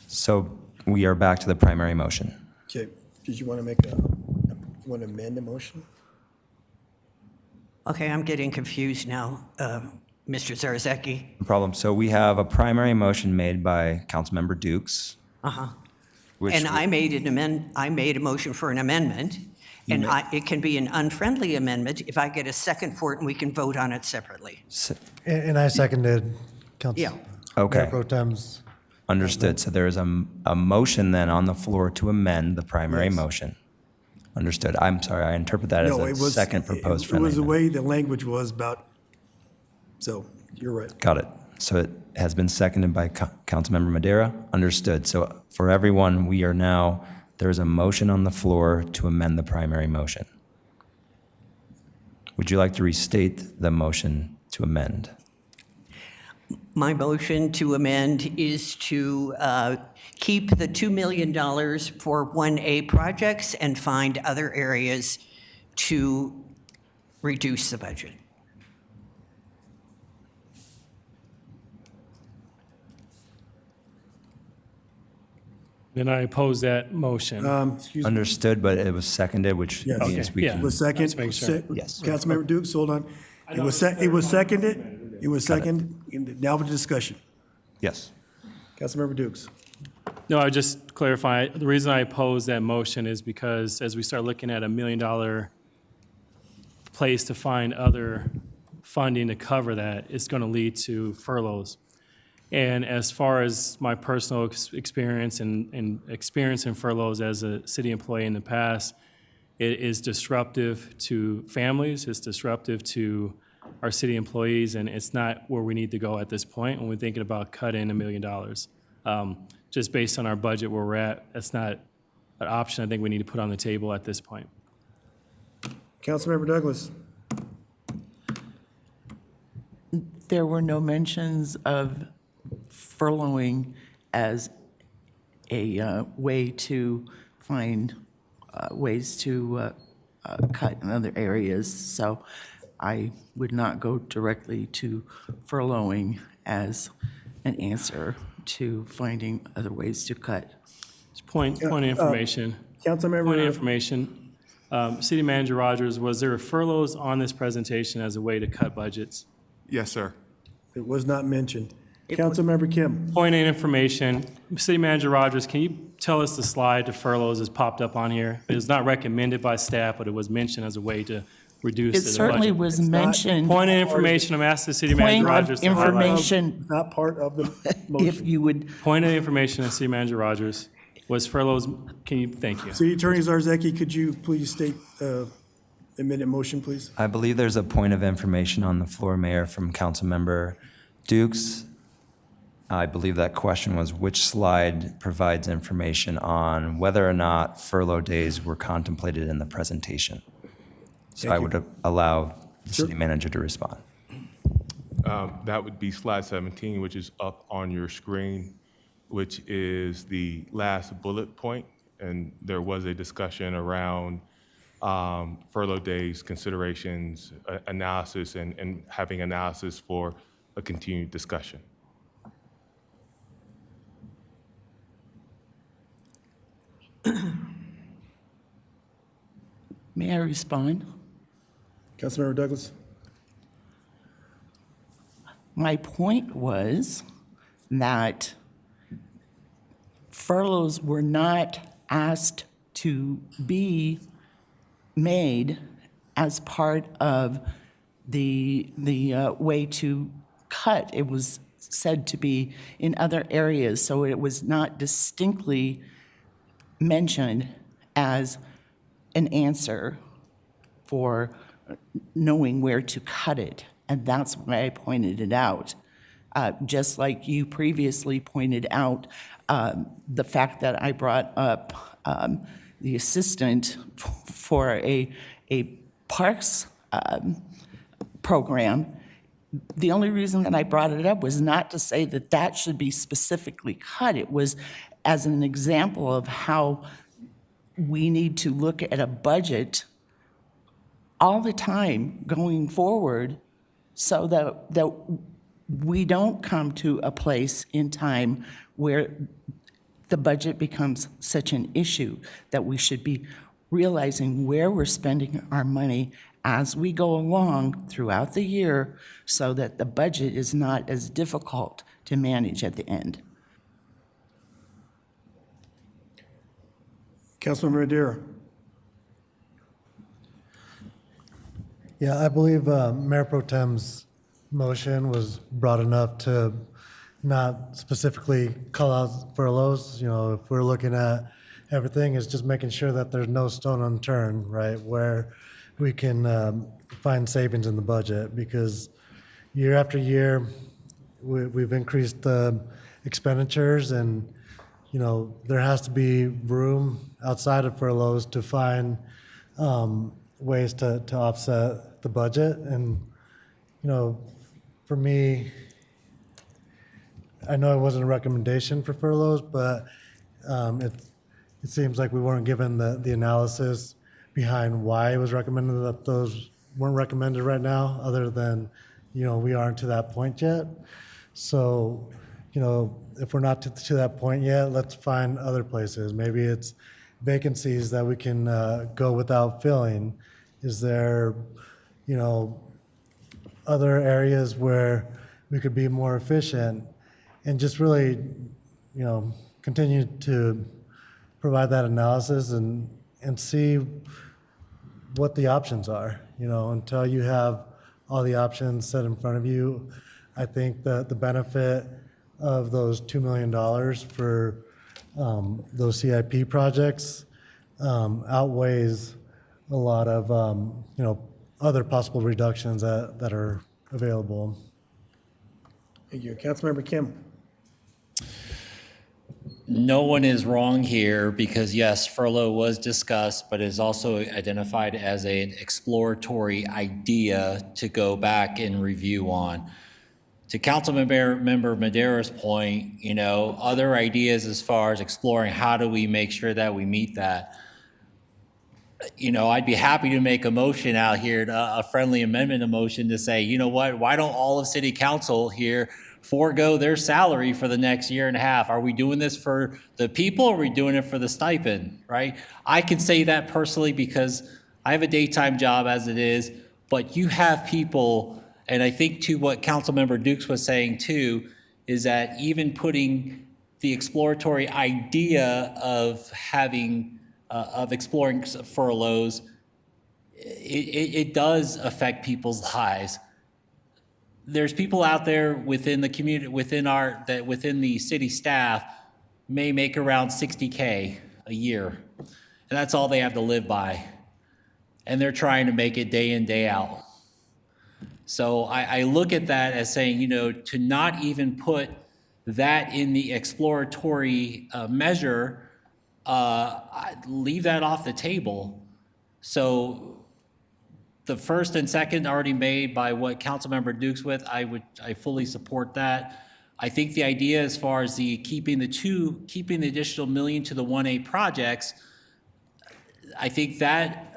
So we are back to the primary motion. Okay, did you want to want to amend the motion? Okay, I'm getting confused now, Mr. Zarzaki. No problem. So we have a primary motion made by Councilmember Dukes. Uh-huh. which And would- I made a motion for an amendment, and it can be an unfriendly amendment if I get a second for it and we can vote on it separately. And I seconded Council. Yeah. Okay. Mayor Pro Tem's. Understood. So there is a motion then on the floor to amend the primary Yes. motion. Understood. I'm sorry, I interpret that No, as it a was. second proposed It friendly was the amendment. way the language was about, so you're right. Got it. So it has been seconded by Councilmember Madera. Understood. So for everyone, there is a motion on the floor to amend the primary motion. Would you like to restate the motion to amend? My motion to amend is to keep the $2 million for 1A projects and find other areas to reduce the budget. Then I oppose that motion. Excuse me. Understood, but it was seconded, which Yes. means Okay, we yeah. can. It was second. Let's make sure. Yes. Councilmember Dukes, hold on. It was seconded. It was seconded. Now for discussion. Yes. Councilmember Dukes. No, I just clarify, the reason I oppose that motion is because as we start looking at $1 million place to find other funding to cover that, it's going to lead to furloughs. And as far as my personal experience and experience in furloughs as a city employee in the past, it is disruptive to families, it's disruptive to our city employees, and it's not where we need to go at this point when we're thinking about cutting $1 million. Just based on our budget where we're at, that's not an option I think we need to put on the table at this point. Councilmember Douglas. There were no mentions of furloughing as a way to find ways to cut in other areas. So I would not go directly to furloughing as an answer to finding other ways to cut. Just point of information. Councilmember. Point of information. City Manager Rogers, was there furloughs on this presentation as a way to cut budgets? Yes, sir. It was not mentioned. Councilmember Kim. Point of information. City Manager Rogers, can you tell us the slide to furloughs that's popped up on here? It was not recommended by staff, but it was mentioned as a way to reduce It the certainly budget. was mentioned. Point of information, I'm asking the City Manager Rogers to highlight. Information, Not part of the if motion. you would, Point of information, City Manager Rogers, was furloughs, thank you. City Attorney Zarzaki, could you please state amended motion, please? I believe there's a point of information on the floor, Mayor, from Councilmember Dukes. I believe that question was which slide provides information on whether or not furlough days were contemplated in the presentation. So I would allow the city manager to respond. That would be slide 17, which is up on your screen, which is the last bullet point. And there was a discussion around furlough days, considerations, analysis, and having analysis for a continued discussion. may I respond? Councilmember Douglas. My point was that furloughs were not asked to be made as part of the way to cut. It was said to be in other areas, so it was not distinctly mentioned as an answer for knowing where to cut it. And that's why I pointed it out. Just like you previously pointed out, the fact that I brought up the assistant for a parks program, the only reason that I brought it up was not to say that that should be specifically cut. It was as an example of how we need to look at a budget all the time going forward so that we don't come to a place in time where the budget becomes such an issue, that we should be realizing where we're spending our money as we go along throughout the year so that the budget is not as difficult to manage at the end. Councilmember Adira. Yeah, I believe Mayor Pro Tem's motion was broad enough to not specifically call out furloughs. You know, if we're looking at everything, it's just making sure that there's no stone unturned, right, where we can find savings in the budget, because year after year, we've increased the expenditures, and, you know, there has to be room outside of furloughs to find ways to offset the budget. And, you know, for me, I know it wasn't a recommendation for furloughs, but it seems like we weren't given the analysis behind why it was recommended that those weren't recommended right now, other than, you know, we aren't to that point yet. So, you know, if we're not to that point yet, let's find other places. Maybe it's vacancies that we can go without filling. Is there, you know, other areas where we could be more efficient, and just really, you know, continue to provide that analysis and see what the options are. until you have all the options set in front of you. I think that the benefit of those $2 million for those CIP projects outweighs a lot of, other possible reductions that are available. Thank you. Councilmember Kim. No one is wrong here because yes, furlough was discussed, but is also identified as an exploratory idea to go back and review on. To Councilmember Madera's point, other ideas as far as exploring how do we make sure that we meet that. I'd be happy to make a motion out here, a friendly amendment motion to say, you know what, why don't all of City Council here forego their salary for the next year and a half? Are we doing this for the people or are we doing it for the stipend, right? I can say that personally because I have a daytime job as it is, but you have people, and I think to what Councilmember Dukes was saying too, is that even putting the exploratory idea of having of exploring furloughs, it does affect people's lives. There's people out there within the community, within the city staff may make around $60K a year, and that's all they have to live by. And they're trying to make it day in, day out. So I look at that as saying, to not even put that in the exploratory measure, leave that off the table. So the first and second already made by what Councilmember Dukes with, I fully support that. I think the idea as far as keeping the additional $1 million to the 1A projects, I think that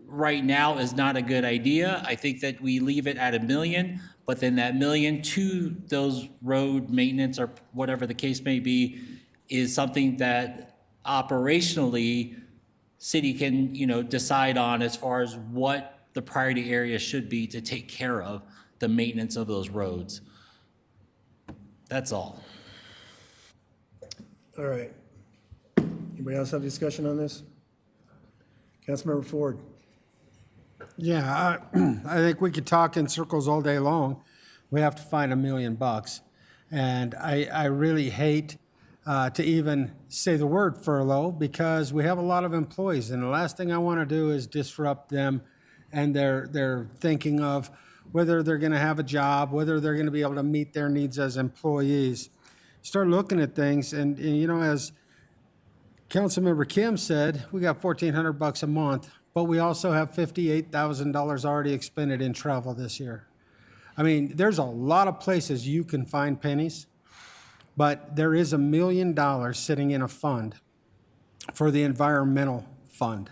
right now is not a good idea. I think that we leave it at $1 million, but then that $1 million to those road maintenance or whatever the case may be is something that operationally city can, decide on as far as what the priority area should be to take care of the maintenance of those roads. That's all. All right. Anybody else have discussion on this? Councilmember Ford. Yeah, I think we could talk in circles all day long. We have to find $1 million. And I really hate to even say the word furlough because we have a lot of employees and the last thing I want to do is disrupt them and their thinking of whether they're going to have a job, whether they're going to be able to meet their needs as employees. Start looking at things and as Councilmember Kim said, we got $1,400 a month, but we also have $58,000 already expended in travel this year. I mean, there's a lot of places you can find pennies, but there is $1 million sitting in a fund for the environmental fund.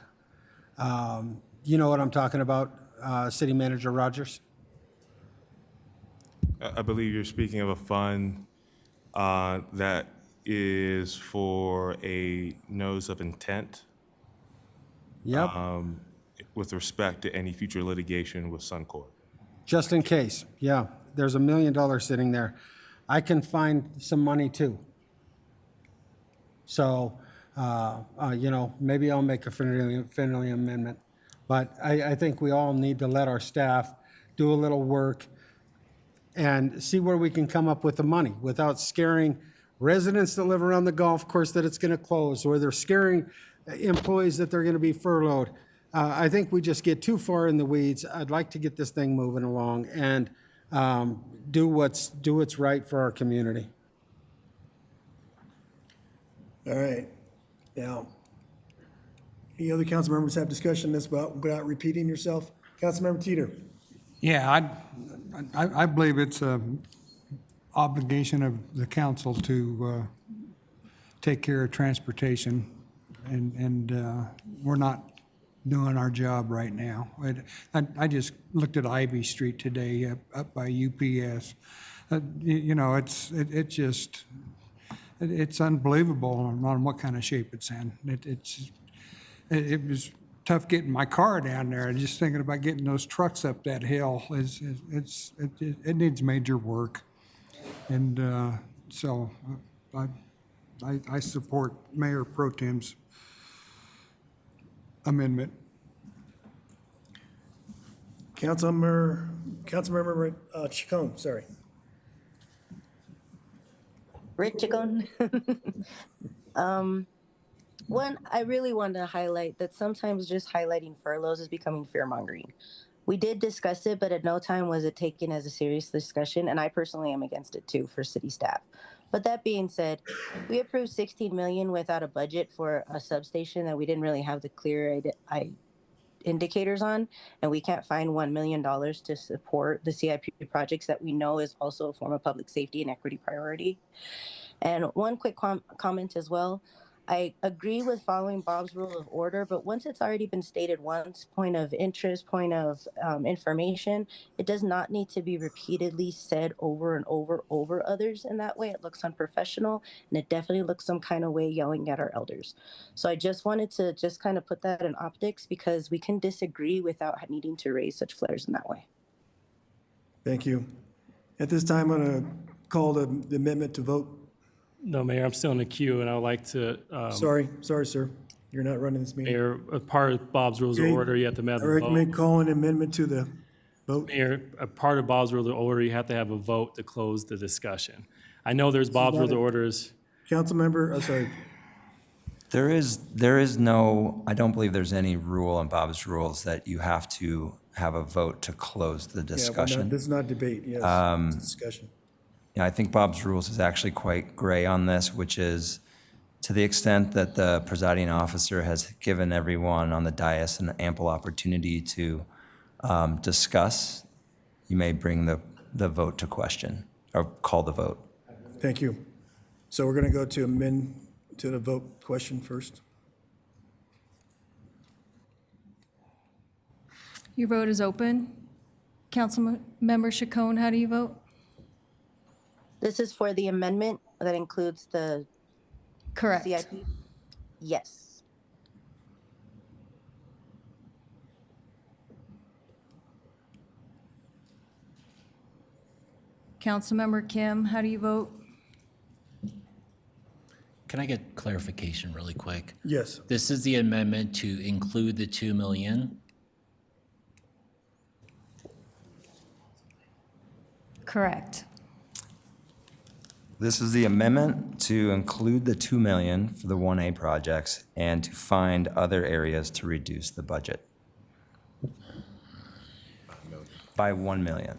You know what I'm talking about, City Manager Rogers? I believe you're speaking of a fund that is for a notice of intent. Yep. With respect to any future litigation with Suncor. Just in case, yeah. There's $1 million sitting there. I can find some money too. So, maybe I'll make a friendly amendment. But I think we all need to let our staff do a little work and see where we can come up with the money without scaring residents that live around the golf course that it's going to close, or they're scaring employees that they're going to be furloughed. I think we just get too far in the weeds. I'd like to get this thing moving along and do what's right for our community. All right. Now, any other council members have discussion on this without repeating yourself? Councilmember Teeter. Yeah, I believe it's a obligation of the council to take care of transportation, and we're not doing our job right now. I just looked at Ivy Street today up by UPS. It's unbelievable on what kind of shape it's in. It was tough getting my car down there. Just thinking about getting those trucks up that hill it needs major work. And so I support Mayor Pro Tem's amendment. Councilmember Chacon, sorry. Rick Chacon. One, I really want to highlight that sometimes just highlighting furloughs is becoming fear-mongering. We did discuss it, but at no time was it taken as a serious discussion, and I personally am against it too for city staff. But that being said, we approved 16 million without a budget for a substation that we didn't really have the clear indicators on, and we can't find $1 million to support the CIP projects that we know is also a form of public safety and equity priority. And one quick comment as well. I agree with following Bob's rule of order, but once it's already been stated once, point of interest, point of information, it does not need to be repeatedly said over and over others. In that way, it looks unprofessional, and it definitely looks some kind of way yelling at our elders. So I just wanted to just kind of put that in optics, because we can disagree without needing to raise such flares in that way. Thank you. At this time, I'm going to call the amendment to vote. No, Mayor, I'm still in the queue, and I would like to. Sorry, sir. You're not running this meeting. Mayor, as part of Bob's Rules of Okay. Order, you have to have I a recommend vote. calling amendment to the vote. Mayor, a part of Bob's Rules of Order, you have to have a vote to close the discussion. I know there's Bob's Rules of Orders. Councilmember, sorry. There is no, I don't believe there's any rule in Bob's rules that you have to have a vote to close the Yeah, discussion. this is not debate, yes, it's a discussion. Yeah, I think Bob's rules is actually quite gray on this, which is to the extent that the presiding officer has given everyone on the dais an ample opportunity to discuss, you may bring the vote to question or call the vote. Thank you. So we're going to go to amend to the vote question first. Your vote is open. Councilmember Chacon, how do you vote? This is for the amendment that includes the Correct. CIP? Yes. Councilmember Kim, how do you vote? Can I get clarification really quick? Yes. This is the amendment to include the 2 million. Correct. This is the amendment to include the 2 million for the 1A projects and to find other areas to reduce the budget by 1 million.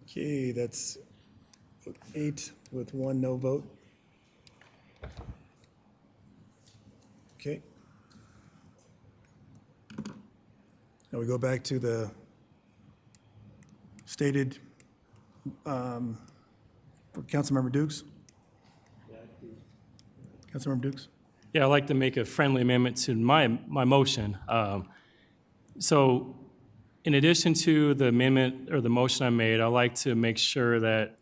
Okay, that's 8 with 1 no vote. Okay. Now we go back to the stated, for Councilmember Dukes. Councilmember Dukes? Yeah, I'd like to make a friendly amendment to my motion. So in addition to the amendment or the motion I made, I'd like to make sure that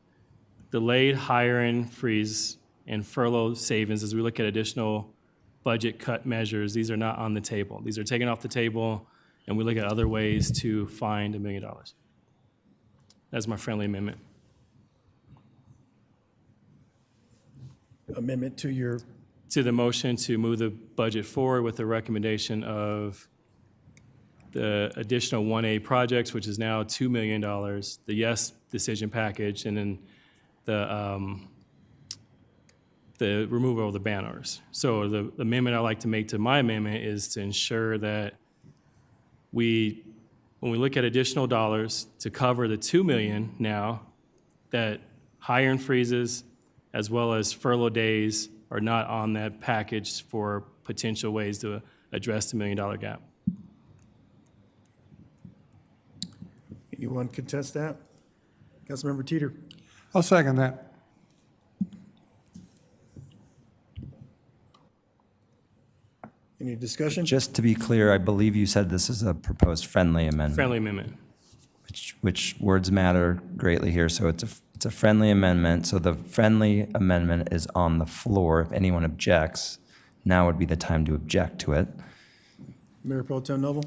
delayed hiring freeze and furlough savings, as we look at additional budget cut measures, these are not on the table. These are taken off the table, and we look at other ways to find $1 million. That's my friendly amendment. Amendment to your, To the motion to move the budget forward with the recommendation of the additional 1A projects, which is now $2 million, the yes decision package, and then the removal of the banners. So the amendment I'd like to make to my amendment is to ensure that when we look at additional dollars to cover the 2 million now, that hiring freezes as well as furlough days are not on that package for potential ways to address the $1 million gap. you want to contest that? Councilmember Teeter? I'll second that. Any discussion? Just to be clear, I believe you said this is a proposed friendly amendment. Friendly amendment. Which words matter greatly here. So it's a friendly amendment. So the friendly amendment is on the floor. If anyone objects, now would be the time to object to it. Mayor Pro Tem Noble?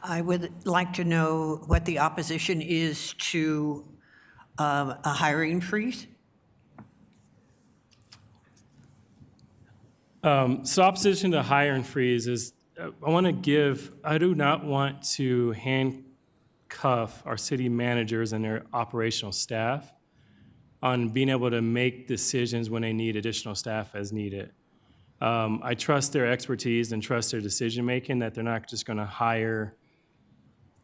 I would like to know what the opposition is to a hiring freeze. So opposition to hire and freeze is, I do not want to handcuff our city managers and their operational staff on being able to make decisions when they need additional staff as needed. I trust their expertise and trust their decision-making, that they're not just gonna hire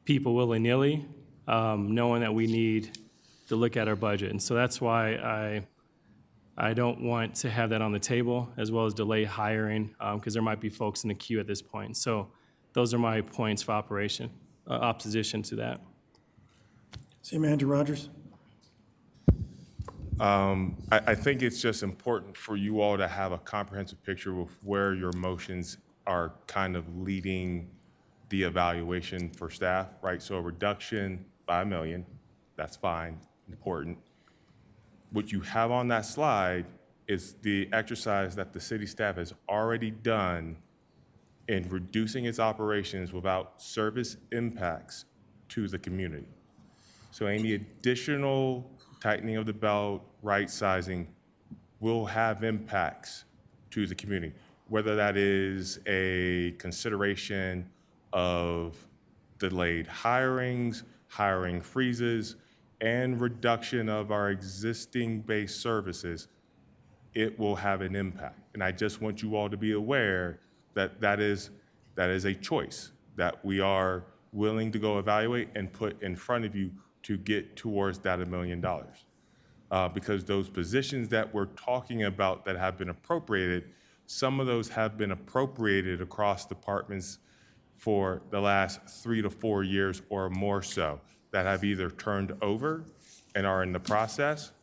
people willy-nilly, knowing that we need to look at our budget. And so that's why I don't want to have that on the table, as well as delay hiring, because there might be folks in the queue at this point. So those are my points for opposition to that. City Manager Rogers? I think it's just important for you all to have a comprehensive picture of where your motions are kind of leading the evaluation for staff, right? So a reduction by $1 million, that's fine, important. What you have on that slide is the exercise that the city staff has already done in reducing its operations without service impacts to the community. So any additional tightening of the belt, right sizing, will have impacts to the community, whether that is a consideration of delayed hirings, hiring freezes, and reduction of our existing base services. It will have an impact. And I just want you all to be aware that that is a choice that we are willing to go evaluate and put in front of you to get towards that $1 million. Because those positions that we're talking about that have been appropriated, some of those have been appropriated across departments for the last 3 to 4 years or more so, that have either turned over and are in the process,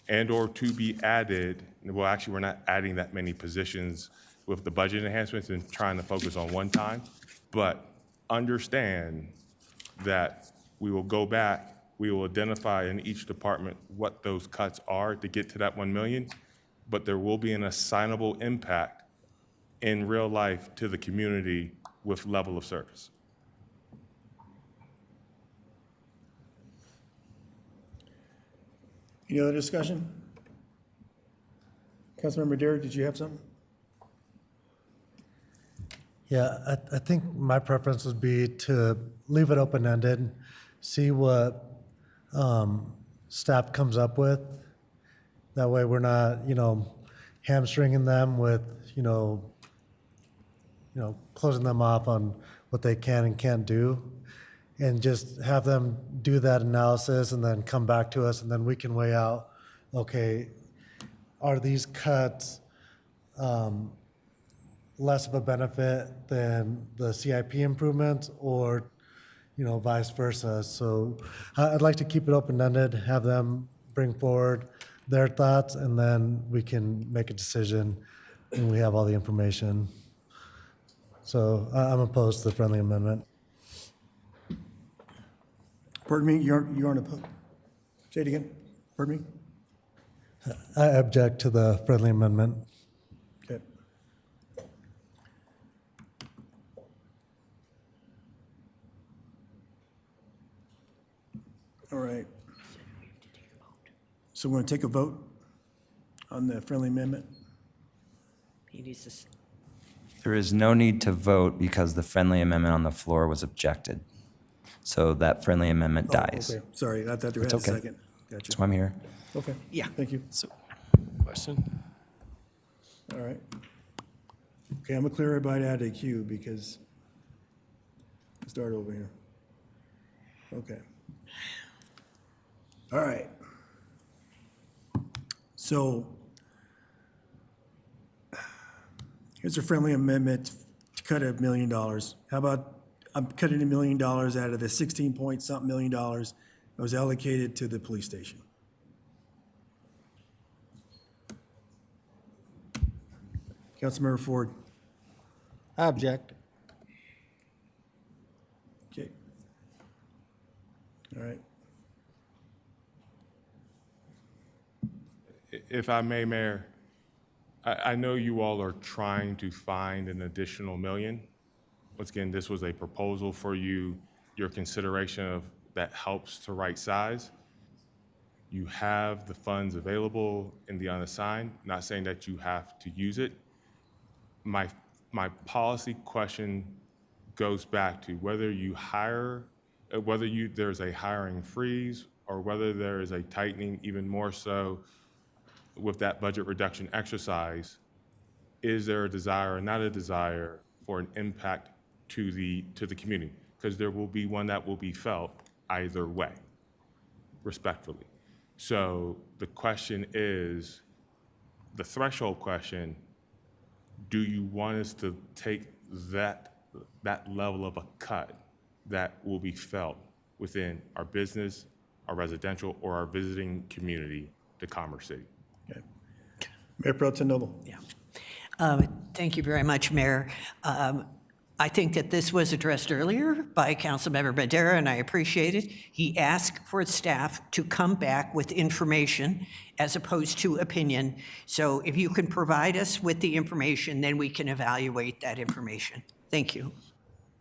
and or to be added. Well, actually, we're not adding that many positions with the budget enhancements and trying to focus on one time, but understand that we will go back, we will identify in each department what those cuts are to get to that 1 million, but there will be an assignable impact in real life to the community with level of service. Any other discussion? Councilmember Derrick, did you have something? Yeah, I think my preference would be to leave it open-ended, see what staff comes up with. That way we're not, hamstringing them with, closing them off on what they can and can't do. And just have them do that analysis and then come back to us, and then we can weigh out, okay, are these cuts less of a benefit than the CIP improvements, or, vice versa? So I'd like to keep it open-ended, have them bring forward their thoughts, and then we can make a decision when we have all the information. So I'm opposed to the friendly amendment. Pardon me, you aren't opposed? Say it again. Pardon me? I object to the friendly amendment. Okay. All right. So we're going to take a vote on the friendly amendment? He needs to. There is no need to vote because the friendly amendment on the floor was objected. So that friendly amendment dies. Okay, sorry, I thought there had It's a okay. second. Gotcha. That's why I'm here. Okay. Yeah. Thank you. So, question? All right. Okay, I'm gonna clear everybody out of the queue because let's start over here. Okay. All right. So here's a friendly amendment to cut $1 million. How about I'm cutting $1 million out of the 16 point something million dollars that was allocated to the police station. Councilmember Ford. I object. Okay. All right. If I may, Mayor, I know you all are trying to find an additional $1 million. Once again, this was a proposal for you, your consideration of that helps to right size. You have the funds available in the unassigned, not saying that you have to use it. my policy question goes back to whether you hire, there's a hiring freeze or whether there is a tightening, even more so with that budget reduction exercise. Is there a desire or not a desire for an impact to the community? Because there will be one that will be felt either way, respectfully. So the question is, the threshold question, do you want us to take that level of a cut that will be felt within our business, our residential, or our visiting community to Commerce City? Okay. Mayor Pro Tem Noble. Yeah. Thank you very much, Mayor. I think that this was addressed earlier by Councilmember Bandera, and I appreciate it. He asked for staff to come back with information as opposed to opinion. So if you can provide us with the information, then we can evaluate that information. Thank you.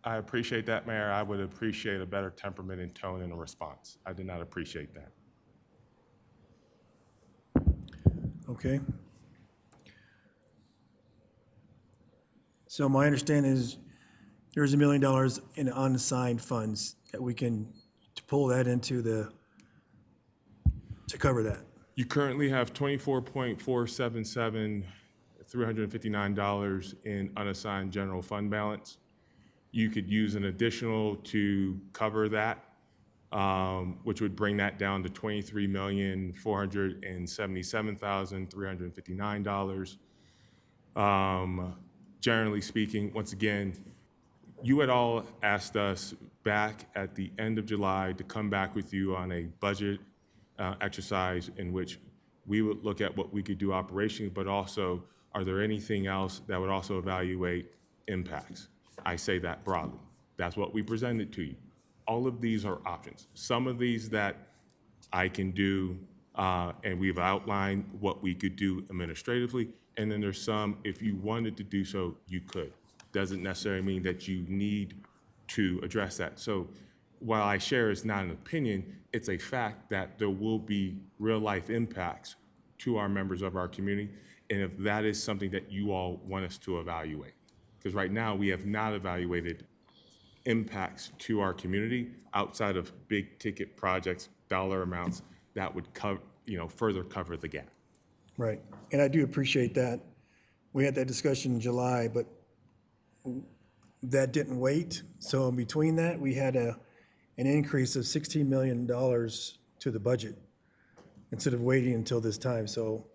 I appreciate that, Mayor. I would appreciate a better temperament and tone in a response. I did not appreciate that. Okay. So my understanding is there's $1 million in unassigned funds that we can to pull that into to cover that. You currently have $24,477,359 in unassigned general fund balance. You could use an additional to cover that, which would bring that down to $23,477,359. Generally speaking, once again, you had all asked us back at the end of July to come back with you on a budget exercise in which we would look at what we could do operationally, but also, are there anything else that would also evaluate impacts? I say that broadly. That's what we presented to you. All of these are options. Some of these that I can do, and we've outlined what we could do administratively, and then there's some, if you wanted to do so, you could. Doesn't necessarily mean that you need to address that. So while I share it's not an opinion, it's a fact that there will be real life impacts to our members of our community. And if that is something that you all want us to evaluate, because right now we have not evaluated impacts to our community outside of big ticket projects, dollar amounts that would cover, further cover the gap. Right. And I do appreciate that. We had that discussion in July, but that didn't wait. So in between that, we had an increase of $16 million to the budget instead of waiting until this time. So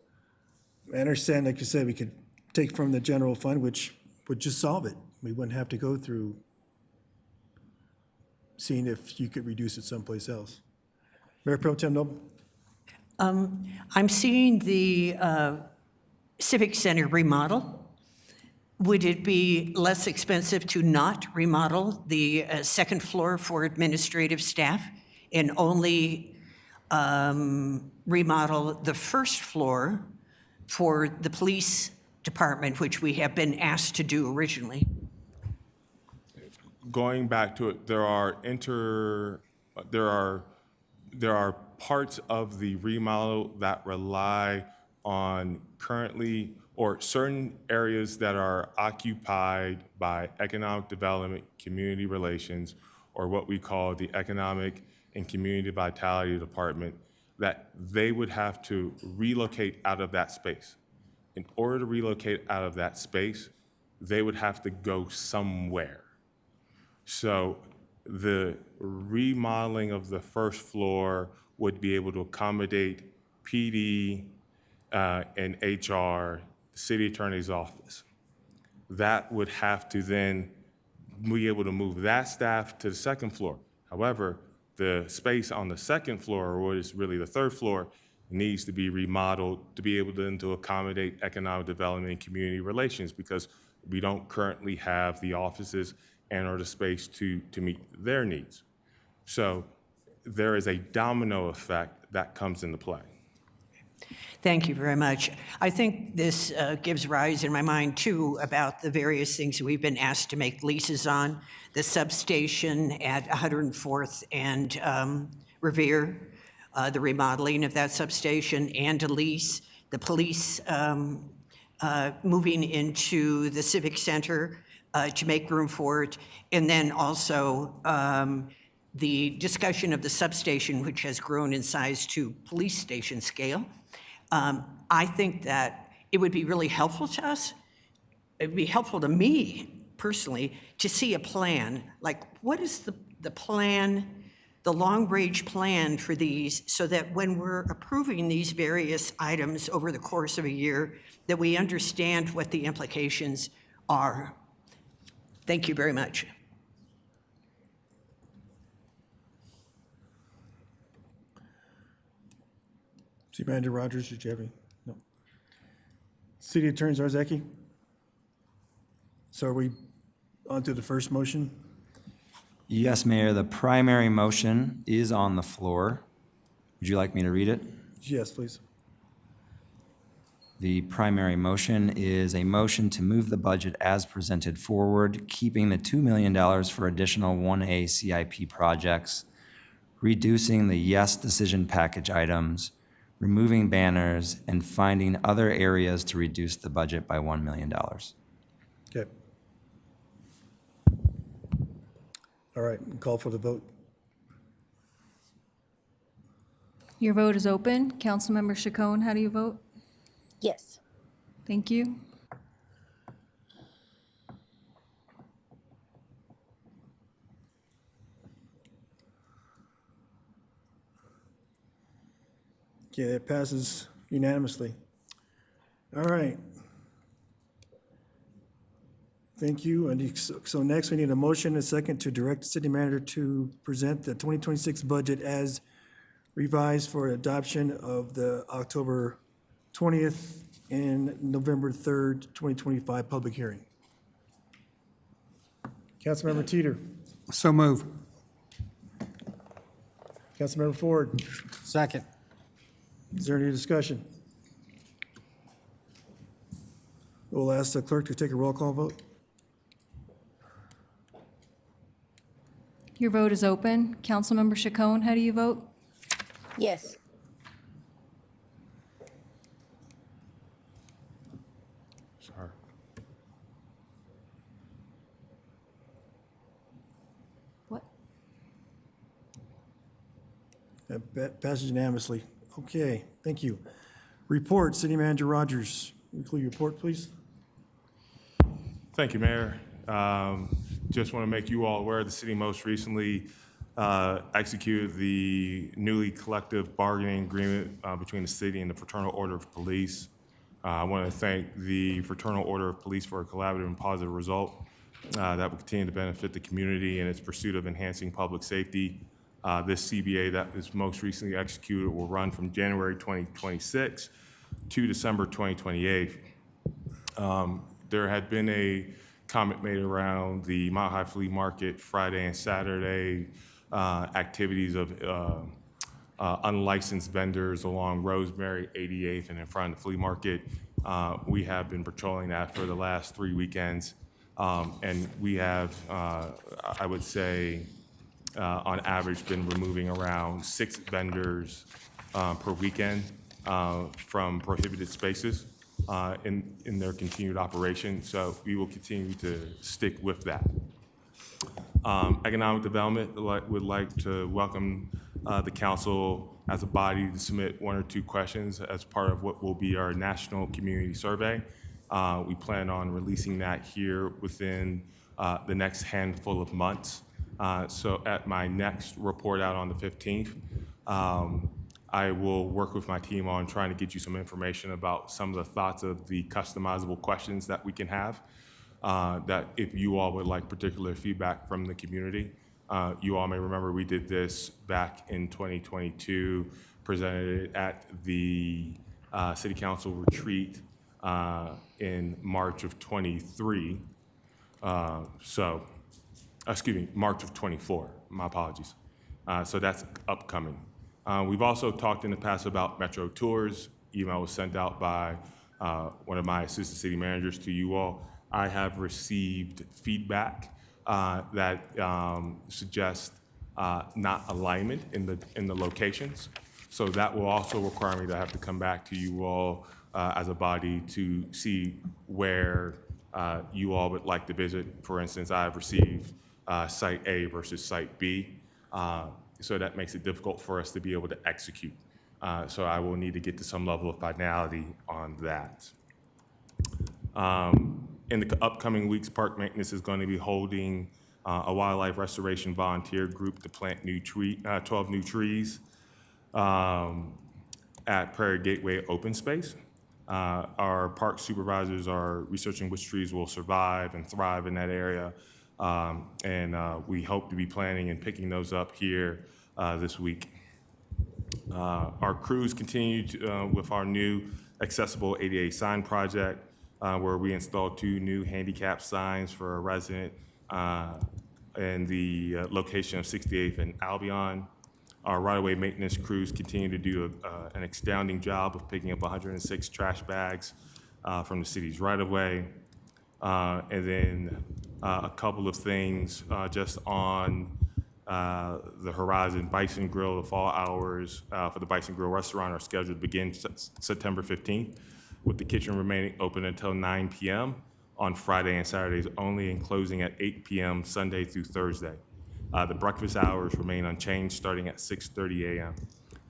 I understand, like you said, we could take from the general fund, which would just solve it. We wouldn't have to go through seeing if you could reduce it someplace else. Mayor Pro Tem Noble? I'm seeing the Civic Center remodel. Would it be less expensive to not remodel the second floor for administrative staff and only remodel the first floor for the police department, which we have been asked to do originally? Going back to it, there are parts of the remodel that rely on currently or certain areas that are occupied by economic development, community relations, or what we call the economic and community vitality department, that they would have to relocate out of that space. In order to relocate out of that space, they would have to go somewhere. So the remodeling of the first floor would be able to accommodate PD and HR, the city attorney's office. That would have to then be able to move that staff to the second floor. However, the space on the second floor, or what is really the third floor, needs to be remodeled to be able to accommodate economic development and community relations, because we don't currently have the offices and or the space to meet their needs. So there is a domino effect that comes into play. Thank you very much. I think this gives rise in my mind, too, about the various things that we've been asked to make leases on. The substation at 104th and Revere, the remodeling of that substation and a lease, the police moving into the Civic Center to make room for it, and then also the discussion of the substation, which has grown in size to police station scale. I think that it would be really helpful to us. It would be helpful to me personally to see a plan, like what is the plan, the long-range plan for these, so that when we're approving these various items over the course of a year, that we understand what the implications are. Thank you very much. City Manager Rogers, did you have any? No. City Attorney Zarzaki? So are we on to the first motion? Yes, Mayor, the primary motion is on the floor. Would you like me to read it? Yes, please. The primary motion is a motion to move the budget as presented forward, keeping the $2 million for additional 1A CIP projects, reducing the yes decision package items, removing banners, and finding other areas to reduce the budget by $1 million. Okay. All right, call for the vote. Your vote is open. Councilmember Chacon, how do you vote? Yes. Thank you. Okay, that passes unanimously. All right. Thank you. And so next, we need a motion and a second to direct the city manager to present the 2026 budget as revised for adoption of the October 20th and November 3rd, 2025 public hearing. Councilmember Teeter. So move. Councilmember Ford. Second. Is there any discussion? We'll ask the clerk to take a roll call vote. Your vote is open. Councilmember Chacon, how do you vote? Yes. Sorry. What? That passes unanimously. Okay, thank you. Report, City Manager Rogers. Weekly report, please. Thank you, Mayor. Just want to make you all aware the city most recently executed the newly collective bargaining agreement between the city and the Fraternal Order of Police. I want to thank the Fraternal Order of Police for a collaborative and positive result that will continue to benefit the community in its pursuit of enhancing public safety. This CBA that is most recently executed will run from January 2026 to December 2028. There had been a comment made around the Mile High Flea Market Friday and Saturday activities of unlicensed vendors along Rosemary, 88th, and in front of the flea market. We have been patrolling that for the last 3 weekends, and we have, I would say, on average, been removing around 6 vendors per weekend from prohibited spaces in their continued operation. So we will continue to stick with that. Economic Development would like to welcome the council as a body to submit 1 or 2 questions as part of what will be our national community survey. We plan on releasing that here within the next handful of months. So at my next report out on the 15th, I will work with my team on trying to get you some information about some of the thoughts of the customizable questions that we can have, that if you all would like particular feedback from the community. You all may remember we did this back in 2022, presented it at the City Council retreat in March of 23. Excuse me, March of 24, my apologies. So that's upcoming. We've also talked in the past about Metro Tours. Email was sent out by one of my assistant city managers to you all. I have received feedback that suggests not alignment in the locations. So that will also require me to have to come back to you all as a body to see where you all would like to visit. For instance, I've received Site A versus Site B, so that makes it difficult for us to be able to execute. So I will need to get to some level of finality on that. In the upcoming weeks, Park Maintenance is going to be holding a wildlife restoration volunteer group to plant 12 new trees at Prairie Gateway Open Space. Our park supervisors are researching which trees will survive and thrive in that area, and we hope to be planning and picking those up here this week. Our crews continue with our new accessible ADA sign project, where we installed 2 new handicap signs for a resident in the location of 68th and Albion. Our right-of-way maintenance crews continue to do an astounding job of picking up 106 trash bags from the city's right-of-way. And then a couple of things just on the Horizon Bison Grill. The fall hours for the Bison Grill restaurant are scheduled to begin September 15th, with the kitchen remaining open until 9 p.m. on Friday and Saturdays only, and closing at 8 p.m. Sunday through Thursday. The breakfast hours remain unchanged, starting at 6:30 a.m.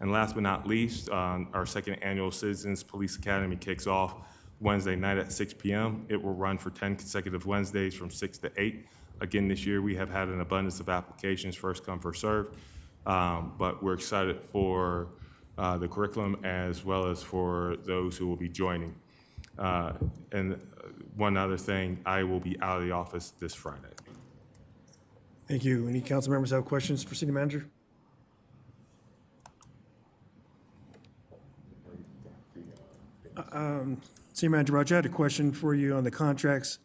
And last but not least, our second annual Citizens Police Academy kicks off Wednesday night at 6 p.m. It will run for 10 consecutive Wednesdays from 6 to 8. Again, this year we have had an abundance of applications, first come, first served, but we're excited for the curriculum as well as for those who will be joining. And one other thing, I will be out of the office this Friday. Thank you. Any council members have questions for city manager? City Manager Roger, I had a question for you on the contracts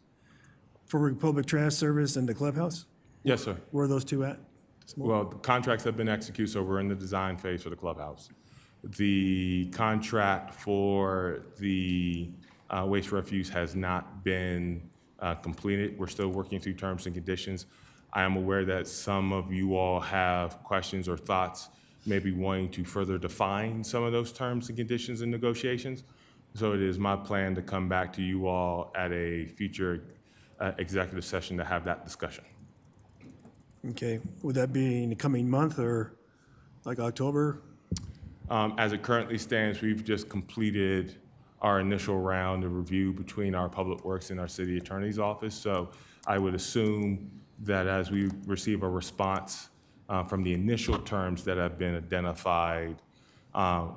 for public trash service and the clubhouse. Yes, sir. Where are those two at? Well, the contracts have been executed, so we're in the design phase for the clubhouse. The contract for the waste refuse has not been completed. We're still working through terms and conditions. I am aware that some of you all have questions or thoughts, maybe wanting to further define some of those terms and conditions and negotiations. So it is my plan to come back to you all at a future executive session to have that discussion. Okay, would that be in the coming month or like October? As it currently stands, we've just completed our initial round of review between our Public Works and our City Attorney's Office. So I would assume that as we receive a response from the initial terms that have been identified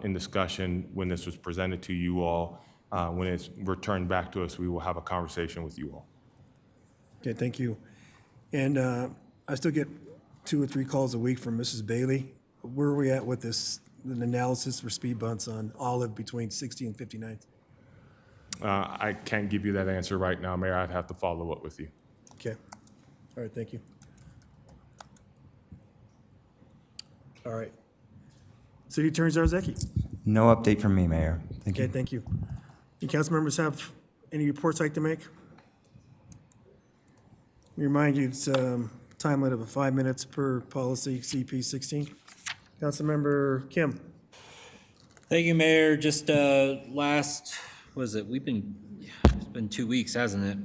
in discussion when this was presented to you all, when it's returned back to us, we will have a conversation with you all. Okay, thank you. And I still get 2 or 3 calls a week from Mrs. Bailey. Where are we at with this, an analysis for speed bumps on Olive between 60 and 59th? I can't give you that answer right now, Mayor. I'd have to follow up with you. Okay. All right, thank you. All right. City Attorney Zarzaki. No update from me, Mayor. Thank you. Okay, thank you. Any council members have any reports like to make? Let me remind you, it's time limit of 5 minutes per policy CP 16. Councilmember Kim. Thank you, Mayor. Just last, it's been 2 weeks, hasn't it?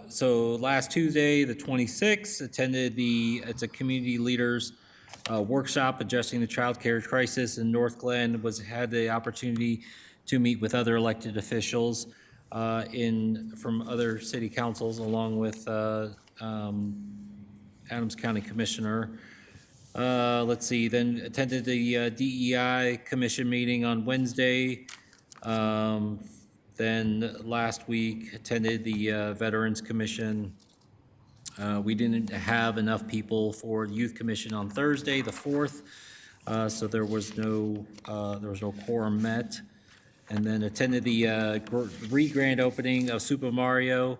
So last Tuesday, the 26th, attended it's a community leaders workshop addressing the child care crisis in North Glen. Had the opportunity to meet with other elected officials from other city councils, along with Adams County Commissioner. Then attended the DEI Commission meeting on Wednesday. Then last week attended the Veterans Commission. We didn't have enough people for Youth Commission on Thursday, the 4th, so there was no quorum met. And then attended the re-grand opening of Super Mario.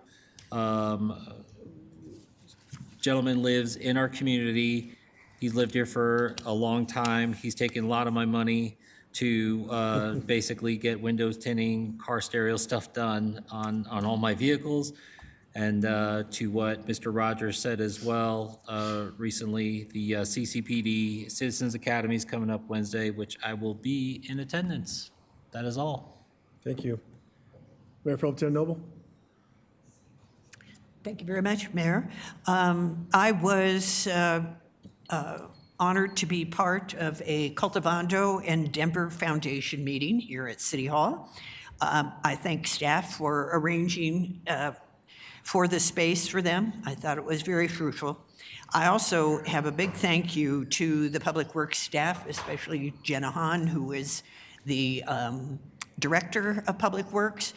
Gentleman lives in our community. He's lived here for a long time. He's taken a lot of my money to basically get windows tinting, car stereo stuff done on all my vehicles. And to what Mr. Rogers said as well recently, the CCPD Citizens Academy is coming up Wednesday, which I will be in attendance. That is all. Thank you. Mayor Pro Tem Noble? Thank you very much, Mayor. I was honored to be part of a Cultivando and Denver Foundation meeting here at City Hall. I thank staff for arranging for the space for them. I thought it was very fruitful. I also have a big thank you to the Public Works staff, especially Jenna Hahn, who is the Director of Public Works,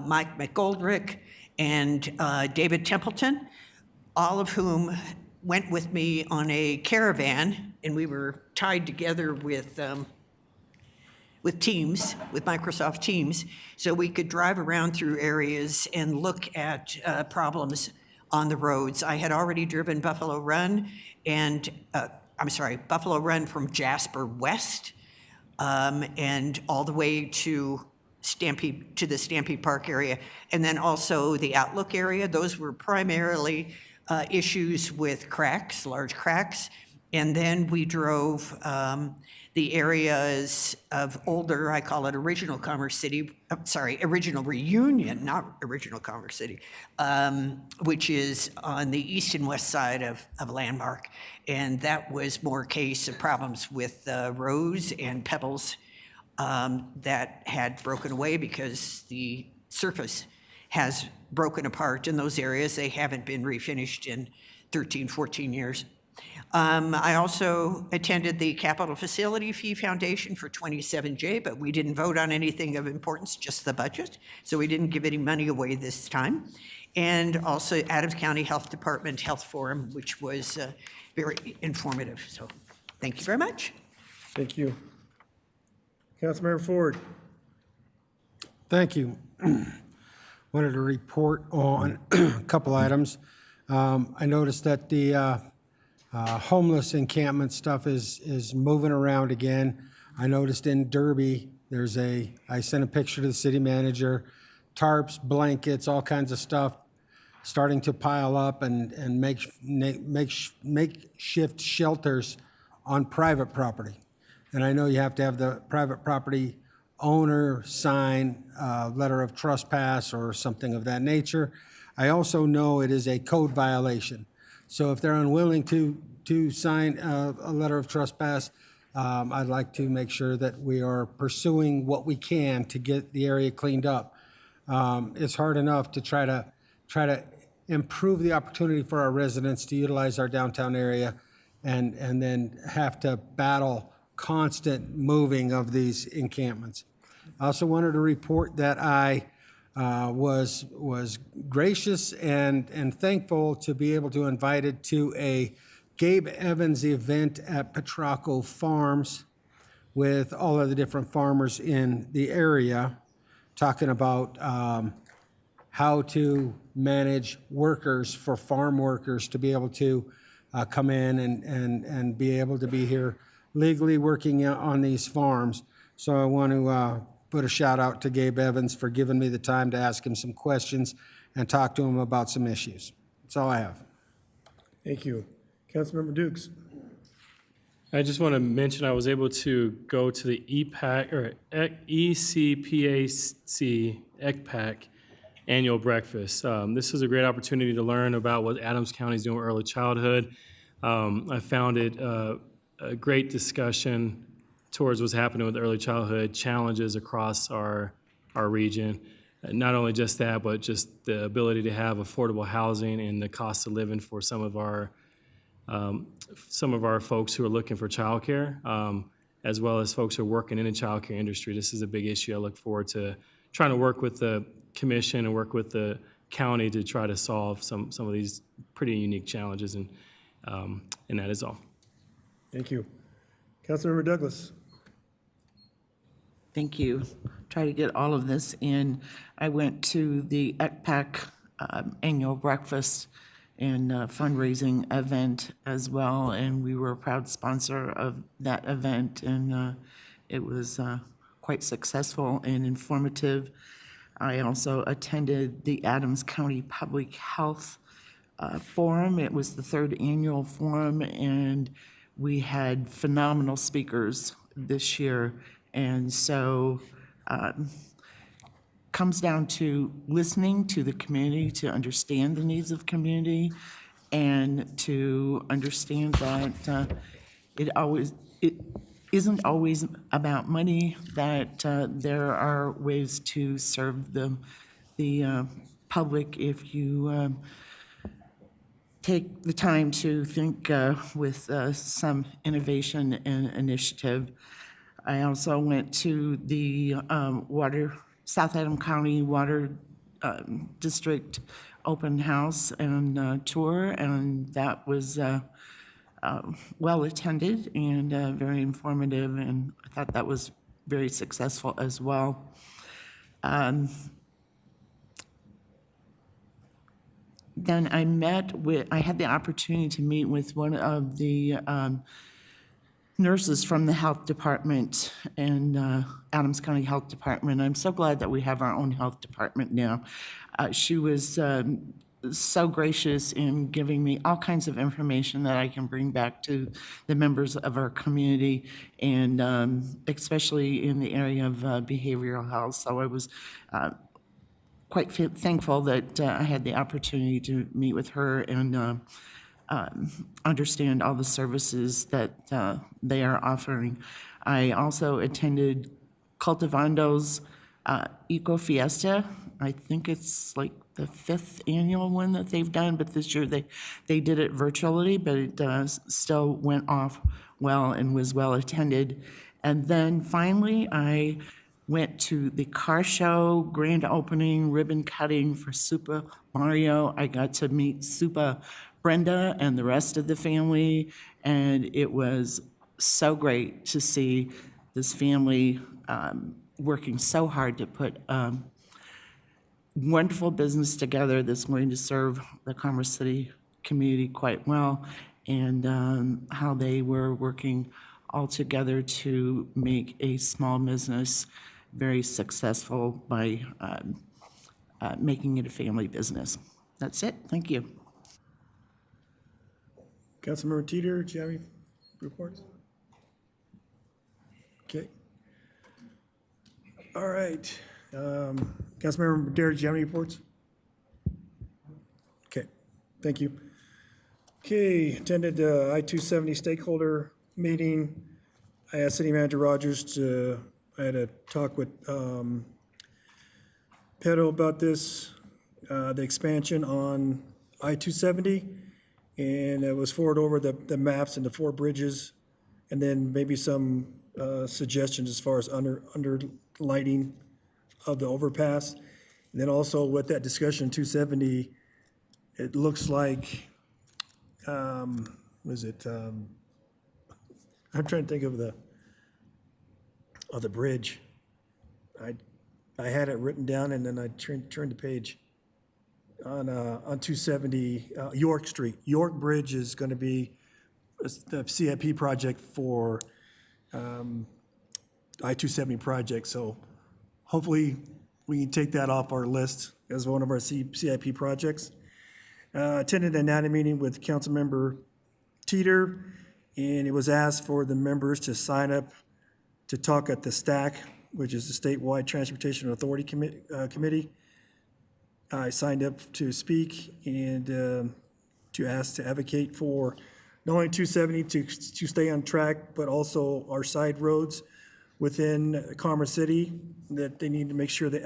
Mike McGoldrick, and David Templeton, all of whom went with me on a caravan, and we were tied together with Teams, with Microsoft Teams, so we could drive around through areas and look at problems on the roads. I had already driven Buffalo Run Buffalo Run from Jasper West, and all the way to the Stampede Park area, and then also the Outlook area. Those were primarily issues with cracks, large cracks. And then we drove the areas of older, I call it original Commerce City, original Reunion, not original Commerce City, which is on the east and west side of Landmark. And that was more a case of problems with rows and pebbles that had broken away because the surface has broken apart in those areas. They haven't been refinished in 13, 14 years. I also attended the Capital Facility Fee Foundation for 27J, but we didn't vote on anything of importance, just the budget. So we didn't give any money away this time. And also Adams County Health Department Health Forum, which was very informative. So thank you very much. Thank you. Councilmember Ford? Thank you. Wanted to report on a couple items. I noticed that the homeless encampment stuff is moving around again. I noticed in Derby, I sent a picture to the city manager, tarps, blankets, all kinds of stuff starting to pile up and makeshift shelters on private property. And I know you have to have the private property owner sign a letter of trespass or something of that nature. I also know it is a code violation. So if they're unwilling to sign a letter of trespass, I'd like to make sure that we are pursuing what we can to get the area cleaned up. It's hard enough to try to improve the opportunity for our residents to utilize our downtown area and then have to battle constant moving of these encampments. I also wanted to report that I was gracious and thankful to be able to invited to a Gabe Evans event at Petrocco Farms with all of the different farmers in the area, talking about how to manage workers for farm workers to be able to come in and be able to be here legally working on these farms. So I want to put a shout out to Gabe Evans for giving me the time to ask him some questions and talk to him about some issues. That's all I have. Thank you. Councilmember Dukes? I just want to mention I was able to go to the ECPAC annual breakfast. This is a great opportunity to learn about what Adams County is doing with early childhood. I found it a great discussion towards what's happening with early childhood challenges across our region. Not only just that, but just the ability to have affordable housing and the cost of living for some of our folks who are looking for childcare, as well as folks who are working in the childcare industry. This is a big issue. I look forward to trying to work with the commission and work with the county to try to solve some of these pretty unique challenges, and that is all. Thank you. Councilmember Douglas? Thank you. Try to get all of this in. I went to the ECPAC annual breakfast and fundraising event as well, and we were a proud sponsor of that event, and it was quite successful and informative. I also attended the Adams County Public Health Forum. It was the third annual forum, and we had phenomenal speakers this year. And so comes down to listening to the community, to understand the needs of community, and to understand that it isn't always about money, that there are ways to serve the public if you take the time to think with some innovation and initiative. I also went to the South Adam County Water District open house and tour, and that was well attended and very informative, and I thought that was very successful as well. Then I had the opportunity to meet with one of the nurses from the health department and Adams County Health Department. I'm so glad that we have our own health department now. She was so gracious in giving me all kinds of information that I can bring back to the members of our community, and especially in the area of behavioral health. So I was quite thankful that I had the opportunity to meet with her and understand all the services that they are offering. I also attended Cultivando's Eco Fiesta. I think it's like the 5th annual one that they've done, but this year they did it virtually, but it still went off well and was well attended. And then finally, I went to the car show, grand opening, ribbon cutting for Super Mario. I got to meet Super Brenda and the rest of the family, and it was so great to see this family working so hard to put wonderful business together that's going to serve the Commerce City community quite well, and how they were working all together to make a small business very successful by making it a family business. That's it. Thank you. Councilmember Teeter, do you have any reports? Okay. All right. Councilmember Madera, do you have any reports? Okay, thank you. Okay, attended the I-270 stakeholder meeting. I asked City Manager Rogers I had a talk with Pedro about this, the expansion on I-270, and it was forwarded over the maps and the 4 bridges, and then maybe some suggestions as far as under lighting of the overpass. And then also with that discussion, 270, it looks like, was it, I'm trying to think of the bridge. I had it written down and then I turned the page. On 270 York Street. York Bridge is going to be the CIP project for I-270 project. So hopefully we can take that off our list as one of our CIP projects. Attended a NATA meeting with Councilmember Teeter, and it was asked for the members to sign up to talk at the STAC, which is the Statewide Transportation Authority Committee. I signed up to speak and to ask to advocate for not only 270 to stay on track, but also our side roads within Commerce City, that they need to make sure they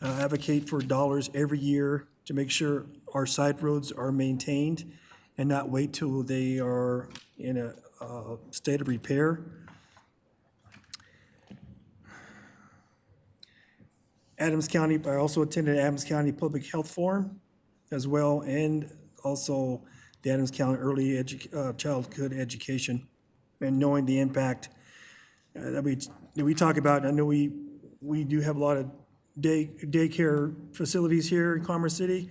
advocate for dollars every year to make sure our side roads are maintained and not wait till they are in a state of repair. Adams County, I also attended Adams County Public Health Forum as well, and also the Adams County Early Childhood Education, and knowing the impact that we talk about. I know we do have a lot of daycare facilities here in Commerce City,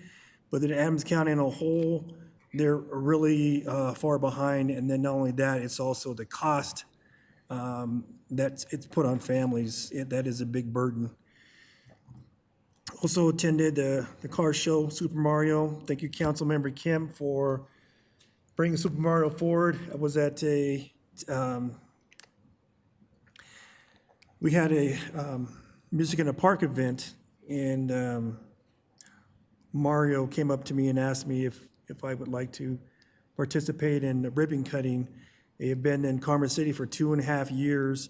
but in Adams County in a whole, they're really far behind. And then not only that, it's also the cost that it's put on families. That is a big burden. Also attended the car show, Super Mario. Thank you, Councilmember Kim, for bringing Super Mario forward. I was at we had a Music in a Park event, and Mario came up to me and asked me if I would like to participate in the ribbon cutting. They have been in Carmen City for 2.5 years,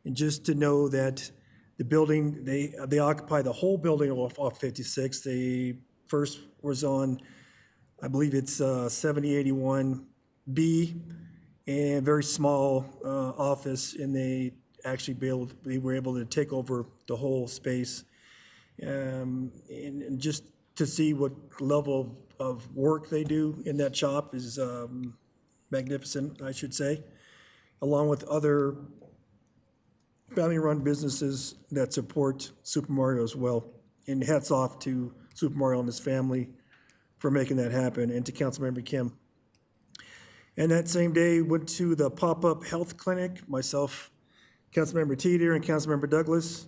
and just to know that the building, they occupy the whole building off 56. They first was on, I believe it's 7081B, and very small office, and they were able to take over the whole space. And just to see what level of work they do in that shop is magnificent, I should say, along with other family-run businesses that support Super Mario as well. And hats off to Super Mario and his family for making that happen, and to Councilmember Kim. And that same day, went to the pop-up health clinic, myself, Councilmember Teeter, and Councilmember Douglas.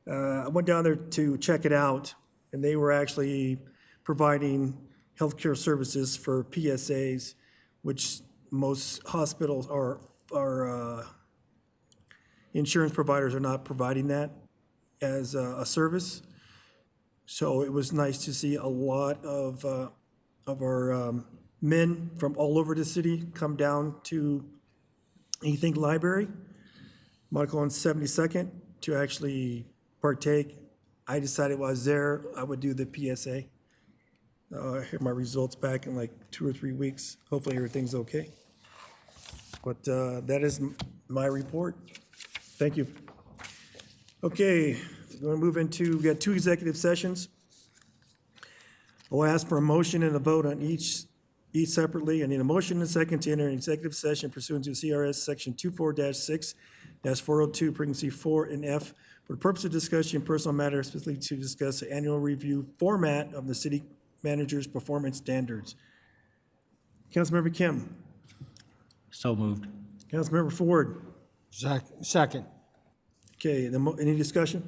I went down there to check it out, and they were actually providing healthcare services for PSAs, which most hospitals are insurance providers are not providing that as a service. So it was nice to see a lot of our men from all over the city come down to Ethink Library, Monaco on 72nd, to actually partake. I decided while I was there, I would do the PSA. I hear my results back in like 2 or 3 weeks. Hopefully everything's okay. But that is my report. Thank you. Okay, we're going to move into, we got 2 executive sessions. I'll ask for a motion and a vote on each separately. I need a motion and a second to enter an executive session pursuant to CRS Section 24-6-402, pregnancy 4 and F, for the purpose of discussion personal matters, specifically to discuss the annual review format of the city manager's performance standards. Councilmember Kim. So moved. Councilmember Ford. Second. Okay, any discussion?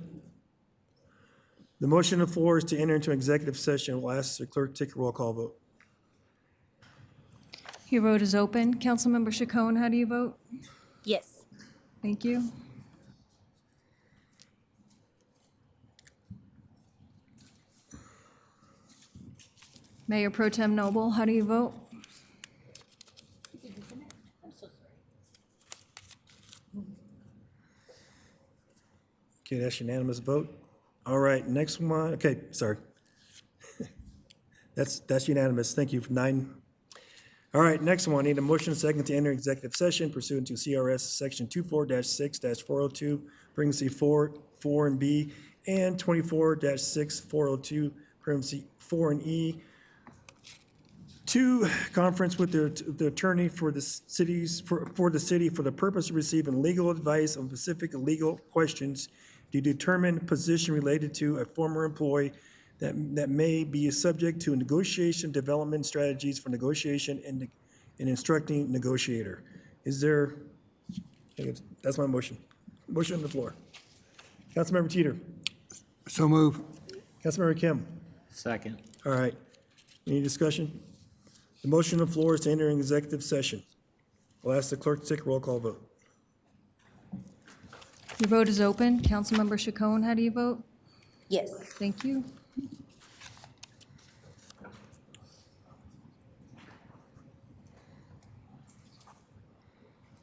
The motion on the floor is to enter into executive session. We'll ask the clerk to take a roll call vote. Your vote is open. Councilmember Chacon, how do you vote? Yes. Thank you. Mayor Pro Tem Noble, how do you vote? Okay, that's unanimous vote. All right, next one, okay, sorry. That's unanimous, thank you, for 9. All right, next one, need a motion and second to enter executive session pursuant to CRS Section 24-6-402, pregnancy 4 and B, and 24-6-402, pregnancy 4 and E, to conference with the attorney for the city for the purpose of receiving legal advice on specific legal questions to determine position related to a former employee that may be subject to negotiation development strategies for negotiation and instructing negotiator. Is there, that's my motion. Motion on the floor. Councilmember Teeter. So move. Councilmember Kim. Second. All right. Any discussion? The motion on the floor is to enter an executive session. I'll ask the clerk to take a roll call vote. Your vote is open. Councilmember Chacon, how do you vote? Yes. Thank you.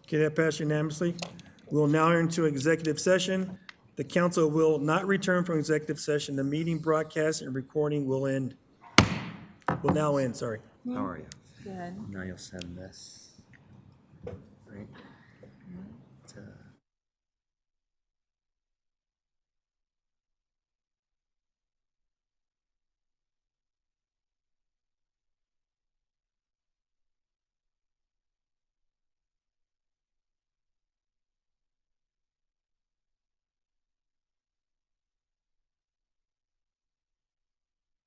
Okay, that passed unanimously. We'll now enter into executive session. The council will not return from executive session. The meeting broadcast and recording will now end, sorry. How are you? Good. Now you'll send this, right?